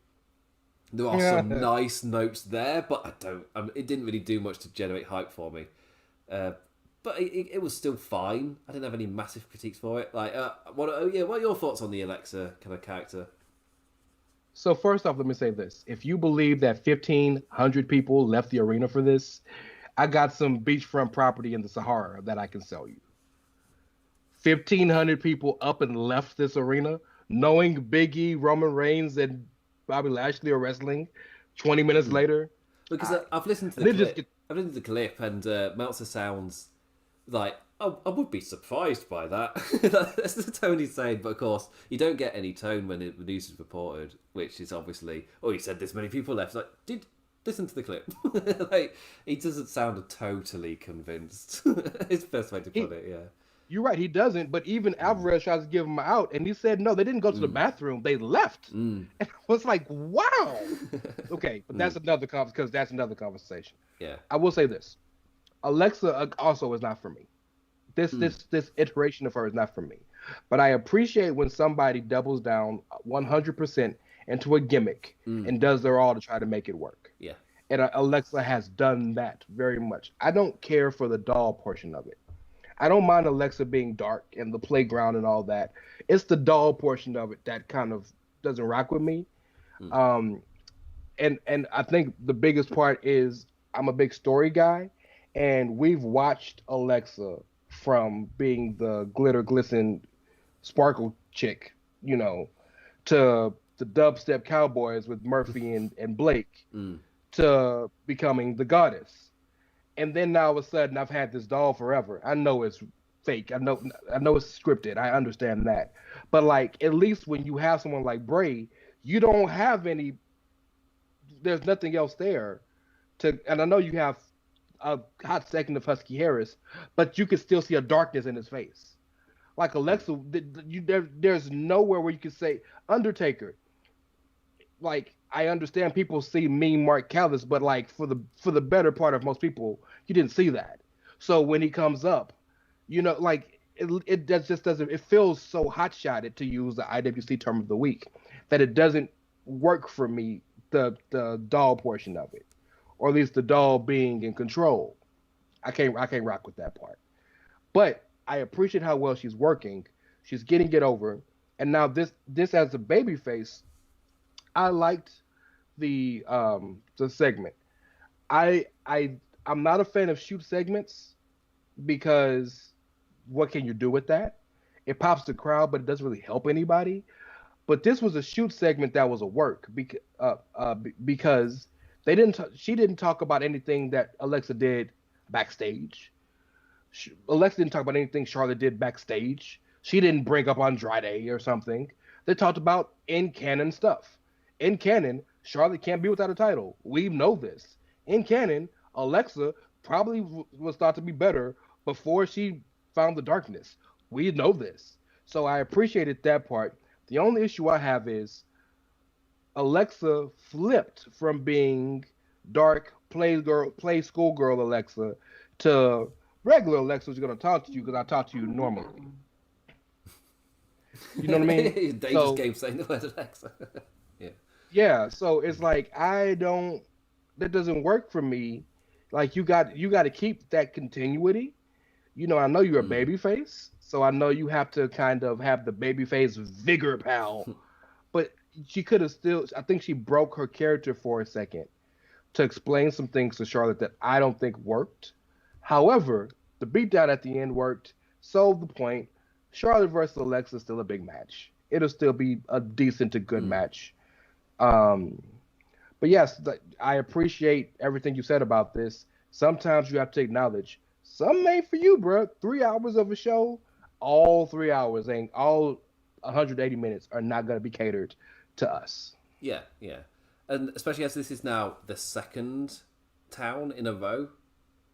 There are some nice notes there, but it didn't really do much to generate hype for me. But it was still fine. I didn't have any massive critiques for it. Like, what are your thoughts on the Alexa kind of character? So first off, let me say this. If you believe that 1,500 people left the arena for this, I got some beachfront property in the Sahara that I can sell you. 1,500 people up and left this arena, knowing Big E, Roman Reigns, and Bobby Lashley are wrestling 20 minutes later. Because I've listened to the clip. I've listened to the clip, and Meltzer sounds like, I would be surprised by that. That's the tone he's saying, but of course, you don't get any tone when the news is reported, which is obviously, he said this many people left. Like, listen to the clip. Like, he doesn't sound totally convinced. It's the best way to put it, yeah. You're right, he doesn't, but even Alvarez tries to give him out, and he said, no, they didn't go to the bathroom, they left. And I was like, wow. Okay, but that's another conversation. Yeah. I will say this. Alexa also is not for me. This iteration of her is not for me. But I appreciate when somebody doubles down 100% into a gimmick and does their all to try to make it work. Yeah. And Alexa has done that very much. I don't care for the doll portion of it. I don't mind Alexa being dark and the playground and all that. It's the doll portion of it that kind of doesn't rock with me. And I think the biggest part is I'm a big story guy, and we've watched Alexa from being the glitter glisten sparkle chick, to the dubstep cowboys with Murphy and Blake, to becoming the goddess. And then now all of a sudden I've had this doll forever. I know it's fake. I know it's scripted. I understand that. But like, at least when you have someone like Bray, you don't have there's nothing else there and I know you have a hot second of Husky Harris, but you can still see a darkness in his face. Like Alexa, there's nowhere where you can say Undertaker. Like, I understand people see mean Mark Callis, but like for the better part of most people, you didn't see that. So when he comes up, like it just doesn't. It feels so hot-shotted, to use the IWC term of the week, that it doesn't work for me. The doll portion of it, or at least the doll being in control. I can't rock with that part. But I appreciate how well she's working. She's getting it over. And now this as a babyface, I liked the segment. I'm not a fan of shoot segments because what can you do with that? It pops the crowd, but it doesn't really help anybody. But this was a shoot segment that was a work because she didn't talk about anything that Alexa did backstage. Alexa didn't talk about anything Charlotte did backstage. She didn't bring up Andrade or something. They talked about in canon stuff. In canon, Charlotte can't be without a title. We know this. In canon, Alexa probably was thought to be better before she found the darkness. We know this. So I appreciated that part. The only issue I have is Alexa flipped from being dark play schoolgirl Alexa to regular Alexa who's going to talk to you because I talk to you normally. You know what I mean? Dangerous game saying the word Alexa. Yeah. Yeah. So it's like that doesn't work for me. Like you got to keep that continuity. You know, I know you're a baby face, so I know you have to kind of have the baby face vigor, pal. But she could have still. I think she broke her character for a second to explain some things to Charlotte that I don't think worked. However, the beatdown at the end worked, solved the point. Charlotte versus Alexa is still a big match. It'll still be a decent to good match. But yes, I appreciate everything you said about this. Sometimes you have to acknowledge some made for you, bro. 3 hours of a show, all 3 hours, ain't all 180 minutes are not going to be catered to us. Yeah, yeah. And especially as this is now the second town in a row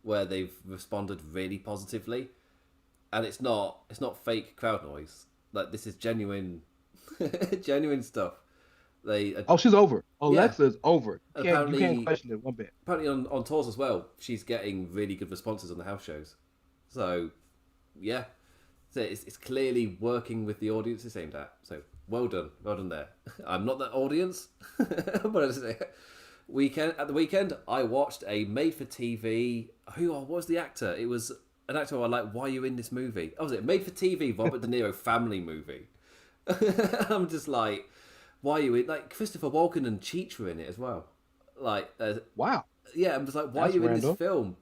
where they've responded really positively. And it's not fake crowd noise. Like, this is genuine genuine stuff. She's over. Alexa's over. You can't question it one bit. Apparently on tours as well, she's getting really good responses on the house shows. So, yeah. So it's clearly working with the audience it's aimed at. So, well done there. I'm not that audience, but at the weekend, I watched a made-for-TV... what was the actor? It was an actor I like, why are you in this movie? Oh, was it made-for-TV Robert De Niro family movie? I'm just like... Why are you in... Like, Christopher Walken and Cheech were in it as well. Like... wow. Yeah, I'm just like, why are you in this film?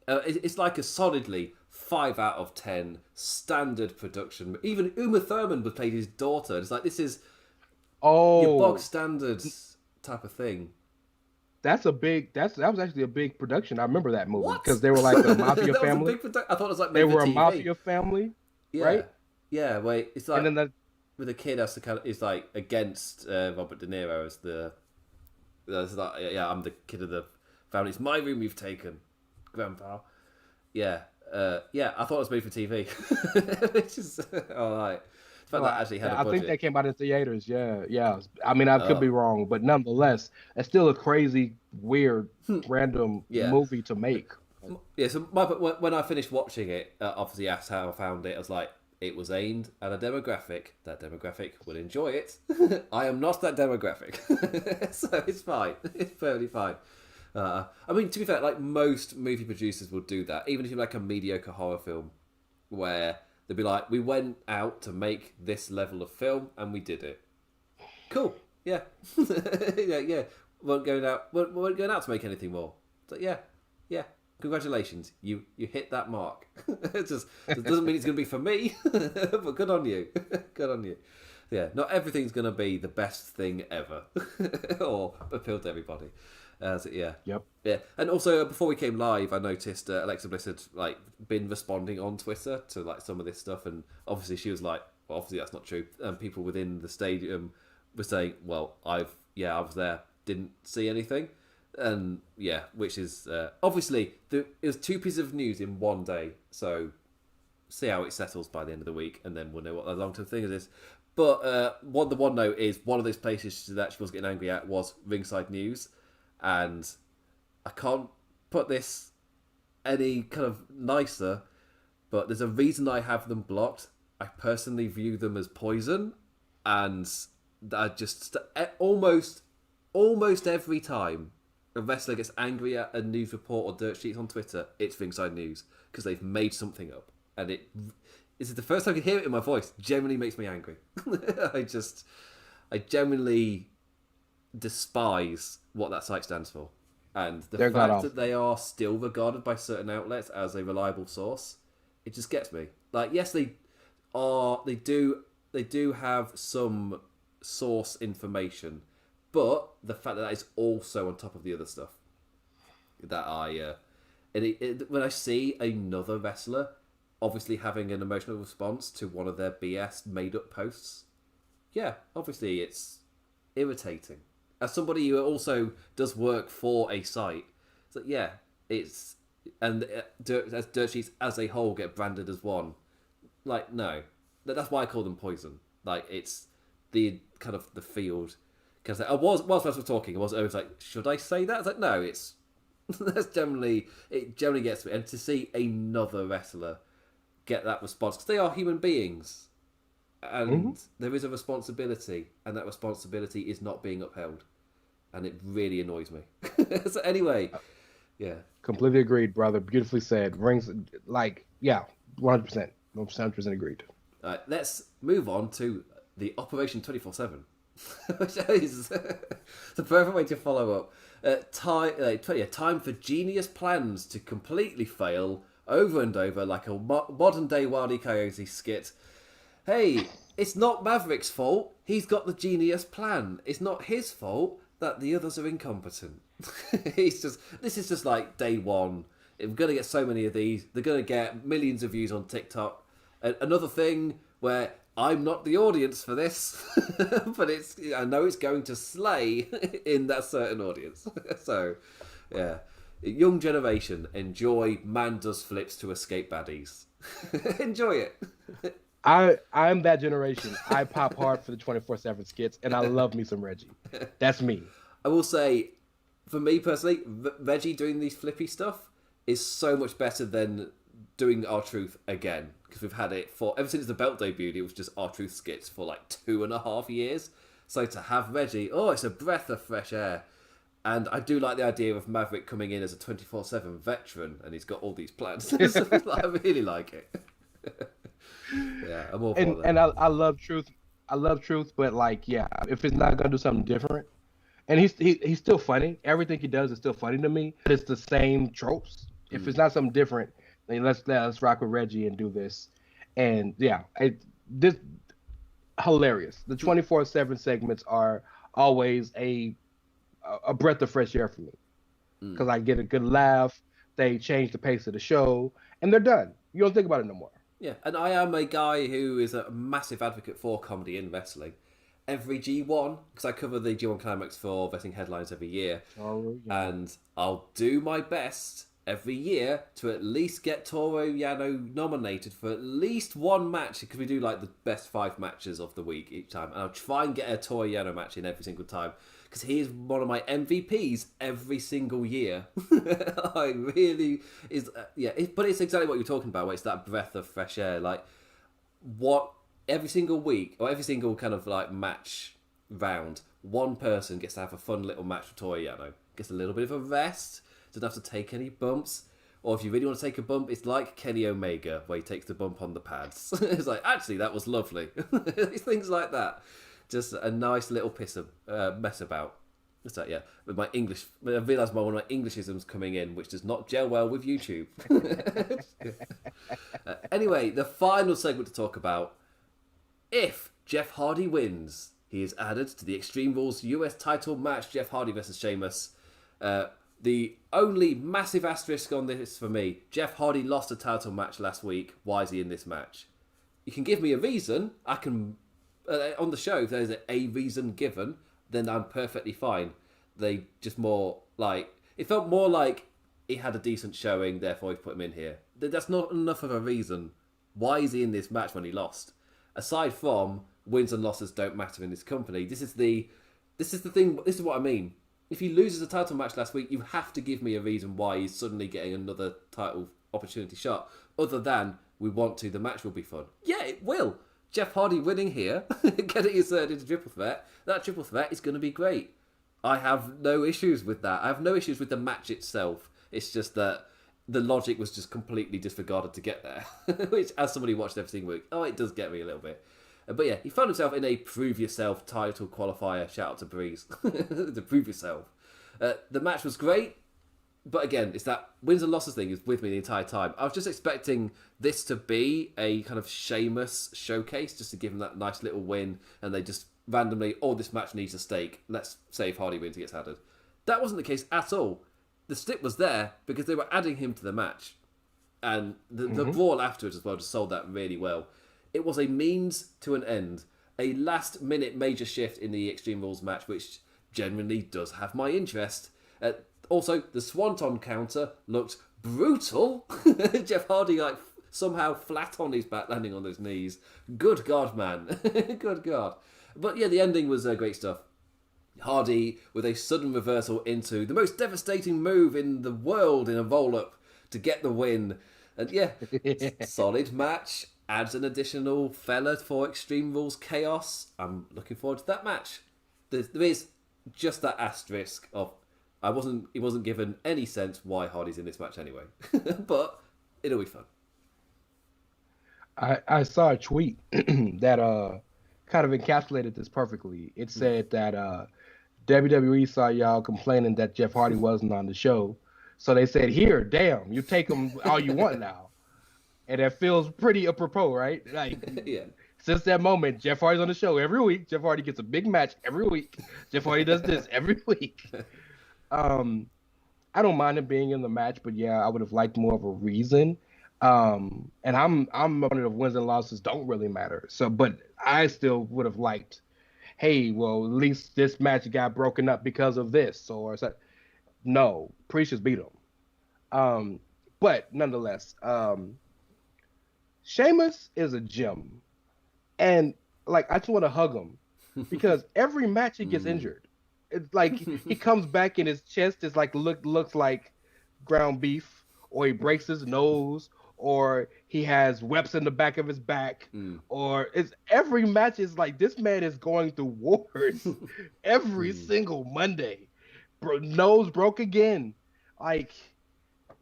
It's like a solidly 5 out of 10 standard production. Even Uma Thurman was played his daughter. It's like, this is your bog standard type of thing. That was actually a big production. I remember that movie because they were like a mafia family. I thought it was like they were a mafia family, right? Yeah, wait, it's like... And then with a kid has to kind of is like against Robert De Niro as I'm the kid of the family. It's my room you've taken, Grandpa. Yeah, I thought it was made for TV, which is all right. That actually had a budget. I think that came out in theaters. Yeah. I mean, I could be wrong, but nonetheless, it's still a crazy, weird, random movie to make. Yeah. So when I finished watching it, obviously asked how I found it. I was like, it was aimed at a demographic. That demographic would enjoy it. I am not that demographic, so it's fine. It's perfectly fine. I mean, to be fair, like most movie producers will do that. Even if you like a mediocre horror film, where they'll be like, "We went out to make this level of film, and we did it." Cool. Yeah. yeah. We're going out to make anything more. So yeah. Congratulations, you hit that mark. It doesn't mean it's going to be for me, but good on you. Good on you. Yeah, not everything's going to be the best thing ever or appeal to everybody. Yeah. Yep. Yeah, and also before we came live, I noticed Alexa Bliss had been responding on Twitter to some of this stuff, and obviously she was like, well, obviously that's not true. And people within the stadium were saying, well, I was there, didn't see anything. And yeah, which is obviously it was 2 pieces of news in one day. So see how it settles by the end of the week, and then we'll know what the long term thing is. But the one note is one of those places that she was getting angry at was Ringside News, and I can't put this any kind of nicer, but there's a reason I have them blocked. I personally view them as poison, and I just almost every time a wrestler gets angry at a news report or dirt sheets on Twitter, it's Ringside News, because they've made something up, and this is the first time I can hear it in my voice. Genuinely makes me angry. I genuinely despise what that site stands for, and the fact that they are still regarded by certain outlets as a reliable source It just gets me. Like, yes, they do have some source information, but the fact that is also on top of the other stuff that when I see another wrestler obviously having an emotional response to one of their BS made up posts, yeah, obviously it's irritating. As somebody who also does work for a site, it's like, yeah, it's and as dirt sheets as a whole get branded as one. Like, no, that's why I call them poison. Like, it's the kind of the field. Because whilst we were talking, I was like, should I say that? It's like, no, it's it generally gets me. And to see another wrestler get that response, because they are human beings, and there is a responsibility, and that responsibility is not being upheld, and it really annoys me. So anyway, yeah, completely agreed, brother. Beautifully said. Rings, like, yeah, 100%, 100% agreed. All right, let's move on to the Operation 24/7, which is the perfect way to follow up. Time for genius plans to completely fail over and over like a modern day Wile E. Coyote skit. Hey, it's not Maverick's fault. He's got the genius plan. It's not his fault that the others are incompetent. This is just like day one. We're going to get so many of these. They're going to get millions of views on TikTok. Another thing where I'm not the audience for this, but I know it's going to slay in that certain audience. So, yeah. Young generation, enjoy man does flips to escape baddies. Enjoy it. I'm that generation. I pop hard for the 24/7 skits, and I love me some Reggie. That's me. I will say, for me personally, Reggie doing these flippy stuff is so much better than doing R-Truth again, because we've had it for ever since the belt debuted. It was just R-Truth skits for like 2.5 years. So to have Reggie, it's a breath of fresh air. And I do like the idea of Maverick coming in as a 24/7 veteran, and he's got all these plans. I really like it. Yeah, I'm all for that. And I love Truth. I love Truth, but like, yeah, if it's not gonna do something different, and he's still funny. Everything he does is still funny to me. It's the same tropes. If it's not something different, then let's rock with Reggie and do this. And yeah, this hilarious. The 24/7 segments are always a breath of fresh air for me, because I get a good laugh. They change the pace of the show, and they're done. You don't think about it no more. Yeah, and I am a guy who is a massive advocate for comedy in wrestling. Every G1, because I cover the G1 Climax for Wrestling Headlines every year, and I'll do my best every year to at least get Toru Yano nominated for at least one match, because we do like the best 5 matches of the week each time, and I'll try and get a Toru Yano match in every single time, because he is one of my MVPs every single year. I really is, but it's exactly what you're talking about, where it's that breath of fresh air. Like, what every single week or every single kind of like match round, one person gets to have a fun little match with Toru Yano, gets a little bit of a rest, doesn't have to take any bumps. Or if you really want to take a bump, it's like Kenny Omega, where he takes the bump on the pads. It's like, actually, that was lovely. Things like that. Just a nice little mess about. What's that? Yeah, with my English, I realised one of my Englishisms coming in, which does not gel well with YouTube. Anyway, the final segment to talk about. If Jeff Hardy wins, he is added to the Extreme Rules US title match, Jeff Hardy versus Sheamus. The only massive asterisk on this for me, Jeff Hardy lost a title match last week. Why is he in this match? You can give me a reason. I can... on the show, if there's a reason given, then I'm perfectly fine. They just more like... It felt more like he had a decent showing, therefore he put him in here. That's not enough of a reason. Why is he in this match when he lost? Aside from wins and losses don't matter in this company, this is the thing. This is what I mean. If he loses a title match last week, you have to give me a reason why he's suddenly getting another title opportunity shot, other than we want to. The match will be fun. Yeah, it will. Jeff Hardy winning here, getting inserted into Triple Threat. That Triple Threat is going to be great. I have no issues with that. I have no issues with the match itself. It's just that the logic was just completely disregarded to get there. Which, as somebody who watched every single week, it does get me a little bit. But yeah, he found himself in a Prove Yourself title qualifier. Shout out to Breeze. To Prove Yourself. The match was great. But again, it's that wins and losses thing is with me the entire time. I was just expecting this to be a kind of Sheamus showcase, just to give him that nice little win, and they just randomly, oh, this match needs a stake. Let's say if Hardy wins, he gets added. That wasn't the case at all. The stick was there because they were adding him to the match. And the brawl afterwards as well just sold that really well. It was a means to an end. A last-minute major shift in the Extreme Rules match, which genuinely does have my interest. Also, the Swanton counter looked brutal. Jeff Hardy, like, somehow flat on his back, landing on his knees. Good God, man. Good God. But yeah, the ending was great stuff. Hardy with a sudden reversal into the most devastating move in the world in a roll-up to get the win. And yeah, solid match. Adds an additional fella for Extreme Rules Chaos. I'm looking forward to that match. There is just that asterisk of he wasn't given any sense why Hardy's in this match anyway. But it'll be fun. I saw a tweet that kind of encapsulated this perfectly. It said that WWE saw y'all complaining that Jeff Hardy wasn't on the show. So they said, here, damn, you take him all you want now. And that feels pretty apropos, right? Like, Yeah. Since that moment, Jeff Hardy's on the show every week. Jeff Hardy gets a big match every week. Jeff Hardy does this every week. I don't mind him being in the match, but yeah, I would have liked more of a reason. And I'm one of the wins and losses don't really matter. So, but I still would have liked, hey, well, at least this match got broken up because of this, or so. No, Priest just beat him. But nonetheless, Sheamus is a gem, and like I just want to hug him because every match he gets injured. It's like he comes back and his chest is like looks like ground beef, or he breaks his nose, or he has webs in the back of his back, or it's every match is like this man is going through wars every single Monday. Nose broke again. Like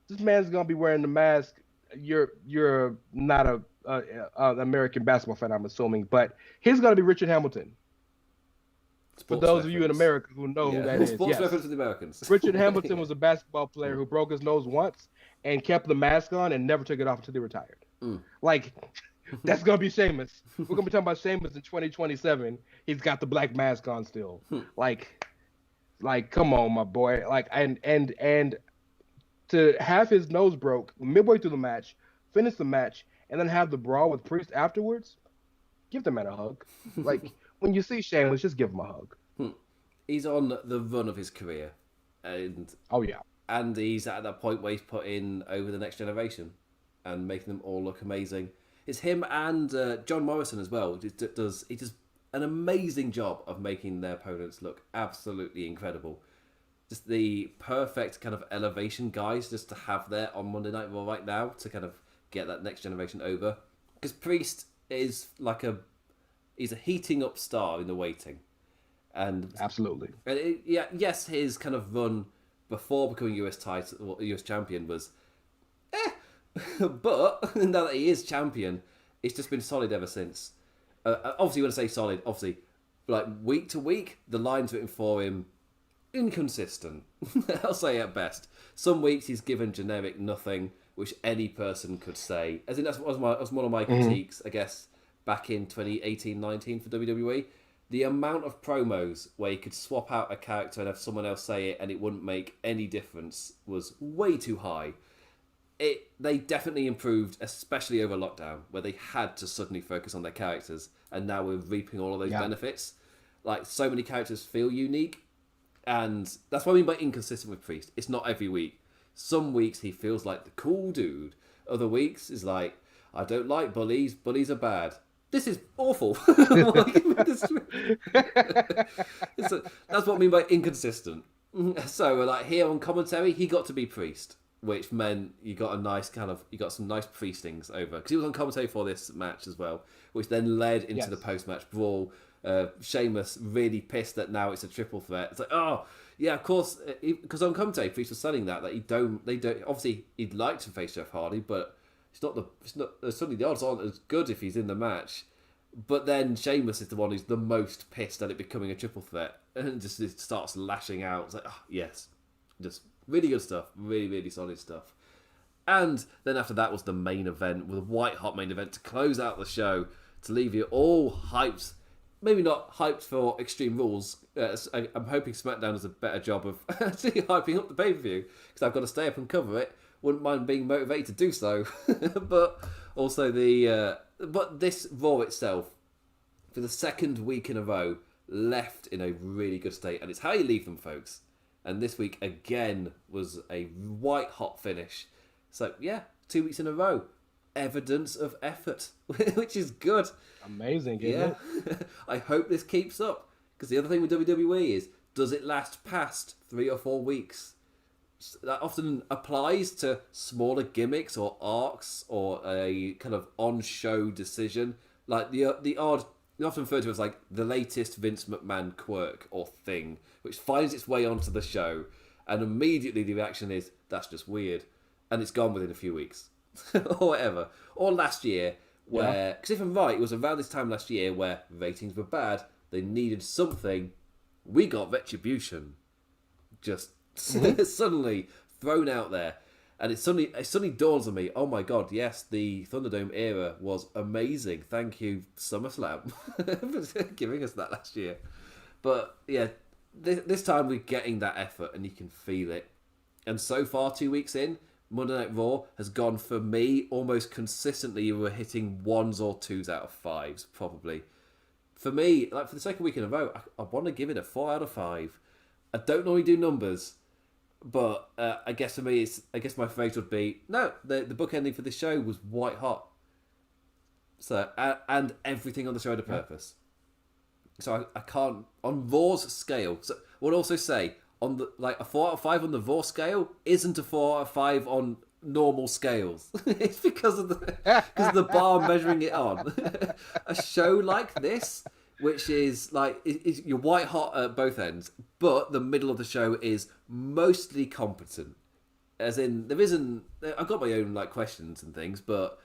this man's gonna be wearing the mask. You're not a American basketball fan, I'm assuming, but he's gonna be Richard Hamilton. For those of you in America who know who that is, sports reference to the Americans. Richard Hamilton was a basketball player who broke his nose once and kept the mask on and never took it off until he retired. Like, that's gonna be Sheamus. We're gonna be talking about Sheamus in 2027. He's got the black mask on still. Like, come on, my boy. Like, and to have his nose broke midway through the match, finish the match, and then have the brawl with Priest afterwards, give the man a hug. Like, when you see Sheamus, just give him a hug. He's on the run of his career. And oh, yeah. And he's at that point where he's put in over the next generation and making them all look amazing. It's him and John Morrison as well. He does an amazing job of making their opponents look absolutely incredible. Just the perfect kind of elevation guys just to have there on Monday Night Raw right now to kind of get that next generation over. Because Priest is like he's a heating up star in the waiting. And absolutely. And yes, his kind of run before becoming US champion was but now that he is champion, it's just been solid ever since. Obviously, when I say solid, obviously, like week to week, the lines written for him, inconsistent. I'll say at best. Some weeks he's given generic nothing, which any person could say. I think that was one of my critiques, I guess, back in 2018-19 for WWE. The amount of promos where you could swap out a character and have someone else say it and it wouldn't make any difference was way too high. They definitely improved, especially over lockdown, where they had to suddenly focus on their characters, and now we're reaping all of those benefits. Like, so many characters feel unique, and that's what I mean by inconsistent with Priest. It's not every week. Some weeks he feels like the cool dude. Other weeks is like, I don't like bullies. Bullies are bad. This is awful. That's what I mean by inconsistent. So, like, here on commentary, he got to be Priest, which meant you got some nice priestings over, because he was on commentary for this match as well, which then led into the post-match brawl. Sheamus really pissed that now it's a triple threat. It's like, oh yeah, of course, because on commentary, Priest was selling that they don't. Obviously, he'd like to face Jeff Hardy, but suddenly the odds aren't as good if he's in the match. But then Sheamus is the one who's the most pissed at it becoming a triple threat, and just starts lashing out. It's like, oh yes, just Really good stuff. Really, really solid stuff. And then after that was the main event, with a white hot main event to close out the show, to leave you all hyped. Maybe not hyped for Extreme Rules. I'm hoping SmackDown does a better job of actually hyping up the pay-per-view, because I've got to stay up and cover it. Wouldn't mind being motivated to do so. But also but this Raw itself, for the second week in a row, left in a really good state. And it's how you leave them, folks. And this week, again, was a white hot finish. So, yeah, 2 weeks in a row. Evidence of effort, which is good. Amazing, isn't it? I hope this keeps up. Because the other thing with WWE is, does it last past 3 or 4 weeks? That often applies to smaller gimmicks or arcs or a kind of on-show decision. Like the odd, often referred to as like the latest Vince McMahon quirk or thing, which finds its way onto the show, and immediately the reaction is, that's just weird. And it's gone within a few weeks. Or whatever. Or last year, where... Because if I'm right, it was around this time last year where ratings were bad, they needed something. We got Retribution. Just suddenly thrown out there. And it suddenly dawns on me, oh my god, yes, the Thunderdome era was amazing. Thank you, SummerSlam, for giving us that last year. But yeah, this time we're getting that effort and you can feel it. And so far, 2 weeks in, Monday Night Raw has gone, for me, almost consistently. We're hitting 1s or 2s out of 5s, probably. For me, like for the second week in a row, I want to give it a 4 out of 5. I don't normally do numbers, but I guess for me, my favourite would be, no, the book ending for this show was white hot. So, and everything on the show had a purpose. So I can't, on Raw's scale, so I would also say, on the a 4 out of 5 on the Raw scale isn't a 4 out of 5 on normal scales. It's because of the bar I'm measuring it on. A show like this, which is you're white hot at both ends, but the middle of the show is mostly competent. As in, I've got my own questions and things, but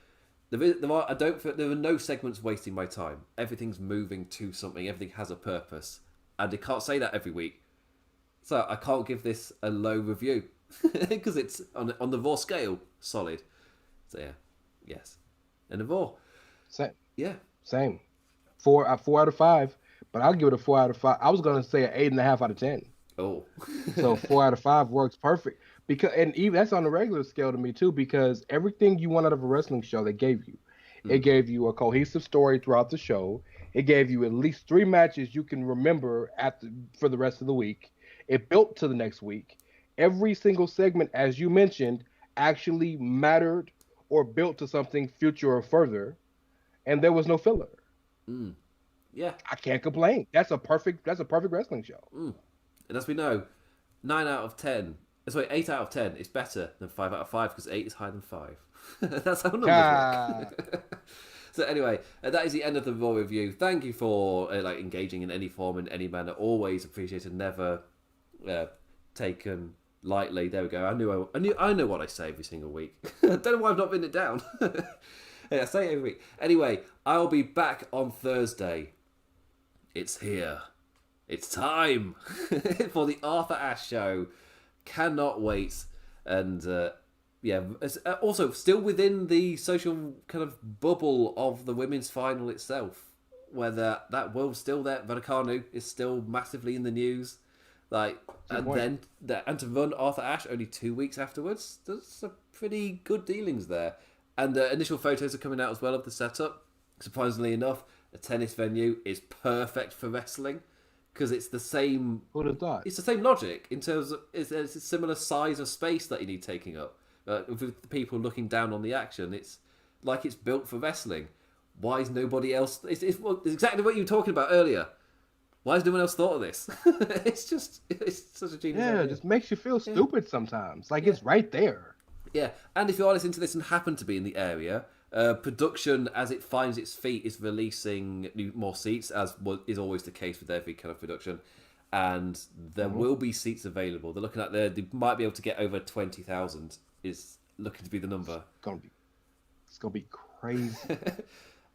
there are no segments wasting my time. Everything's moving to something. Everything has a purpose, and I can't say that every week. So I can't give this a low review because it's on the Raw scale solid. So yeah, yes, and the Raw, same, 4 out of 5. But I'll give it a 4 out of 5. I was gonna say an 8.5 out of 10. Oh, so 4 out of 5 works perfect because, and even that's on the regular scale to me too, because everything you want out of a wrestling show they gave you. It gave you a cohesive story throughout the show. It gave you at least 3 matches you can remember for the rest of the week. It built to the next week. Every single segment, as you mentioned, actually mattered or built to something future or further, and there was no filler. Yeah, I can't complain. That's a perfect wrestling show. And as we know, 8 out of 10 is better than 5 out of 5 because 8 is higher than 5. That's how numbers work. So anyway, that is the end of the Raw review. Thank you for engaging in any form, in any manner. Always appreciated. Never taken lightly. There we go. I know what I say every single week. I don't know why I've not written it down. I say it every week. Anyway, I'll be back on Thursday. It's here. It's time for the Arthur Ashe show. Cannot wait. And also still within the social kind of bubble of the women's final itself, where that world's still there. Raducanu is still massively in the news. And to run Arthur Ashe only 2 weeks afterwards, there's some pretty good dealings there. And the initial photos are coming out as well of the setup. Surprisingly enough, a tennis venue is perfect for wrestling because it's the same. Who'd have thought? It's the same logic in terms of it's a similar size of space that you need taking up. With the people looking down on the action, it's like it's built for wrestling. Why is nobody else? It's exactly what you were talking about earlier. Why has no one else thought of this? It's such a genius idea. It just makes you feel stupid sometimes. It's right there. Yeah, and if you are listening to this and happen to be in the area, production, as it finds its feet, is releasing more seats, as is always the case with every kind of production. And there will be seats available. They're looking at they might be able to get over 20,000. Is looking to be the number. It's gonna be crazy.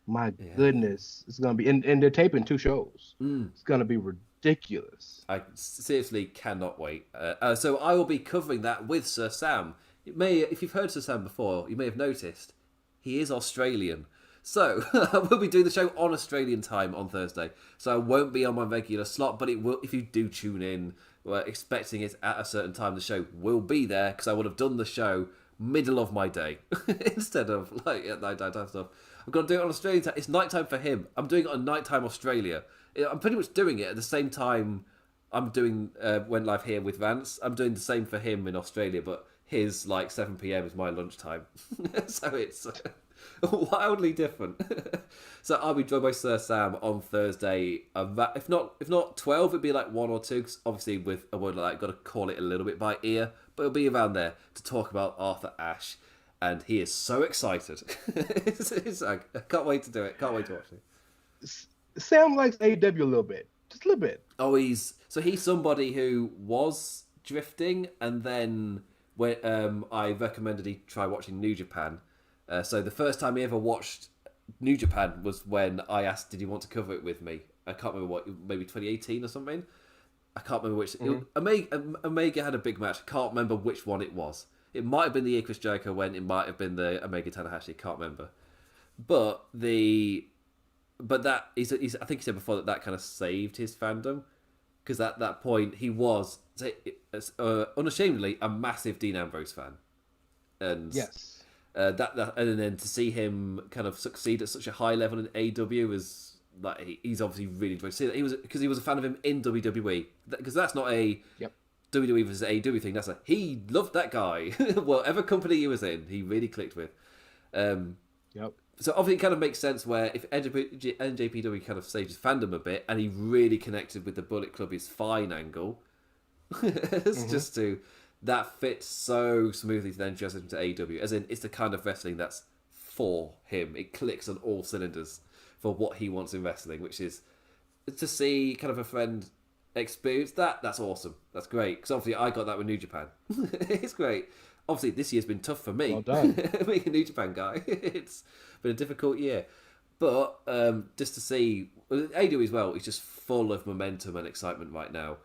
My goodness, it's gonna be, and they're taping 2 shows. It's gonna be ridiculous. I seriously cannot wait. So I will be covering that with Sir Sam. If you've heard Sir Sam before, you may have noticed he is Australian. So we'll be doing the show on Australian time on Thursday. So I won't be on my regular slot, but it will. If you do tune in, expecting it at a certain time, the show will be there because I would have done the show middle of my day instead of like at night time stuff. I'm gonna do it on Australian time. It's nighttime for him. I'm doing it on nighttime Australia. I'm pretty much doing it at the same time I'm doing Went Live here with Rance. I'm doing the same for him in Australia, but his like 7 p.m. is my lunchtime. So it's wildly different. So I'll be joined by Sir Sam on Thursday. If not 12, it'd be like 1 or 2. Cause obviously, with a word like that, got to call it a little bit by ear. But it'll be around there to talk about Arthur Ashe, and he is so excited. I can't wait to do it. Can't wait to watch it. Sam likes AEW a little bit, just a little bit. Oh, he's somebody who was drifting, and then when I recommended he try watching New Japan. So the first time he ever watched New Japan was when I asked, did he want to cover it with me? I can't remember what, maybe 2018 or something. I can't remember which. Omega had a big match. I can't remember which one it was. It might have been the year Chris Jericho went. It might have been the Omega Tanahashi. Can't remember. But that he's I think he said before that kind of saved his fandom, because at that point he was unashamedly a massive Dean Ambrose fan, and yes, that and then to see him kind of succeed at such a high level in AEW was like he's obviously really enjoyed seeing that. He was a fan of him in WWE, because that's not a WWE versus AEW thing. That's he loved that guy. Whatever company he was in, he really clicked with. So obviously it kind of makes sense where if NJPW kind of saved his fandom a bit, and he really connected with the Bullet Club is fine angle. It's just that fits so smoothly to then transition to AEW. As in, it's the kind of wrestling that's for him. It clicks on all cylinders for what he wants in wrestling, which is to see kind of a friend experience that. That's awesome. That's great. Because obviously I got that with New Japan. It's great. Obviously this year's been tough for me. Well done. Being a New Japan guy. It's been a difficult year. But just to see AEW as well is just full of momentum and excitement right now.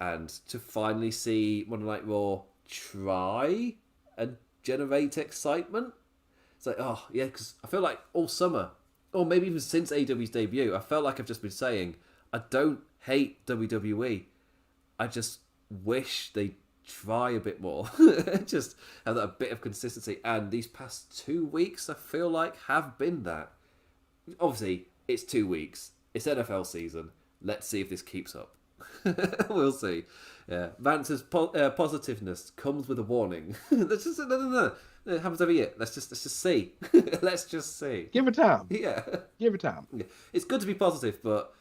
And to finally see Monday Night Raw try and generate excitement. It's like, oh, yeah, because I feel like all summer, or maybe even since AEW's debut, I felt like I've just been saying, I don't hate WWE. I just wish they try a bit more. Just have that a bit of consistency. And these past 2 weeks, I feel like, have been that. Obviously, it's 2 weeks. It's NFL season. Let's see if this keeps up. We'll see. Yeah, Vance's positiveness comes with a warning. Let's just no. It happens every year. Let's just see. Let's just see. Give it time. Yeah, give it time. Yeah. It's good to be positive, but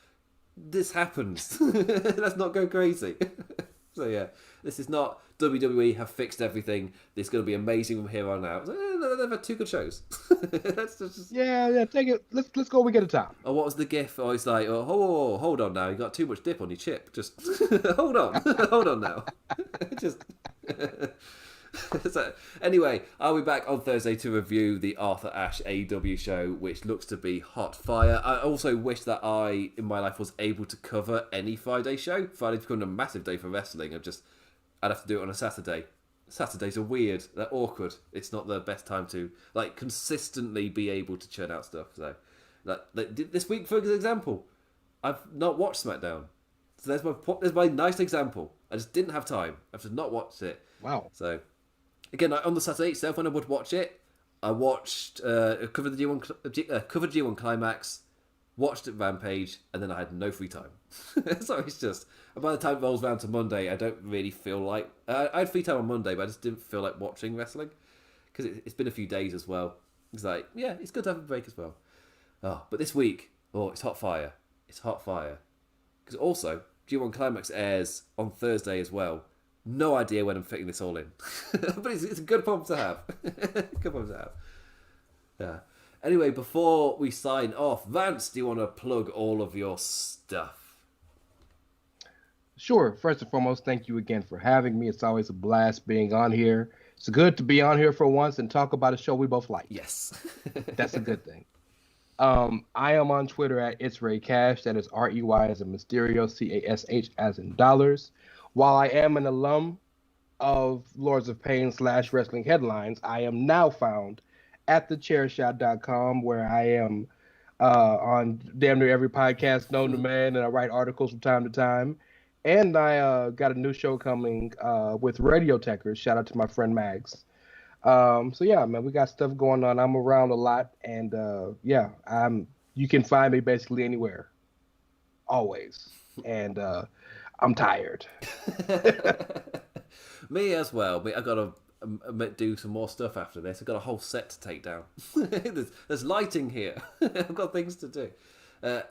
this happens. Let's not go crazy. So yeah, this is not WWE have fixed everything. This is going to be amazing from here on out. They've had 2 good shows. Let's just take it. Let's go. We get a time. Oh, what was the gif? Oh, it's like, oh, hold on now. You got too much dip on your chip. Just hold on now. Just. So, anyway, I'll be back on Thursday to review the Arthur Ashe AEW show, which looks to be hot fire. I also wish that I, in my life, was able to cover any Friday show. Friday's becoming a massive day for wrestling. I'd have to do it on a Saturday. Saturdays are weird. They're awkward. It's not the best time to consistently be able to churn out stuff. So, this week, for example, I've not watched SmackDown. So there's my nice example. I just didn't have time. I've just not watched it. Wow. So, again, on the Saturday itself, when I would watch it, I watched covered the G1 Climax, watched it Rampage, and then I had no free time. So it's just, by the time it rolls around to Monday, I don't really feel like I had free time on Monday, but I just didn't feel like watching wrestling because it's been a few days as well. It's like, yeah, it's good to have a break as well. Oh, but this week, it's hot fire. It's hot fire. Because also, G1 Climax airs on Thursday as well. No idea when I'm fitting this all in. But it's a good problem to have. Good problem to have. Yeah. Anyway, before we sign off, Vance, do you want to plug all of your stuff? Sure. First and foremost, thank you again for having me. It's always a blast being on here. It's good to be on here for once and talk about a show we both like. Yes. That's a good thing. I am on Twitter at It's Ray Cash. That is REY as in Mysterio, CASH as in dollars. While I am an alum of Lords of Pain / Wrestling Headlines, I am now found at thechairshot.com, where I am on damn near every podcast known to man, and I write articles from time to time. And I got a new show coming with Radio Techers. Shout out to my friend Mags. So yeah, man, we got stuff going on. I'm around a lot, and yeah, you can find me basically anywhere, always. And I'm tired. Me as well. I gotta do some more stuff after this. I've got a whole set to take down. there's lighting here. I've got things to do.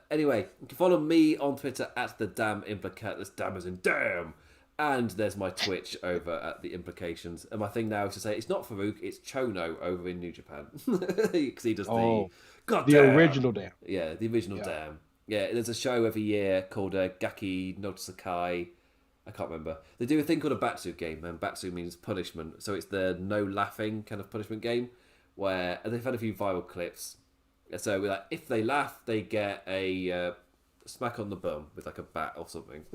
Anyway, you can follow me on Twitter at the Damn Implicat. This damn as in damn. And there's my Twitch over at the Implications. And my thing now is to say it's not Farouk, it's Chono over in New Japan. Because he does the original damn. Yeah, the original damn. Yeah, there's a show every year called Gaki no Sakai. I can't remember. They do a thing called a Batsu game, and Batsu means punishment. So it's the no laughing kind of punishment game, where and they've had a few viral clips. So like, if they laugh, they get a smack on the bum with like a bat or something.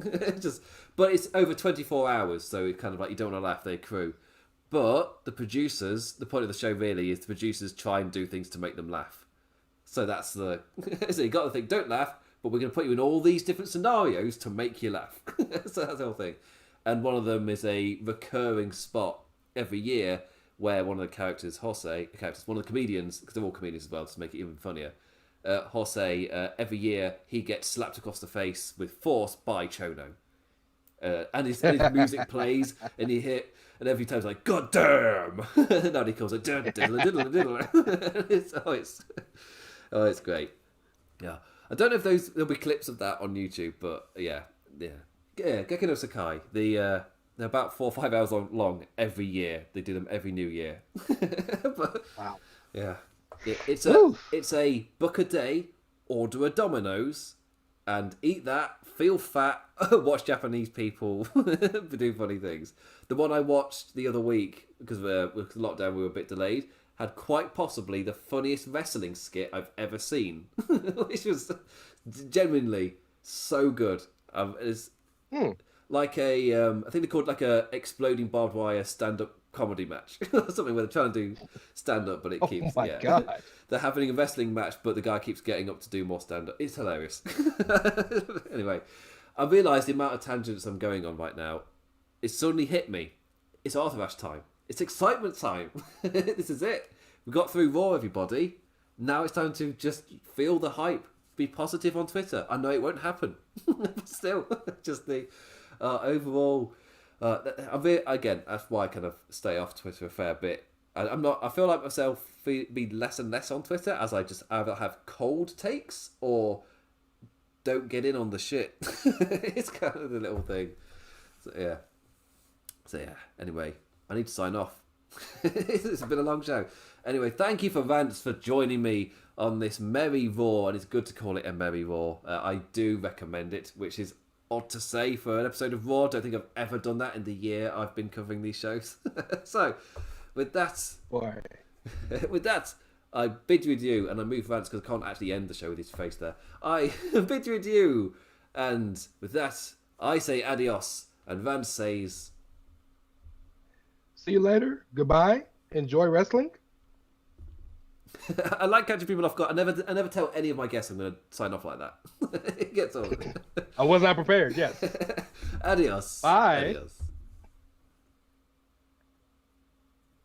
But it's over 24 hours, so it's kind of like you don't want to laugh, they accrue. But the producers, the point of the show really is the producers try and do things to make them laugh. So that's the so you got to think, don't laugh, but we're going to put you in all these different scenarios to make you laugh. So that's the whole thing. And one of them is a recurring spot every year where one of the characters, one of the comedians, because they're all comedians as well, to make it even funnier, Jose, every year he gets slapped across the face with force by Chono. And his music plays, and and every time it's like, God damn! Now he calls it diddle, diddle, diddle. It's great. Yeah. I don't know if there'll be clips of that on YouTube, but yeah. Geki no Sakai. They're about 4 or 5 hours long every year. They do them every New Year. But, wow. Yeah. It's a book a day, order a Domino's, and eat that, feel fat, watch Japanese people do funny things. The one I watched the other week, because with lockdown we were a bit delayed, had quite possibly the funniest wrestling skit I've ever seen, which was genuinely so good. It's like I think they called it like a exploding barbed wire stand-up comedy match or something where they're trying to do stand-up, but it keeps God. They're having a wrestling match, but the guy keeps getting up to do more stand-up. It's hilarious. Anyway, I realised the amount of tangents I'm going on right now. It suddenly hit me. It's Arthur Ashe time. It's excitement time. This is it. We got through Raw, everybody. Now it's time to just feel the hype. Be positive on Twitter. I know it won't happen, but still, just the overall. Again, that's why I kind of stay off Twitter a fair bit. I feel like myself be less and less on Twitter as I just either have cold takes or don't get in on the shit. It's kind of the little thing. So yeah. Anyway, I need to sign off. It's been a long show. Anyway, thank you for Rance for joining me on this Merry Raw, and it's good to call it a Merry Raw. I do recommend it, which is odd to say for an episode of Raw. I don't think I've ever done that in the year I've been covering these shows. So, with that, I bid you adieu, and I move Rance because I can't actually end the show with his face there. I bid you adieu, and with that, I say adios, and Rance says, see you later. Goodbye. Enjoy wrestling. I like catching people off guard. I never tell any of my guests I'm going to sign off like that. It gets old. I was not prepared. Yes. Adios. Bye. Adios.